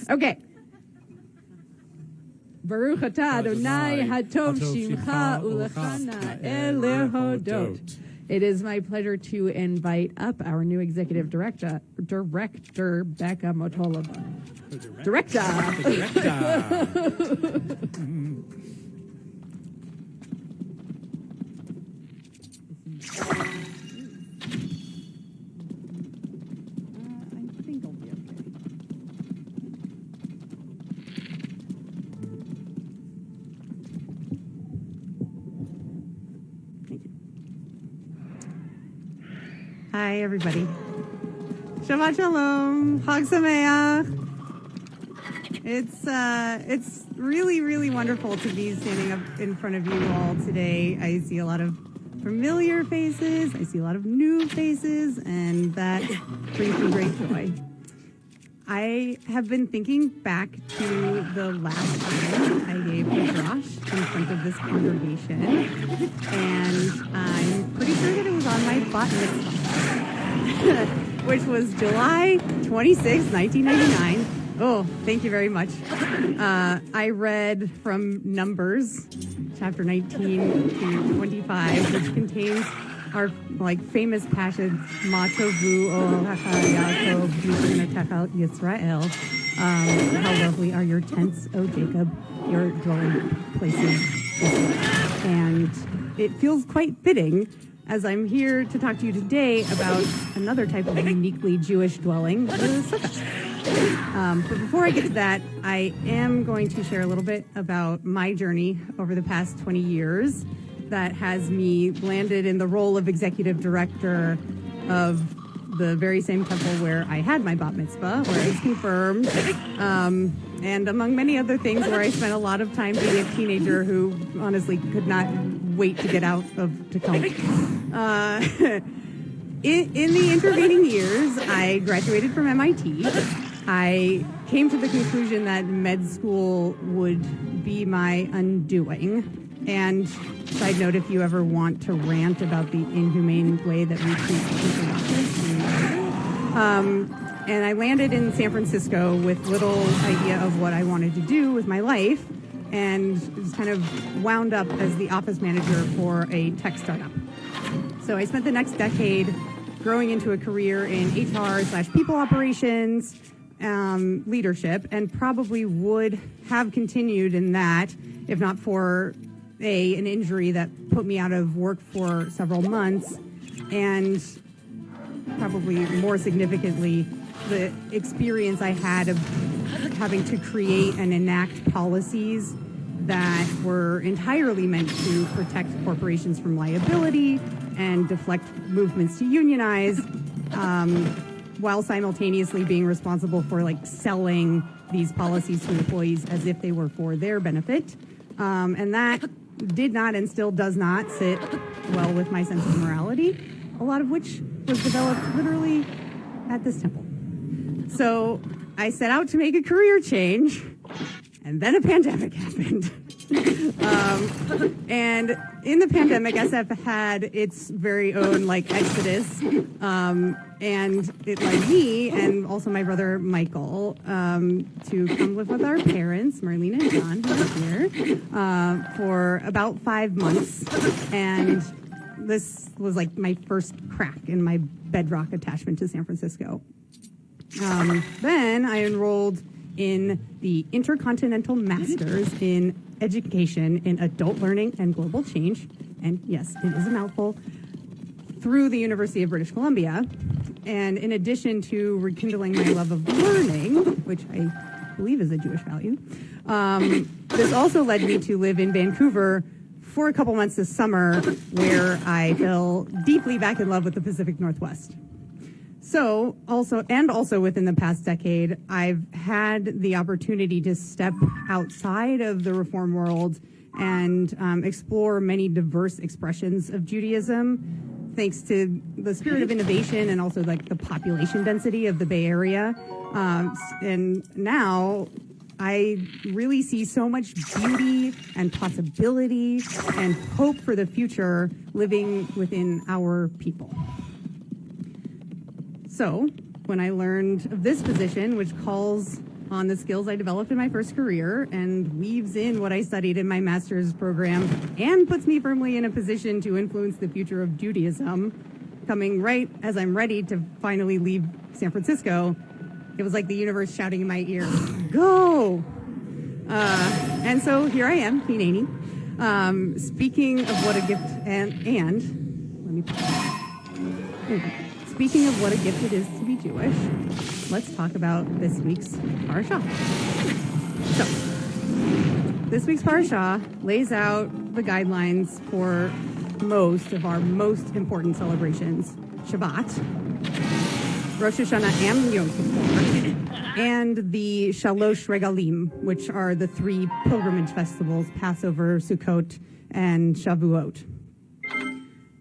Okay. Baruch atah Adonai hatov shimcha ulechana elehodot. It is my pleasure to invite up our new executive director Becca Motolova. Director. Hi, everybody. Shabbat Shalom. Chag Sameach. It's really, really wonderful to be standing up in front of you all today. I see a lot of familiar faces. I see a lot of new faces, and that brings me great joy. I have been thinking back to the last time I gave a drosh in front of this congregation, and I'm pretty sure that it was on my bat mitzvah, which was July 26, 1999. Oh, thank you very much. I read from Numbers, chapter 19 to 25, which contains our famous passage, Ma tovu ohacha Yaakov v'bnetecha Yisrael. How lovely are your tents, O Jacob, your dwelling places. And it feels quite fitting as I'm here to talk to you today about another type of uniquely Jewish dwelling, the sukkah. But before I get to that, I am going to share a little bit about my journey over the past 20 years that has me landed in the role of executive director of the very same temple where I had my bat mitzvah, where I was confirmed, and among many other things where I spent a lot of time being a teenager who honestly could not wait to get out of Tacoma. In the intervening years, I graduated from MIT. I came to the conclusion that med school would be my undoing. And side note, if you ever want to rant about the inhumane way that we treat people doctors, and I landed in San Francisco with little idea of what I wanted to do with my life, and was kind of wound up as the office manager for a tech startup. So I spent the next decade growing into a career in HR/people operations, leadership, and probably would have continued in that if not for an injury that put me out of work for several months, and probably more significantly, the experience I had of having to create and enact policies that were entirely meant to protect corporations from liability and deflect movements to unionize, while simultaneously being responsible for selling these policies to employees as if they were for their benefit. And that did not and still does not sit well with my sense of morality, a lot of which was developed literally at this temple. So I set out to make a career change, and then a pandemic happened. And in the pandemic, SF had its very own exodus, and it led me and also my brother Michael to come live with our parents, Marlena and John, who are here, for about 5 months. And this was my first crack in my bedrock attachment to San Francisco. Then I enrolled in the Intercontinental Masters in Education in Adult Learning and Global Change, and yes, it is a mouthful, through the University of British Columbia. And in addition to rekindling my love of learning, which I believe is a Jewish value, this also led me to live in Vancouver for a couple months this summer, where I fell deeply back in love with the Pacific Northwest. So also within the past decade, I've had the opportunity to step outside of the reform world and explore many diverse expressions of Judaism, thanks to the spirit of innovation and also like the population density of the Bay Area. And now I really see so much beauty and possibility and hope for the future living within our people. So when I learned of this position, which calls on the skills I developed in my first career and weaves in what I studied in my master's program and puts me firmly in a position to influence the future of Judaism, coming right as I'm ready to finally leave San Francisco, it was like the universe shouting in my ear, go! And so here I am, Queen Amy, speaking of what a gift speaking of what a gift it is to be Jewish, let's talk about this week's parashah. So, this week's parashah lays out the guidelines for most of our most important celebrations: Shabbat, Rosh Hashanah and Yom Kippur, and the Shalosh Regalim, which are the 3 pilgrimage festivals: Passover, Sukkot, and Shavuot.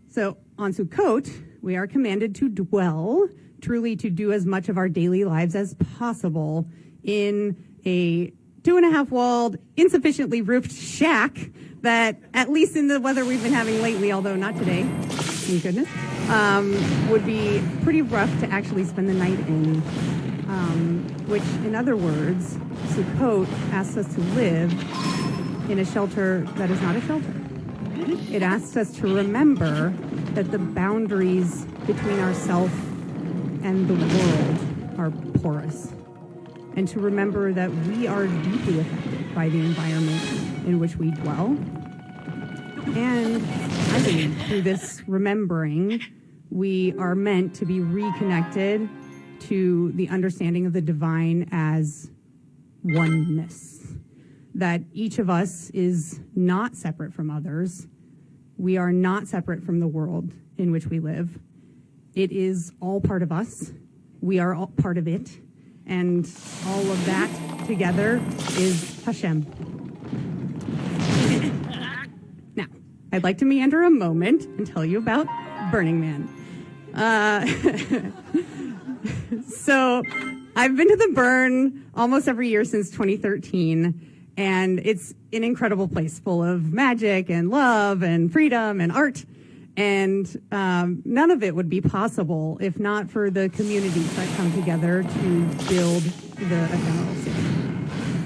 So on Sukkot, we are commanded to dwell, truly to do as much of our daily lives as possible in a 2.5-walled, insufficiently roofed shack that, at least in the weather we've been having lately, although not today, thank goodness, would be pretty rough to actually spend the night in. Which, in other words, Sukkot asks us to live in a shelter that is not a shelter. It asks us to remember that the boundaries between ourselves and the world are porous, and to remember that we are deeply affected by the environment in which we dwell. And I believe through this remembering, we are meant to be reconnected to the understanding of the divine as oneness, that each of us is not separate from others. We are not separate from the world in which we live. It is all part of us. We are all part of it. And all of that together is Hashem. Now, I'd like to meander a moment and tell you about Burning Man. So I've been to the Burn almost every year since 2013. And it's an incredible place full of magic and love and freedom and art. And none of it would be possible if not for the communities that come together to build the ephemeral city.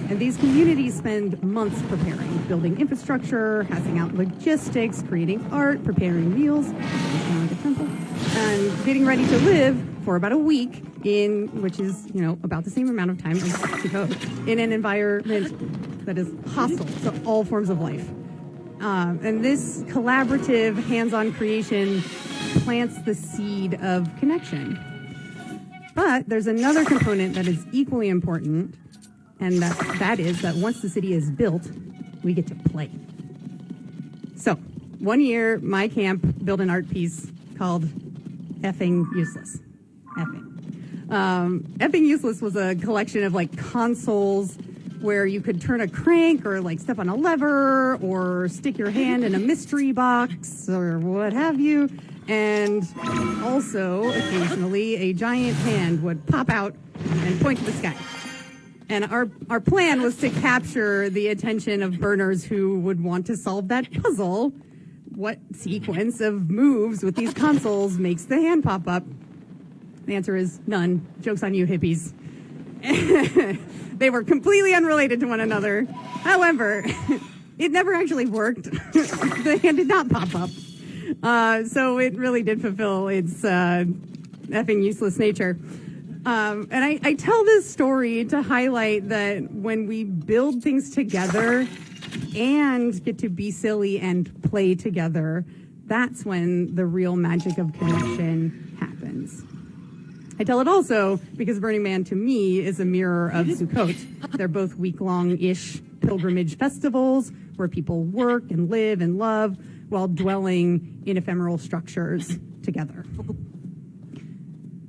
And these communities spend months preparing, building infrastructure, passing out logistics, creating art, preparing meals, and getting ready to live for about a week which is, about the same amount of time as Sukkot, in an environment that is hostile to all forms of life. And this collaborative, hands-on creation plants the seed of connection. But there's another component that is equally important, and that is that once the city is built, we get to play. So, one year, my camp built an art piece called Effing Useless. Effing Useless was a collection of consoles where you could turn a crank or step on a lever or stick your hand in a mystery box or what have you. And also, occasionally, a giant hand would pop out and point to the sky. And our plan was to capture the attention of burners who would want to solve that puzzle. What sequence of moves with these consoles makes the hand pop up? The answer is none. Joke's on you, hippies. They were completely unrelated to one another. However, it never actually worked. The hand did not pop up. So it really did fulfill its effing useless nature. And I tell this story to highlight that when we build things together and get to be silly and play together, that's when the real magic of connection happens. I tell it also because Burning Man, to me, is a mirror of Sukkot. They're both week-long-ish pilgrimage festivals where people work and live and love while dwelling in ephemeral structures together.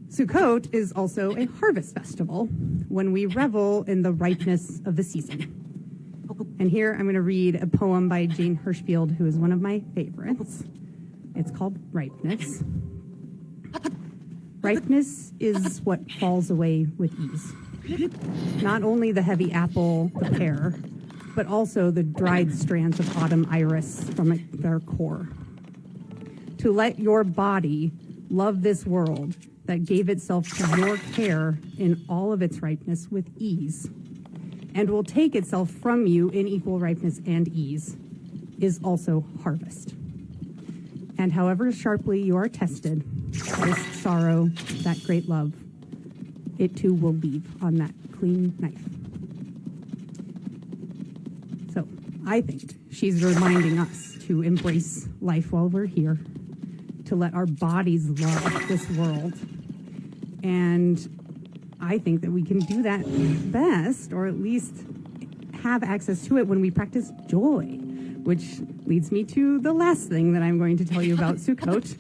Sukkot is also a harvest festival when we revel in the ripeness of the season. And here I'm going to read a poem by Jane Hirschfield, who is one of my favorites. It's called ripeness. Ripeness is what falls away with ease. Not only the heavy apple, the pear, but also the dried strands of autumn iris from their core. To let your body love this world that gave itself to your care in all of its ripeness with ease, and will take itself from you in equal ripeness and ease, is also harvest. And however sharply you are tested, this sorrow, that great love, it too will leave on that clean knife. So I think she's reminding us to embrace life while we're here, to let our bodies love this world. And I think that we can do that best, or at least have access to it, when we practice joy, which leads me to the last thing that I'm going to tell you about Sukkot,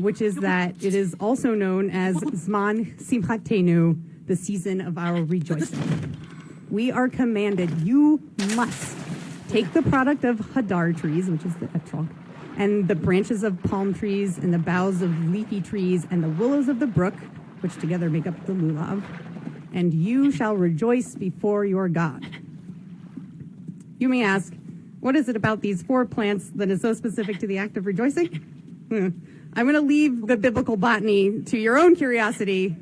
which is that it is also known as Zman Simchatenu, the season of our rejoicing. We are commanded, you must take the product of hadar trees, which is the etrog, and the branches of palm trees, and the boughs of leafy trees, and the willows of the brook, which together make up the lulav, and you shall rejoice before your God. You may ask, what is it about these 4 plants that is so specific to the act of rejoicing? I'm going to leave the biblical botany to your own curiosity,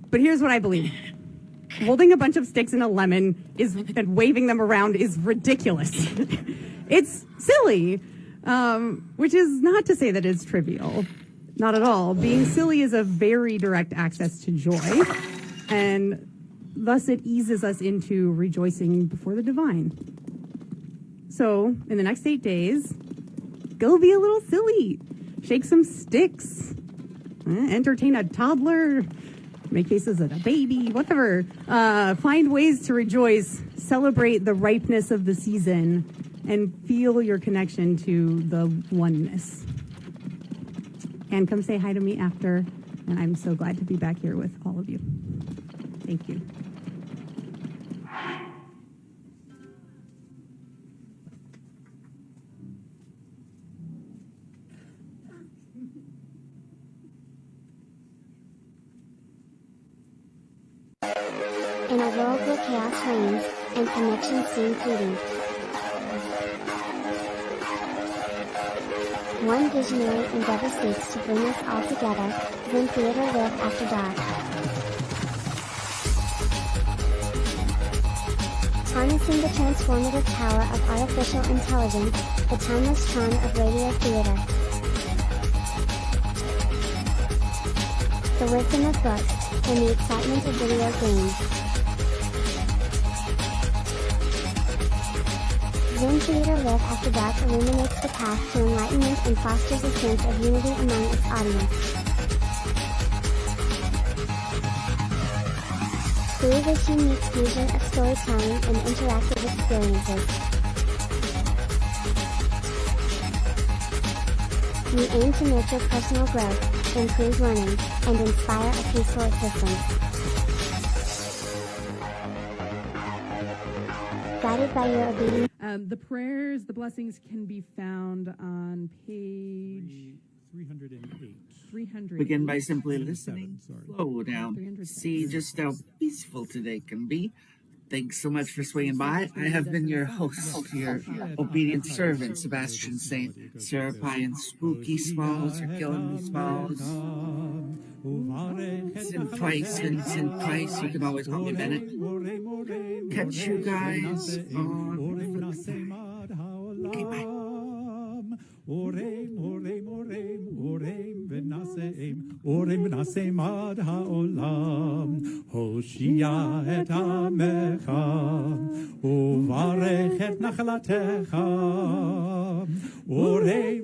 but here's what I believe. Holding a bunch of sticks and a lemon and waving them around is ridiculous. It's silly, which is not to say that it's trivial. Not at all. Being silly is a very direct access to joy, and thus it eases us into rejoicing before the divine. So, in the next 8 days, go be a little silly. Shake some sticks. Entertain a toddler. Make faces at a baby, whatever. Find ways to rejoice. Celebrate the ripeness of the season and feel your connection to the oneness. And come say hi to me after. And I'm so glad to be back here with all of you. Thank you. In a world where chaos reigns, and connections seem fleeting, one visionary endeavor seeks to bring us all together. Zen Theatre Live After Dark. Harnessing the transformative power of artificial intelligence, the timeless charm of radio theater. The wisdom of books, and the excitement of video games. Zen Theatre Live After Dark illuminates the path to enlightenment and fosters a sense of unity among its audience. Through this unique fusion of storytelling and interactive experiences, we aim to nurture personal growth, improve learning, and inspire a peaceful existence. Guided by your obedience. The prayers, the blessings can be found on page 308. Begin by simply listening. Slow down. See just how peaceful today can be. Thanks so much for swinging by. I have been your host, your obedient servant, Sebastian Saint. Serapi and Spooky Smalls are killing me, Smalls. Sin twice and sin twice. You can always call me Bennett. Catch you guys on Netflix. Okay, bye. Orem v'naseim ad ha'olam, Hoshia et amecha, uvarech et nachlatecha. Orem